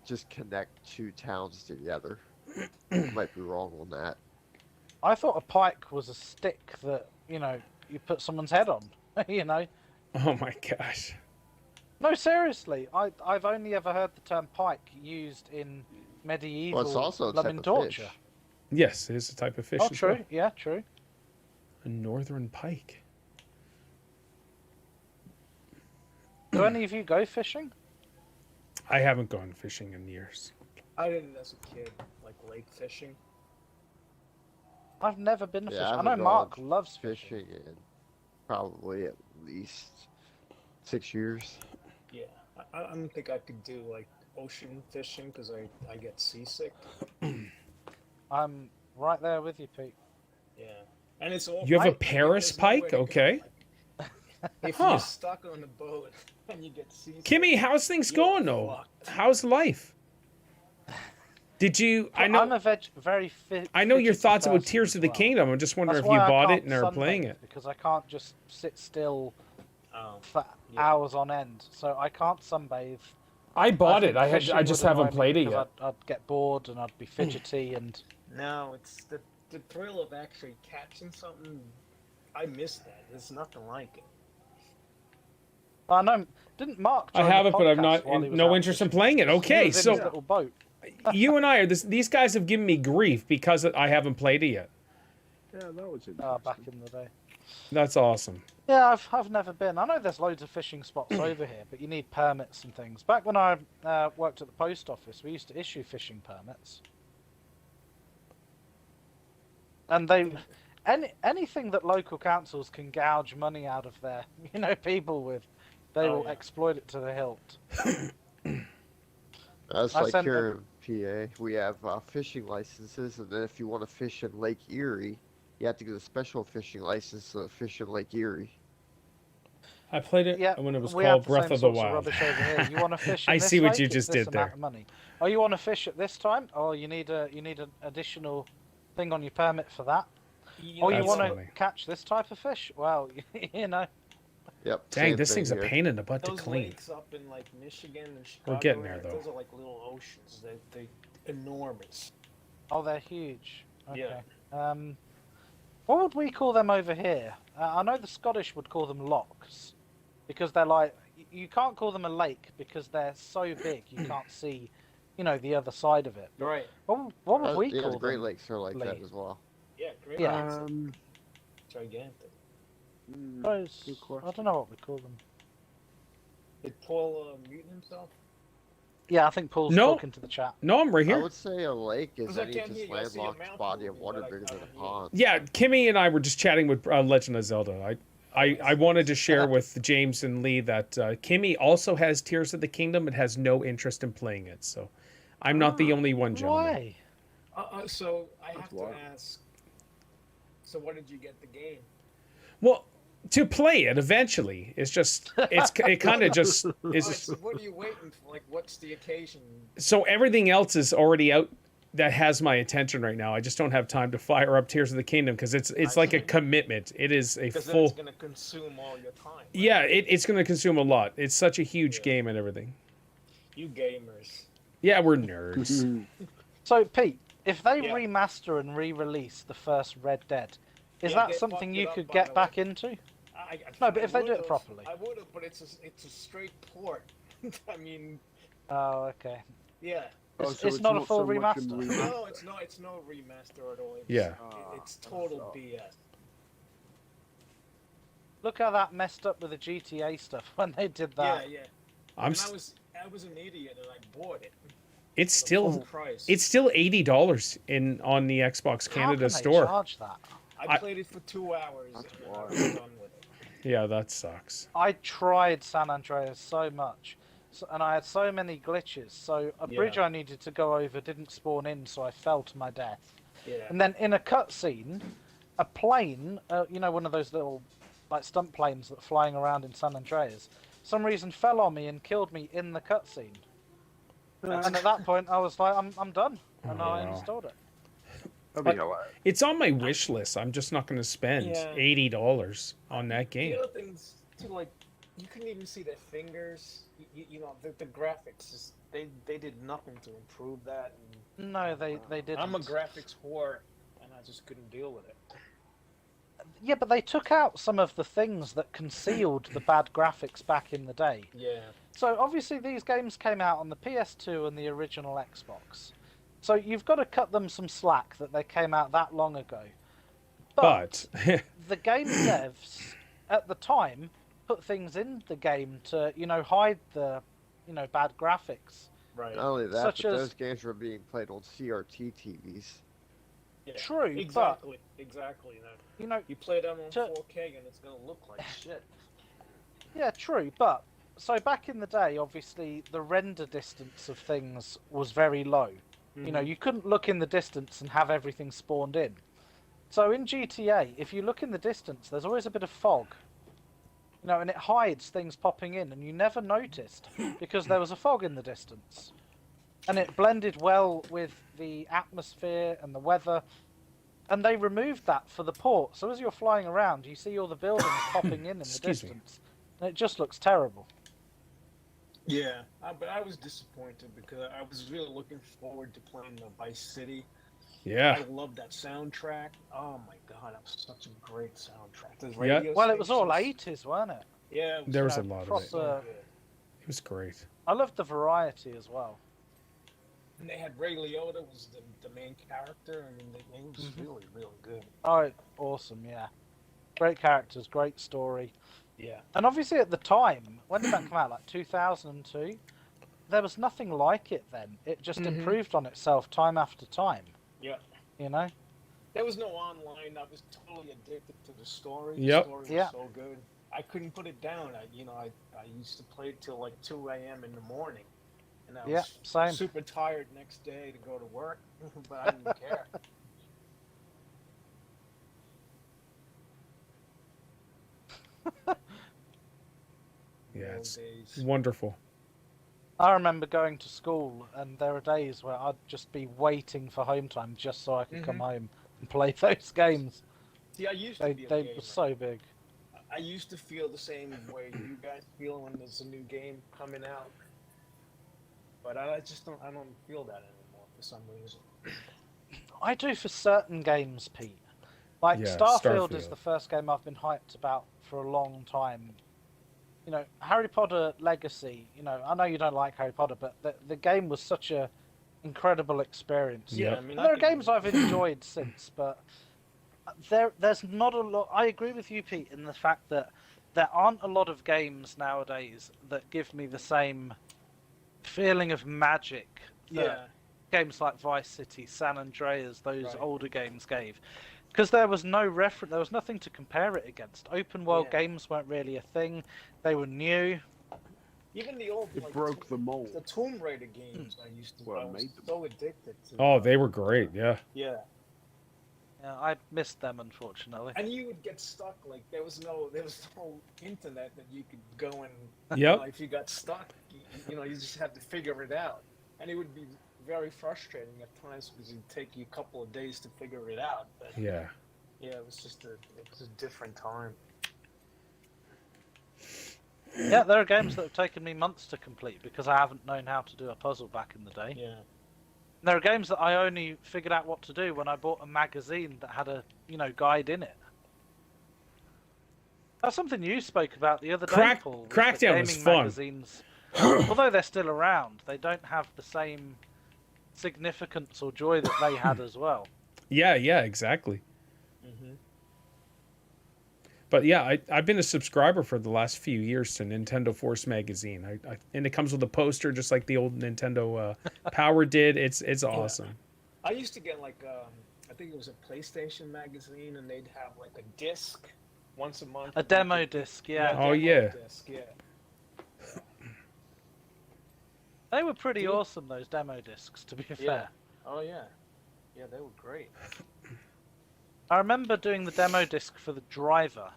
just connect 2 towns together. Might be wrong on that. I thought a pike was a stick that you put someone's head on. Oh my gosh. No, seriously. I've only ever heard the term pike used in medieval Well, it's also a type Lemon of torture. fish. Yes, it is a type of fish. Oh, as true. well. Yeah, true. A northern pike. Do any of you go fishing? I haven't gone fishing in years. I didn't as a kid, like lake fishing. I've never been Yeah, fishing. I I haven't know Mark gone loves fishing. Fishing in probably at least 6 years. Yeah, I don't think I could do like ocean fishing because I get seasick. I'm right there with you, Pete. Yeah, and it's all. You have a right, Paris there's nowhere pike? to go. Okay. If Huh. you're stuck on a boat and you get seasick, Kimmy, how's things you're going though? fucked. How's life? Did you? I know. I'm a very fit. I know your fidgety thoughts about person Tears as of the well. Kingdom. I'm just wondering That's if you why I bought it can't and are playing sunbathe, it. because I can't just sit still for Yeah. hours on end. So I can't sunbathe. I bought think it. I fishing just would haven't annoy me played it because yet. I'd get bored and I'd be fidgety and. No, it's the thrill of actually catching something. I miss that. There's nothing like it. I know. Didn't Mark? I join have the it, but I'm podcast not while he was no out interest in fishing? playing it. He Okay, was in his so little boat. you and I are these guys have given me grief because I haven't played it yet. Yeah, that was interesting. Back in the day. That's awesome. Yeah, I've never been. I know there's loads of fishing spots over here, but you need permits and things. Back when I worked at the post office, we used to issue fishing permits, and anything that local councils can gouge money out of their people with, they will exploit it to the hilt. That's I like sent here in PA, we have fishing licenses, and then if you want to fish in Lake Erie, you have to get a special fishing license to fish in Lake Erie. I played it Yeah, when it was we called have Breath same of the sorts Wild. rubbish over here. You want to fish? In I this see what lake, you it's just this did amount there. of money. Oh, you want to fish at this time? Oh, you need an additional thing on your permit for that. Oh, you That's want to funny. catch this type of fish? Well, Yep. Dang, same this thing thing's a here. pain in the butt to Those clean. lakes up in like Michigan and Chicago, We're getting there, though. those are like little oceans. They enormous. oh, they're huge. Okay. Yeah. What would we call them over here? I know the Scottish would call them lochs, because they're like you can't call them a lake because they're so big you can't see, the other side of it. Right. What would we Yeah, call the Great them? Lakes are like that Lee? as well. Yeah. Great. Yeah. lakes are gigantic. Those, Good question. I don't know what we call them. Did Paul mute himself? Yeah, I think Paul's No. talking to the chat. No, I'm right I here. would say a lake is 'Cause I any can't hear just you. I see your landlocked mouth body of moving, water but I bigger than a can't hear. pond. Yeah, Kimmy and I were just chatting with Legend of Zelda. I wanted to share with James and Lee that Kimmy also has Tears of the Kingdom and has no interest in playing it. So I'm not the only one, gentlemen. Why? So I have to wild. ask. So what did you get the game? Well, to play it eventually, it kind of just is. Alright, so what are you waiting for? Like, what's the occasion? So everything else is already out that has my attention right now. I just don't have time to fire up Tears of the Kingdom because it's like a commitment. It is a Because then full. it's going to consume all your time. Right? Yeah, it's going to consume a lot. It's such a huge game and everything. You gamers. Yeah, we're nerds. So, Pete, if they Yeah. remaster and re-release the first Red Dead, is Yeah, that they something fucked you it up, could by get the back way. into? I No, but if they do it would've. properly. I would have, but it's a straight port. I mean, Oh, okay. yeah. Oh, It's, so it's not a full so much in remaster. No, it's not. It's no remaster at all. It's, Yeah. It's total BS. Look how that messed up with the GTA stuff when they did that. Yeah. I'm. And I was an idiot and I bought it. It's The full still. price. It's still $80 on the Xbox How Canada can they store. charge that? I played it for 2 hours and I wild. was done with it. Yeah, that sucks. I tried San Andreas so much, and I had so many glitches. So a bridge Yeah. I needed to go over didn't spawn in, so I fell to my death. Yeah. And then in a cutscene, a plane, one of those little like stunt planes that are flying around in San Andreas, some reason fell on me and killed me in the cutscene. And at that point, I was like, I'm done, and Oh, I wow. installed it. That'd But- be hilarious. It's on my wish list. I'm just not going to spend Yeah. $80 on that The game. other things too, like you couldn't even see their fingers. The graphics is they did nothing to improve that. And, No, they didn't. I'm a graphics whore, and I just couldn't deal with it. Yeah, but they took out some of the things that concealed the bad graphics back in the day. Yeah. So obviously these games came out on the PS2 and the original Xbox. So you've got to cut them some slack that they came out that long ago. But The game devs at the time put things in the game to, hide the, bad graphics. Right. Not only that, Such but as- those games were being played on CRT TVs. Yeah. True, Exactly. Exactly. You You play them on To- 4K, and it's gonna look like shit. yeah, true, but so back in the day, obviously the render distance of things was very low. You couldn't look in the distance and have everything spawned in. So in GTA, if you look in the distance, there's always a bit of fog. And it hides things popping in, and you never noticed because there was a fog in the distance. And it blended well with the atmosphere and the weather. And they removed that for the port. So as you're flying around, you see all the buildings popping in the Excuse me. distance. And it just looks terrible. Yeah, but I was disappointed because I was really looking forward to playing the Vice City. yeah, I love that soundtrack. Oh my god, that was such a great soundtrack. Those Yeah. radio Well, it was all stations- 80s, wasn't it? Yeah, it was there was you a know, lot of it. proper- so good. It was great. I loved the variety as well. And they had Ray Liotta was the main character. I mean, it was Mhm. really, really good. Oh, awesome, yeah. Great characters, great story. Yeah. And obviously at the time, when did that come out? Like 2002? There was nothing like it then. It just improved on itself time after time. Yeah. You know? There was no online. I was totally addicted to the story. Yep. The story was Yeah. so good. I couldn't put it down. I used to play it till like 2 a.m. in the morning. And I was Yeah, same. super tired next day to go to work, but I didn't care. Yeah, The old it's days. wonderful. I remember going to school, and there were days where I'd just be waiting for home time just so I could come home and play those games. See, I used to be a They gamer. were so big. I used to feel the same way you guys feel when there's a new game coming out. But I just don't. I don't feel that anymore for some reason. I do for certain games, Pete. Like Yeah, Starfield is Starfield. the first game I've been hyped about for a long time. You know, Harry Potter Legacy. You know, I know you don't like Harry Potter, but the game was such a incredible experience. Yeah. I mean, And there are games I've enjoyed since, but there's not a lot. I agree with you, Pete, in the fact that there aren't a lot of games nowadays that give me the same feeling of magic that Yeah. games like Vice City, San Andreas, those Right. older games gave. Because there was no reference, there was nothing to compare it against. Open world Yeah. games weren't really a thing. They were new. Even the old. It like, broke the mold. The Tomb Raider games I used to. Well, I was made them. so addicted to. Oh, they were great. Yeah. Yeah. Yeah, I missed them, unfortunately. And you would get stuck. Like there was no internet that you could go and. Yep. If you got stuck, you just had to figure it out, and it would be very frustrating at times because it'd take you a couple of days to figure it out. But Yeah. yeah, it was a different time. Yeah, there are games that have taken me months to complete because I haven't known how to do a puzzle back in the day. Yeah. There are games that I only figured out what to do when I bought a magazine that had a, guide in it. That's something you spoke about the other day, Paul. was that Crackdown was gaming fun. magazines, although they're still around, they don't have the same significance or joy that they had as well. Yeah, exactly. Mm-hmm. But yeah, I've been a subscriber for the last few years to Nintendo Force magazine. And it comes with a poster just like the old Nintendo Power did. It's awesome. I used to get like I think it was a PlayStation magazine, and they'd have like a disc once a month. A demo disc, yeah. Oh, yeah. Disc, yeah. They were pretty awesome, those demo discs, to be fair. Oh yeah. Yeah, they were great. I remember doing the demo disc for the driver,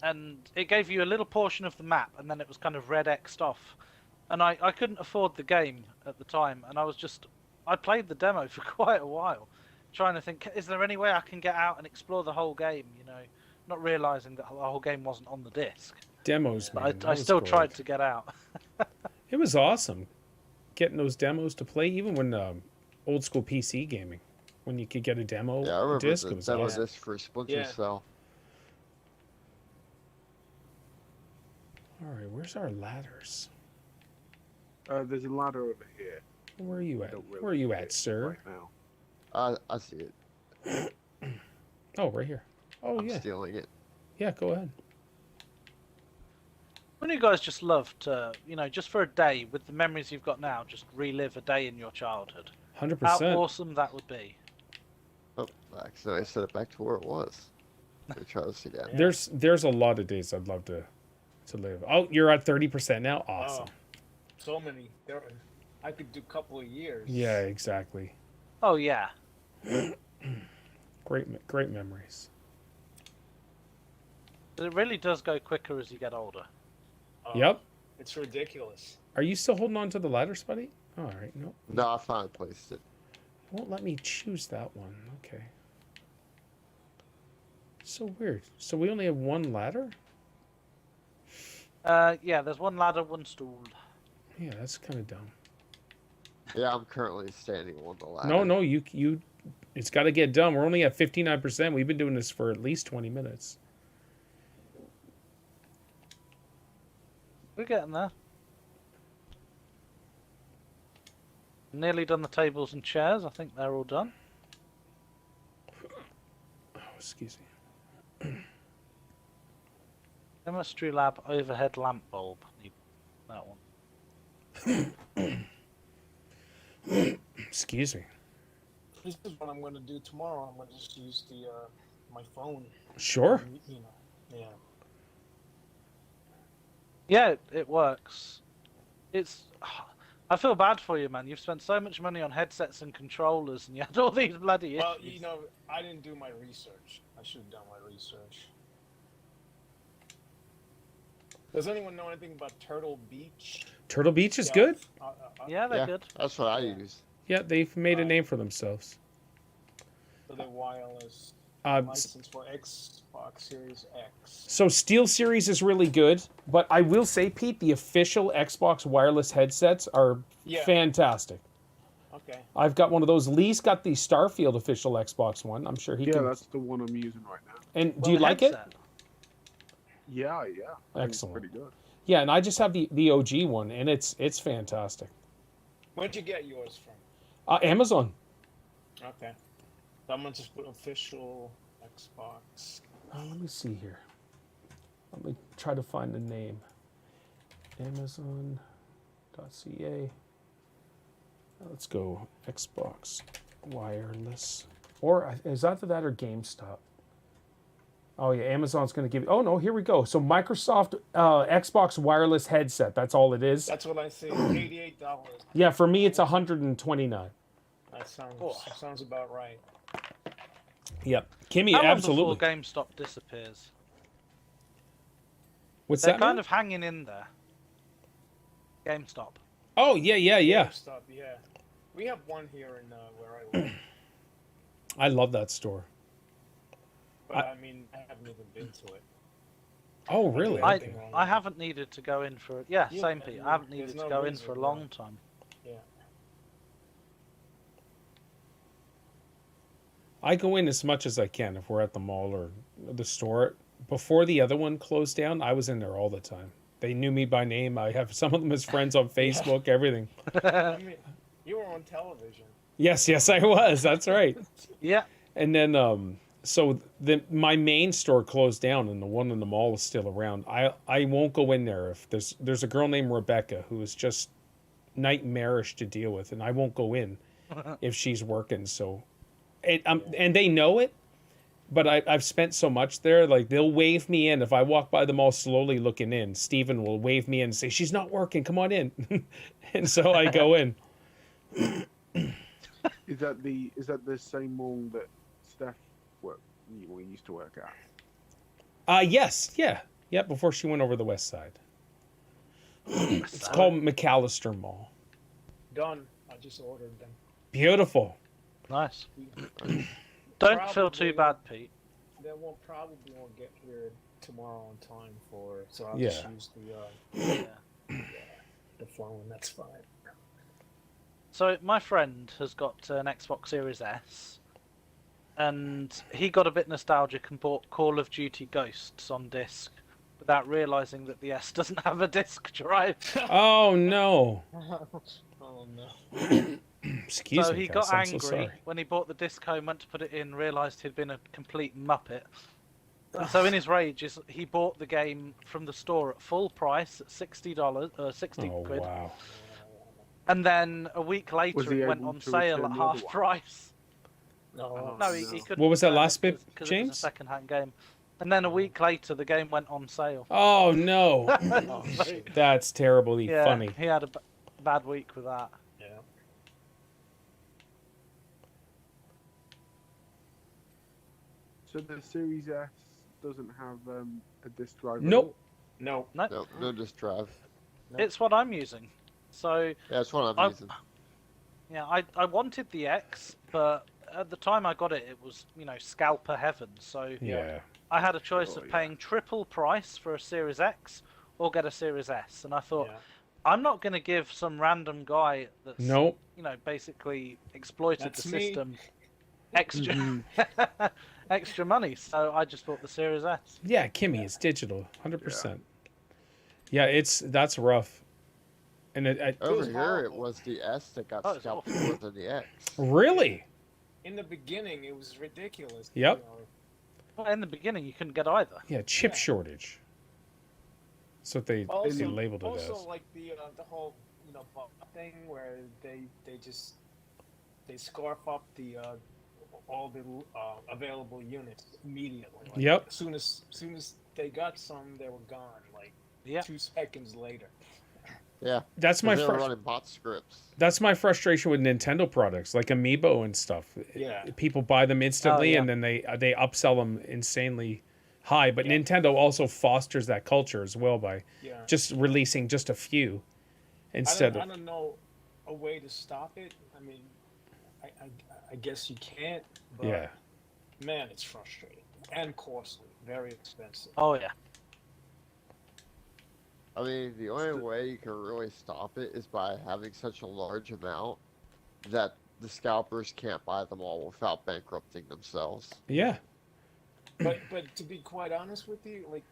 and it gave you a little portion of the map, and then it was kind of red X'd off. And I couldn't afford the game at the time, and I played the demo for quite a while, trying to think, is there any way I can get out and explore the whole game, not realising that the whole game wasn't on the disc. Demos, man. But that I was still great. tried to get out. It was awesome getting those demos to play, even when old school PC gaming, when you could get a demo Yeah, I remember disc. the It was demo awesome. disc for Splinter Yeah. Cell. All right, where's our ladders? There's a ladder over here. Where are you I at? don't really Where are you see at, it sir? Right now. I see it. Oh, right here. Oh, I'm yeah. stealing it. Yeah, go ahead. Wouldn't you guys just love to, just for a day, with the memories you've got now, just relive a day in your childhood? How 100%. awesome that would be. Oh, accidentally I set it back to where it was. Let me try this again. There's a lot of days I'd love to live. Oh, you're at 30% now? Awesome. So many. I could do a couple of years. Yeah, exactly. Oh, yeah. Great memories. But it really does go quicker as you get older. Yep. It's ridiculous. Are you still holding on to the ladders, buddy? All right, no. No, I finally placed it. Won't let me choose that one. Okay. So weird. So we only have one ladder? Yeah, there's one ladder, one stool. Yeah, that's kind of dumb. Yeah, I'm currently standing on the ladder. No, you. It's got to get done. We're only at 59%. We've been doing this for at least 20 minutes. We're getting there. Nearly done the tables and chairs. I think they're all done. Oh, excuse me. Chemistry lab overhead lamp bulb. Need that one. Excuse me. This is what I'm going to do tomorrow. I'm going to just use the my phone. Sure. You know, yeah. Yeah, it works. It's. I feel bad for you, man. You've spent so much money on headsets and controllers, and you had all these bloody Well, issues. you know, I didn't do my research. I should have done my research. Does anyone know anything about Turtle Beach? Turtle Beach is Yeah, good. Yeah, they're Yeah, good. that's what I use. Yeah, they've made a name for themselves. So they're wireless. S- License for Xbox Series X. so SteelSeries is really good, but I will say, Pete, the official Xbox wireless headsets are Yeah. fantastic. Okay. I've got one of those. Lee's got the Starfield official Xbox one. I'm sure he Yeah, can. that's the one I'm using right now. And do you like it? Headset. Yeah, I think Excellent. It's pretty good. Yeah, and I just have the OG one, and it's fantastic. Where'd you get yours from? Amazon. Okay. I'm gonna just put official Xbox. Let me see here. Let me try to find the name. Amazon.ca. Let's go Xbox Wireless. Or is either that or GameStop? Oh yeah, Amazon's going to give. Oh no, here we go. So Microsoft Xbox Wireless headset. That's all it is. That's what I see. $88. Yeah, for me it's 129. That sounds Oh. sounds about right. Yep, Kimmy, How long absolutely. before GameStop disappears? What's They're that? kind man? of hanging in there. GameStop. Oh yeah. GameStop, yeah. We have one here in where I live, I love that store. but I mean, I haven't even been to it. Oh really? I- Okay. I haven't needed to go in for yeah, Yeah, same Pete. I haven't needed there's to no go in reason for a why. long time. Yeah. I go in as much as I can if we're at the mall or the store. Before the other one closed down, I was in there all the time. They knew me by name. I have some of them as friends on Facebook, everything. I mean, you were on television. Yes, I was. That's right. Yeah. And then, so my main store closed down, and the one in the mall is still around. I won't go in there if there's a girl named Rebecca who is just nightmarish to deal with, and I won't go in if she's working. So, and they know it. But I've spent so much there, like they'll wave me in. If I walk by the mall slowly looking in, Steven will wave me in and say, "She's not working, come on in." And so I go in. Is that the same mall that Steph used to work at? Yes, yeah. Before she went over the west side. It's called McAllister Mall. Done. I just ordered them. Beautiful. Nice. Don't feel Probably- too bad, Pete. They probably won't get here tomorrow on time so I'll Yeah. just use the phone. That's fine. So my friend has got an Xbox Series S, and he got a bit nostalgic and bought Call of Duty Ghosts on disc, without realizing that the S doesn't have a disc drive. Oh no. Oh no. Excuse So me. he guys, got I'm so angry sorry. when he bought the disc home, went to put it in, realised he'd been a complete muppet. And so in his rage, he bought the game from the store at full price at $60, 60 Oh quid. wow. And then a week Was later, he it went able on to sale return at the other half one? price. No. No, he couldn't. What was that return last it bit, 'cause it was James? a second-hand game. And then a week later, the game went on sale. Oh no. So, That's terribly yeah, funny. he had a bad week with that. Yeah. So the Series S doesn't have a disc drive. at Nope. all? No. No, No disc drive. it's what I'm using. So Yeah, that's what I'm I- using. yeah, I wanted the X, but at the time I got it, it was scalper heaven. So Yeah. I had a choice Oh, of yeah. paying triple price for a Series X or get a Series S, and I thought Yeah. I'm not going to give some random guy that's Nope. basically exploited That's the me. system extra extra money. So I just bought the Series S. Yeah, Kimmy, it's digital, 100%. Yeah, that's rough. And Over was here, it horrible. was the S that got Oh, it's scalped awful. more than the X. really? In the beginning, it was ridiculous. Yep. Well, in the beginning, you couldn't get either. Yeah, chip Yeah. shortage. That's what they labeled it also as. like the whole bot thing where they scarf up the all the available units immediately. Like, Yep. As soon as they got some, they were gone. Like Yeah. 2 seconds later. Yeah. That's 'cause my they were running bot scripts. That's my frustration with Nintendo products, like Amiibo and stuff. Yeah. People buy them instantly, yeah. and then they upsell them insanely high. But Yeah. Nintendo also fosters that culture as well by Yeah. just releasing just a few instead I of. don't know a way to stop it. I mean, I guess you can't. But Yeah. Man, it's frustrating and costly, very expensive. Oh yeah. I mean, the only way you can really stop it is by having such a large amount that the scalpers can't buy them all without bankrupting themselves. Yeah. But to be quite honest with you, like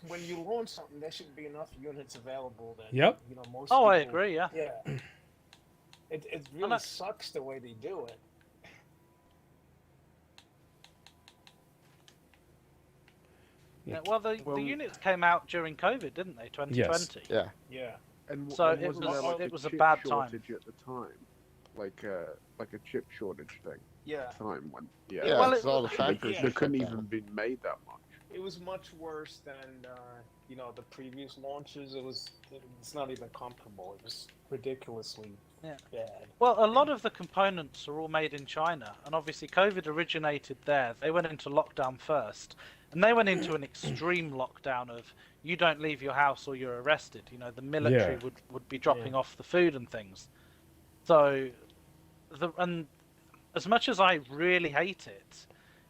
when you launch something, there should be enough units available that Yep. most. Oh, I people- agree. Yeah. Yeah. It really sucks the way they do it. Yeah, well, the units came out during COVID, didn't they? 2020. Yeah. Yeah. And So and it wasn't was- there, like, it was a chip bad time. shortage at the time, like a chip shortage thing. Yeah. Time when Yeah, Well, it's all the yeah. factories they that couldn't shut even down. been made that much. It was much worse than the previous launches. It's not even comparable. It was ridiculously bad. Well, a lot of the components are all made in China, and obviously COVID originated there. They went into lockdown first, and they went into an extreme lockdown of you don't leave your house or you're arrested. The military Yeah. would be dropping off the food and things. So, and as much as I really hate it,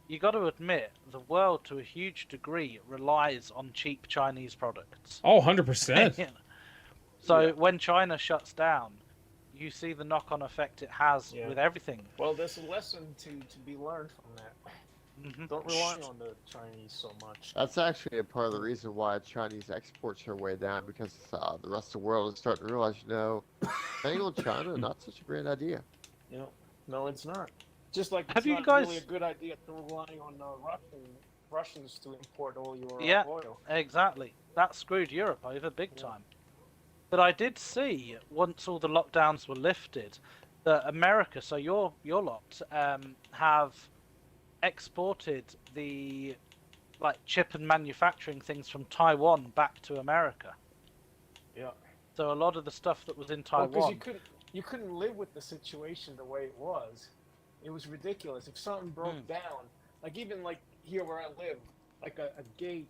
you got to admit the world to a huge degree relies on cheap Chinese products. Oh, 100%. Yeah. So when China shuts down, you see the knock-on effect it has Yeah. with everything. Well, there's a lesson to be learned from that. Mhm. Don't rely on the Chinese so much. That's actually a part of the reason why Chinese exports are way down, because the rest of the world is starting to realize, betting on China, not such a great idea. No, it's not. Just like Have it's you not guys- really a good idea to rely on Russians to import all your Yeah. oil. Exactly. That screwed Europe over big time. But I did see, once all the lockdowns were lifted, that America, so your lot, have exported the chip and manufacturing things from Taiwan back to America. Yeah. So a lot of the stuff that was in Well, Taiwan. because you couldn't live with the situation the way it was. It was ridiculous. If something broke down, like even like here where I live, like a gate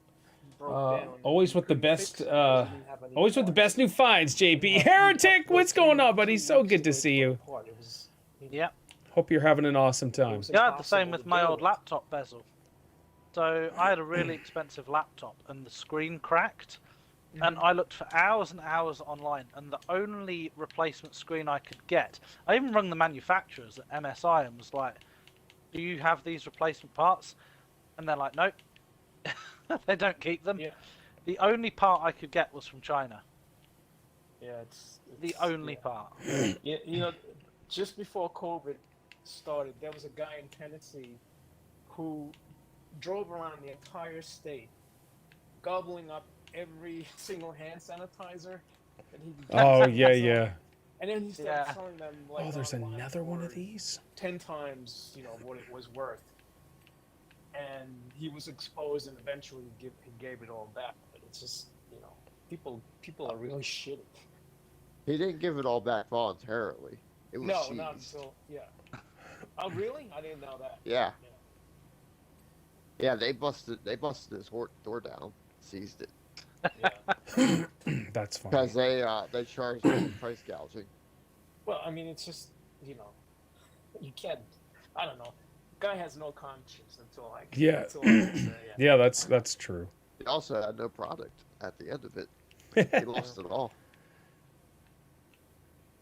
broke down. Always you with the couldn't best, fix it because you didn't have any always with the parts. best new finds, JB. Heretic, what's going on, buddy? So good to see you. It was, Yeah. Hope you're having an awesome time. was Yeah, I had the same impossible with to my deal old with. laptop bezel. So I had a really expensive laptop and the screen cracked. And I looked for hours and hours online, and the only replacement screen I could get, I even rang the manufacturers at MSI and was like, do you have these replacement parts? And they're like, nope. They don't keep them. Yeah. The only part I could get was from China. Yeah, it's The only part. Yeah, just before COVID started, there was a guy in Tennessee who drove around the entire state, gobbling up every single hand sanitizer that he could get. Oh, yeah. And then he started Yeah. selling them like Oh, there's online another one of for these? 10 times, what it was worth. And he was exposed, and eventually he gave it all back. But it's just, people are really shitty. He didn't give it all back voluntarily. It was No, seized. not until Oh, really? I didn't know that. Yeah. Yeah, they busted his door down, seized it. Yeah. That's funny. Because they charged him price gouging. Well, I mean, it's just, you can't. I don't know. Guy has no conscience until I. Yeah. Until I say, Yeah, that's true. He also had no product at the end of it. He lost it all.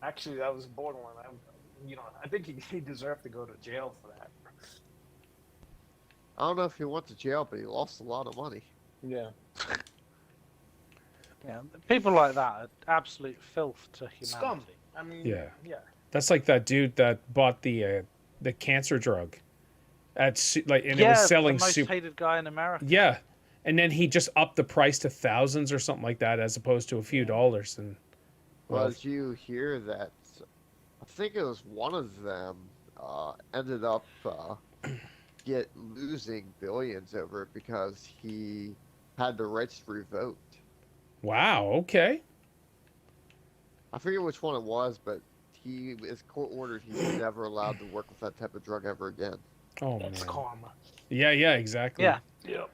Actually, that was borderline. I think he deserved to go to jail for that. I don't know if he went to jail, but he lost a lot of money. Yeah. Yeah, people like that are absolute filth to Scum. humanity. I mean. Yeah. Yeah. That's like that dude that bought the cancer drug and it Yeah, was selling the most super. hated guy in America. Yeah, and then he just upped the price to thousands or something like that, as opposed to a few dollars. And Well, did you hear that? I think it was one of them ended up losing billions over it because he had the rights revoked. wow, okay. I forget which one it was, but he is court ordered. He's never allowed to work with that type of drug ever again. Oh That's man. karma. Yeah, exactly. Yeah. Yep.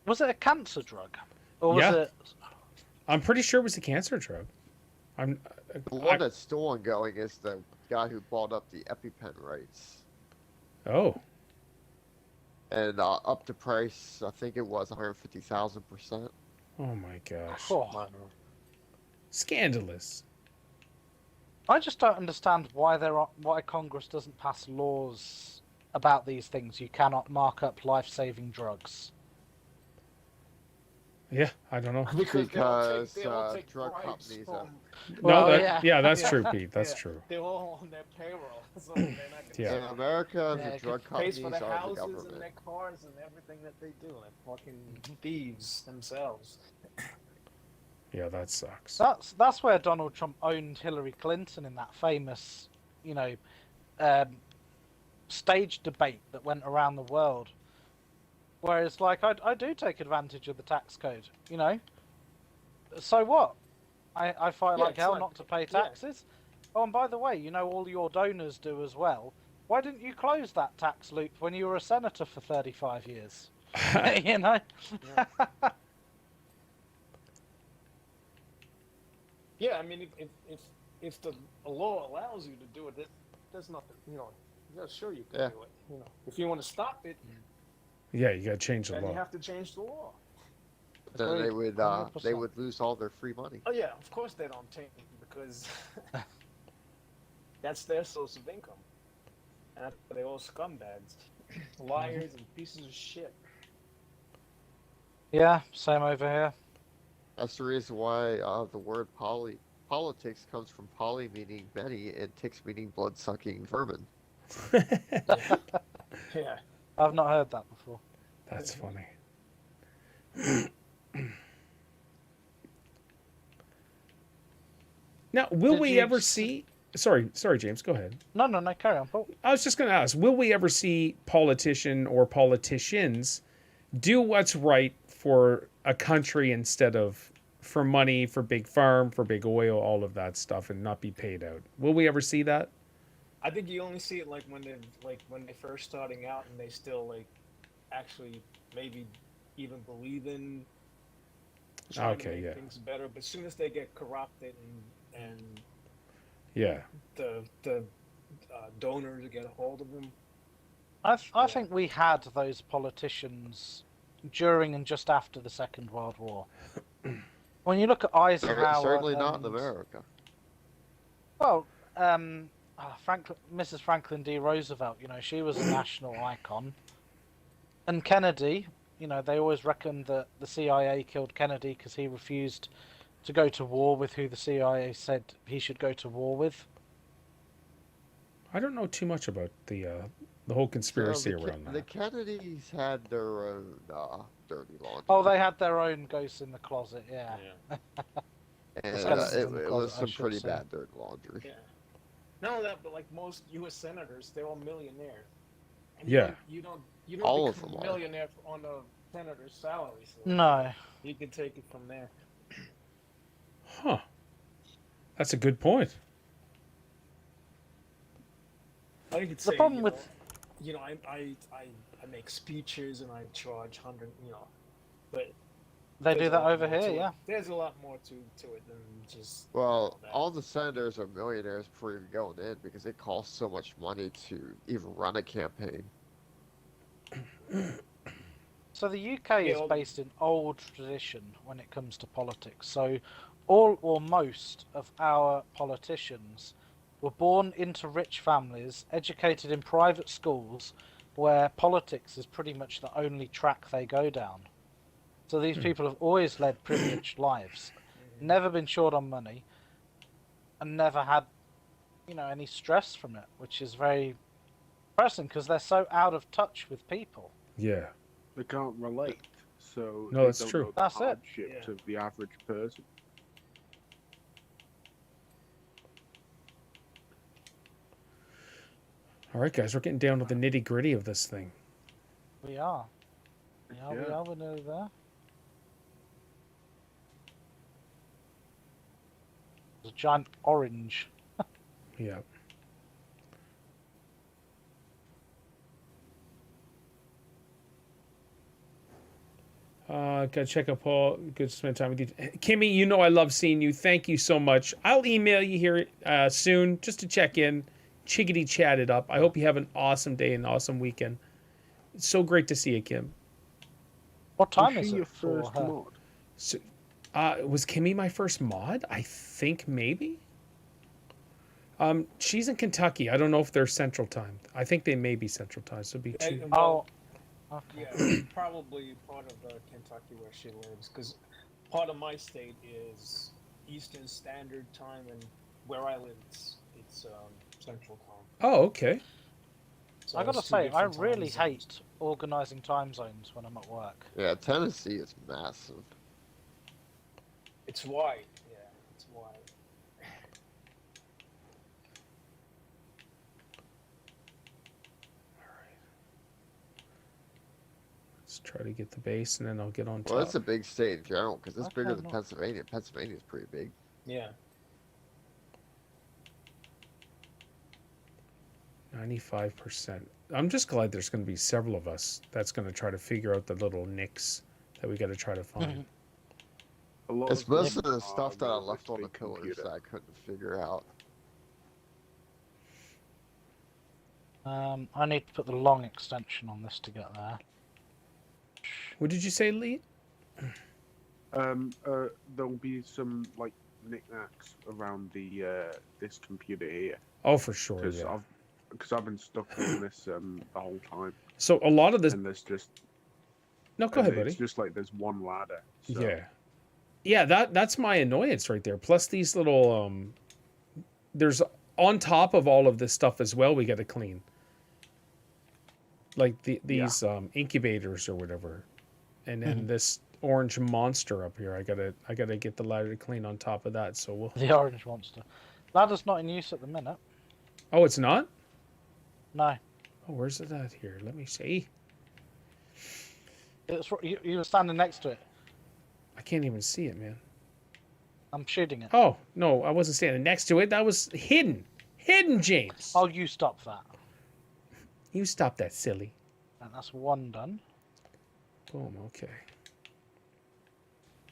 Was it a cancer drug? Or was Yeah. it... I'm pretty sure it was a cancer drug. The one that's still ongoing is the guy who bought up the EpiPen rights Oh, and up the price. I think it was 150,000%. oh my gosh. Oh. Scandalous. I just don't understand why Congress doesn't pass laws about these things. You cannot mark up life-saving drugs. Yeah, I don't know. Because they all take drug bribes companies from- Well, yeah, that's Yeah. true, Pete. That's Yeah, true. They're all on their payroll, so they're not gonna Yeah. In America, Yeah, the it drug pays companies for are the the houses and government. their cars and everything that they do. Like fucking thieves themselves. Yeah, that sucks. That's where Donald Trump owned Hillary Clinton in that famous, stage debate that went around the world. Whereas, like, I do take advantage of the tax code, So what? I fight Yeah, like it's hell like- not to pay yeah. taxes. Oh, and by the way, all your donors do as well. Why didn't you close that tax loop when you were a senator for 35 years? Yeah, I mean, if the law allows you to do it, there's nothing, yeah, sure you can Yeah. do it. If you want to stop it, Yeah, you gotta change the then you law. have to change the law. Then they Agreed, would 100%. lose all their free money. Oh yeah, of course they don't change it because that's their source of income. And they're all scumbags, liars, and pieces of shit. Yeah, same over here. That's the reason why the word politics comes from poly meaning many and ticks meaning blood-sucking vermin. Yeah. I've not heard that before. That's funny. Now, will Did we you ever s- see? Sorry, James. Go ahead. No, carry on, Paul. I was just going to ask: will we ever see politician or politicians do what's right for a country instead of for money, for big farm, for big oil, all of that stuff, and not be paid out? Will we ever see that? I think you only see it when they're first starting out and they still actually maybe even believe in trying to Okay, make yeah. things better. But as soon as they get corrupted and Yeah. the donors get a hold of them, I think we had those politicians during and just after the Second World War. When you look at Eisenhower, Certainly not in and- America. Well, Mrs. Franklin D. Roosevelt, she was a national icon. And Kennedy, they always reckoned that the CIA killed Kennedy because he refused to go to war with who the CIA said he should go to war with. I don't know too much about the whole conspiracy So around the that. Kennedys had their own dirty laundry. Oh, they had their own ghosts in the closet, yeah. and skeletons it in the was closet, I some should pretty say. bad dirty laundry. yeah. Not only that, but most U.S. senators, they're all millionaires. And Yeah. You don't All of become them a are. millionaire on a senator's salary. So No. you can take it from there. Huh. That's a good point. I could The say, problem with- I make speeches and I charge but They there's do a that lot over more here, to it. yeah. There's a lot more to it than just. Well, that. all the senators are millionaires before even going in because it costs so much money to even run a campaign. So the UK is Yeah, based in old tradition when it comes to politics. So all or most of our politicians were born into rich families, educated in private schools, where politics is pretty much the only track they go down. So these people have always led privileged lives, never been short on money, and never had, any stress from it, which is very depressing because they're so out of touch with people. Yeah. They can't relate, so No, they that's don't true. know the That's it. hardships Yeah. of the average person. All right, guys, we're getting down to the nitty gritty of this thing. We are. We Yeah. are. We're nearly there. There's a giant orange. Yeah. Gotta check up Paul. Good to spend time with you. Kimmy, you know I love seeing you. Thank you so much. I'll email you here soon just to check in. Chickadee chat it up. I hope you have an awesome day and awesome weekend. It's so great to see you, Kim. What time Was is she it your for first her? mod? So, was Kimmy my first mod? I think maybe. She's in Kentucky. I don't know if they're Central Time. I think they may be Central Time. So it'd be two. Oh, okay. Yeah, it's probably part of Kentucky where she lives, because part of my state is Eastern Standard Time, and where I live, it's Central Time. Oh, okay. So I gotta it's two say, I different time really zones. hate organising time zones when I'm at work. Yeah, Tennessee is massive. It's wide. Yeah, it's wide. Let's try to get the base, and then I'll get on top. Well, it's a big state in general because it's Okay, bigger than no. Pennsylvania. Pennsylvania's pretty big. Yeah. 95%. I'm just glad there's going to be several of us that's going to try to figure out the little nicks that we got to try to find. A lot It's of most of them the are stuff that I with left on the big pillars computer. that I couldn't figure out. I need to put the long extension on this to get there. What did you say, Lee? There'll be some like knickknacks around the this computer here Oh, for sure. because Yeah. I've been stuck on this the whole time, So a lot of this. and there's just No, go ahead, it's buddy. just like there's one ladder. So Yeah. Yeah, that's my annoyance right there. Plus these little there's on top of all of this stuff as well we got to clean. Like these incubators or whatever. And then this orange monster up here. I gotta get the ladder to clean on top of that. So we'll The orange monster. Ladder's not in use at the minute. Oh, it's not? No. Oh, where's it at here? Let me see. It's, you were standing next to it. I can't even see it, man. I'm shooting it. Oh, no, I wasn't standing next to it. That was hidden. Hidden, James. Oh, you stop that. You stop that, silly. And that's one done. Boom, okay.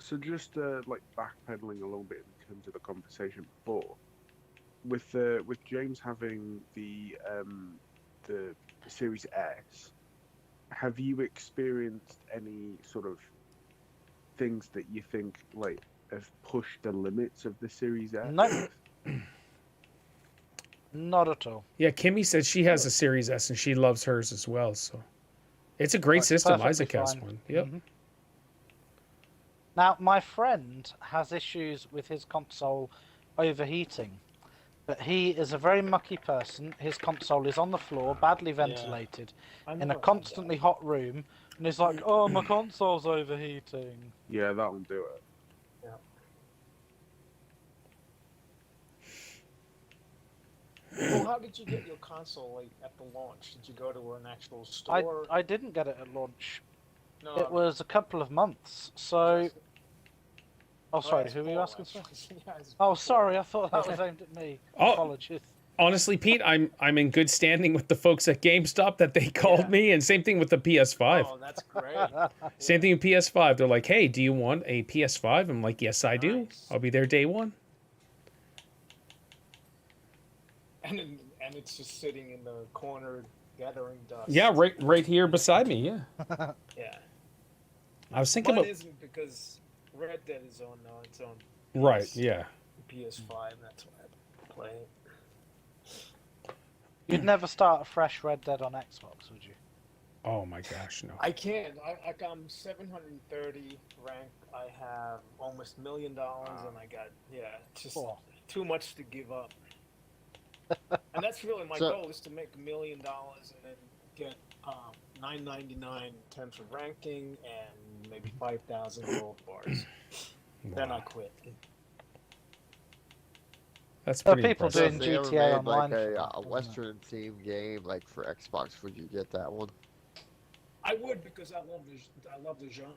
So just like backpedaling a little bit in terms of the conversation before, with James having the Series S, have you experienced any sort of things that you think like have pushed the limits of the Series S? No. Not at all. Yeah, Kimmy said she has a Series S and she loves hers as well, so it's a great That's system. perfectly Isaac has fine. one. Yep. Mhm. Now, my friend has issues with his console overheating, but he is a very mucky person. His console is on the floor, badly ventilated, I in never a had constantly hot room, and he's like, "Oh, my console's overheating." Yeah, that'll do it. that. Well, how did you get your console like at the launch? Did you go to an actual store? I didn't get it at launch. No, It was a couple of months. So, oh, Oh, sorry, it's who were you Paul, asking? Sir? actually. Yeah, it's Oh, Paul. sorry, I thought that was aimed at me. Oh. Apologies. Honestly, Pete, I'm in good standing with the folks at GameStop that they called Yeah. me, and same thing with the PS5. Oh, that's great. Same thing with PS5. They're like, "Hey, do you want a PS5?" I'm like, "Yes, I do. Nice. I'll be there day one." And it's just sitting in the corner gathering dust. Yeah, right here beside me. Yeah. Yeah. I was thinking Mine about isn't because Red Dead is on its own right. Yeah. PS5. That's why I play it. You'd never start a fresh Red Dead on Xbox, would you? Oh my gosh, no. I can't. I'm 730 rank. I have almost $1 million, and I got it's just Cool. too much to give up. And that's really my So- goal, is to make $1 million and then get $9.99 in terms of ranking and maybe 5,000 gold bars. Then I quit. That's There are pretty people impressive. doing If they ever GTA made Online like for that, a doesn't it? Western themed game like for Xbox, would you get that one? I would, because I love the genre.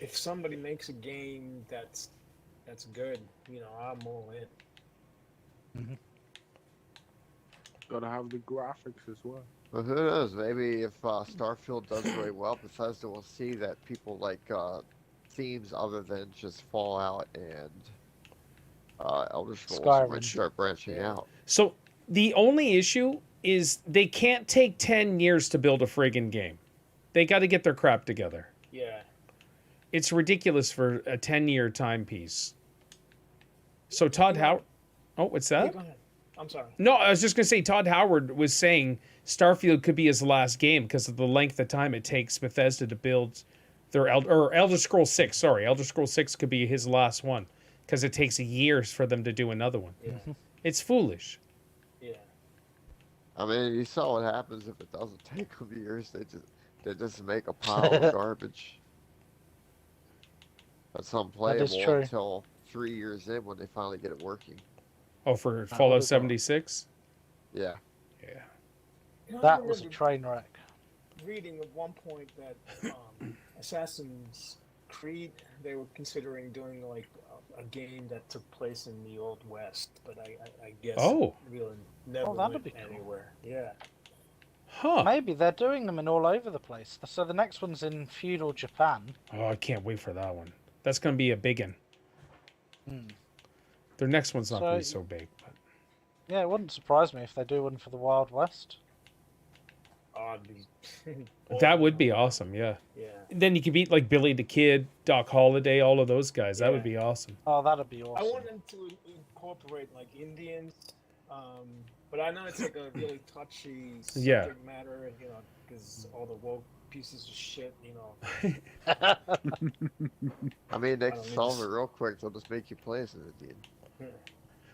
If somebody makes a game that's good, I'm all in. Gotta have the graphics as well. Well, who knows? Maybe if Starfield does really well, Bethesda will see that people like themes other than just Fallout and Elder Scrolls Skyrim. might start branching out. So the only issue is they can't take 10 years to build a friggin' game. They got to get their crap together. Yeah. It's ridiculous for a 10-year timepiece. So Todd Howard... Oh, what's Yeah, that? go ahead. I'm sorry. No, I was just going to say Todd Howard was saying Starfield could be his last game because of the length of time it takes Bethesda to build their Elder Scrolls 6. Sorry, Elder Scrolls 6 could be his last one because it takes years for them to do another one. Yeah. It's foolish. Yeah. I mean, you saw what happens if it doesn't take them years. They just make a pile of garbage that's unplayable true. until 3 years in when they finally get it working. Oh, for That Fallout was a- 76? Yeah. Yeah. I That was a remember train wreck. reading at one point that Assassin's Creed, they were considering doing like a game that took place in the Old West, but I guess Oh. it really never that'd went be cool. anywhere. Yeah. Huh. Maybe they're doing them in all over the place. So the next one's in feudal Japan. Oh, I can't wait for that one. That's going to be a big one. Hmm. Their next one's not So- going to be so big. But... Yeah, it wouldn't surprise me if they do one for the Wild West. Oh, it'd be That would be awesome, yeah. Yeah. Then you could beat like Billy the Kid, Doc Holliday, all of those guys. That would Yeah. be awesome. Oh, that'd be I awesome. want them to incorporate like Indians, but I know it's like a really touchy subject Yeah. matter, because all the woke pieces of shit, I mean, they I can don't solve need it real quick. They'll just make you play as an Indian.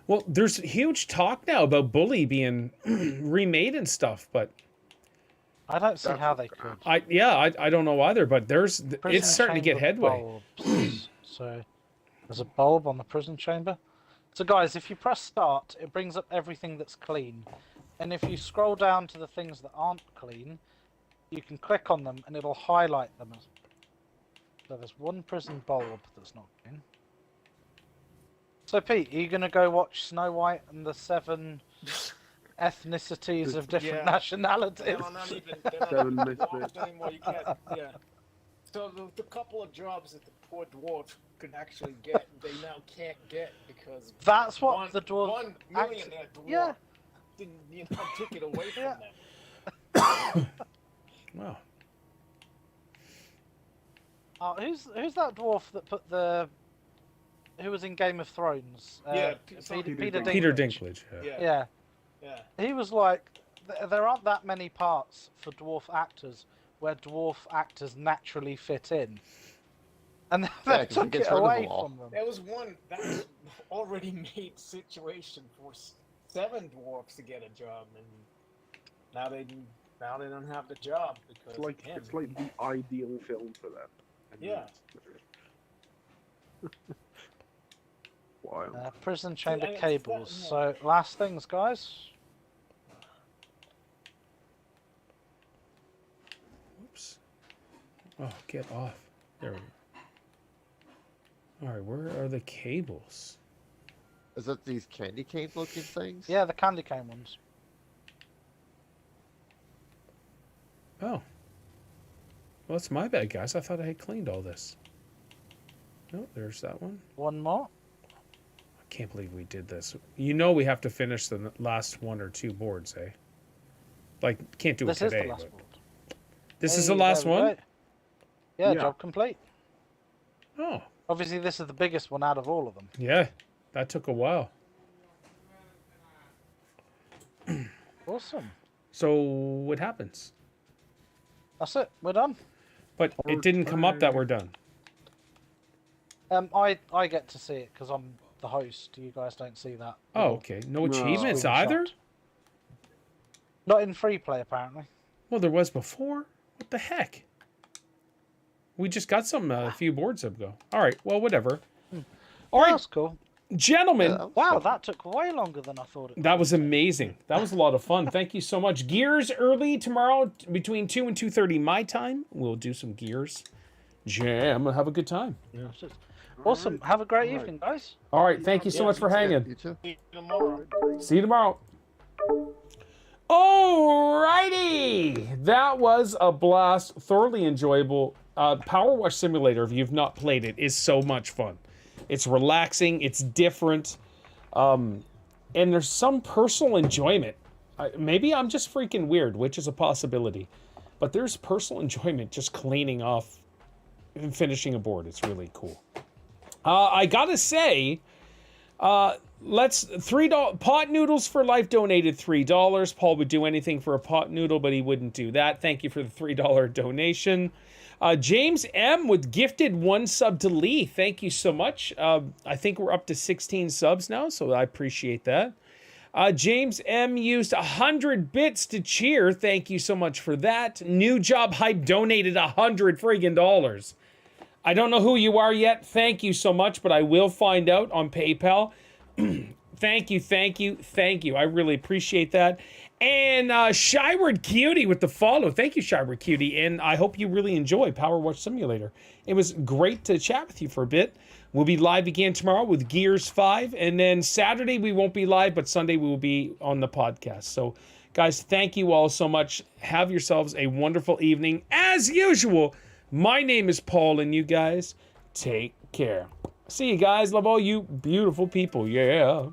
Well, there's huge talk now about Bully being remade and stuff, but I don't see That's how what- they could. I don't know either. But it's Prison starting to get chamber headway. bulbs. So there's a bulb on the prison chamber. So guys, if you press start, it brings up everything that's clean, and if you scroll down to the things that aren't clean, you can click on them and it'll highlight them. So there's one prison bulb that's not clean. So Pete, are you gonna go watch Snow White and the 7 ethnicities of different Yeah. nationalities? They're not even Seven dwarves misfits. anymore. You can't. Yeah. So the couple of jobs that the poor dwarf could actually get, they now can't get because That's what one, the dwarf. one millionaire dwarf Yeah. didn't took it away from Yeah. them. Wow. Oh, who's that dwarf that put the? Who was in Game of Thrones? Peter Peter Dinklage. Dinklage. Yeah. Yeah. Yeah, Yeah. he was like, there aren't that many parts for dwarf actors where dwarf actors naturally fit in, and Yeah, they 'cause he took gets it rid of away them all. from them. There was one that was already made situation for 7 dwarfs to get a job, and now they don't have the job because It's like of him. it's like the ideal film for them. And Yeah. Wild. Prison chamber and it's cables. that- So last things, guys. Oops. Oh, get off. There we go. All right, where are the cables? Is that these candy cane looking things? Yeah, the candy cane ones. Oh. Well, it's my bad, guys. I thought I had cleaned all this. No, there's that one. One more. I can't believe we did this. You know we have to finish the last 1 or 2 boards, eh? Like, can't do it This is today. the last but... board. This is Hey, the last there we one? go. Yeah, Yeah. job complete. Oh, Obviously, this is the biggest one out of all of them. yeah. That took a while. Awesome. So, what happens? That's it. We're done. But it didn't come up that we're done. I get to see it because I'm the host. You guys don't see that. Oh, okay. No achievements Screenshot. either? Not in free play, apparently. Well, there was before. What the heck? We just got some a few boards ago. All right. Well, whatever. All right, That's cool. gentlemen. Wow, that took way longer than I thought it would. That was amazing. That was a lot of fun. Thank you so much. Gears early tomorrow between 2 and 2:30 my time. We'll do some Gears jam. Have a good time. Yeah. Awesome. Have a great evening, guys. All right. Thank you so much for hanging. You too. See you tomorrow. See you tomorrow. Alrighty, that was a blast. Thoroughly enjoyable. PowerWash Simulator, if you've not played it, is so much fun. It's relaxing. It's different. And there's some personal enjoyment. Maybe I'm just freaking weird, which is a possibility. But there's personal enjoyment just cleaning off and finishing a board. It's really cool. I gotta say, let's $3 pot noodles for life donated $3. Paul would do anything for a pot noodle, but he wouldn't do that. Thank you for the $3 donation. James M with gifted 1 sub to Lee. Thank you so much. I think we're up to 16 subs now, so I appreciate that. James M used 100 bits to cheer. Thank you so much for that. New Job Hype donated $100 friggin' dollars. I don't know who you are yet. Thank you so much, but I will find out on PayPal. Thank you, thank you, thank you. I really appreciate that. And Shyward Cutie with the follow. Thank you, Shyward Cutie. And I hope you really enjoy PowerWash Simulator. It was great to chat with you for a bit. We'll be live again tomorrow with Gears 5. And then Saturday we won't be live, but Sunday we will be on the podcast. So, guys, thank you all so much. Have yourselves a wonderful evening. As usual, my name is Paul, and you guys take care. See you guys. Love all you beautiful people. Yeah.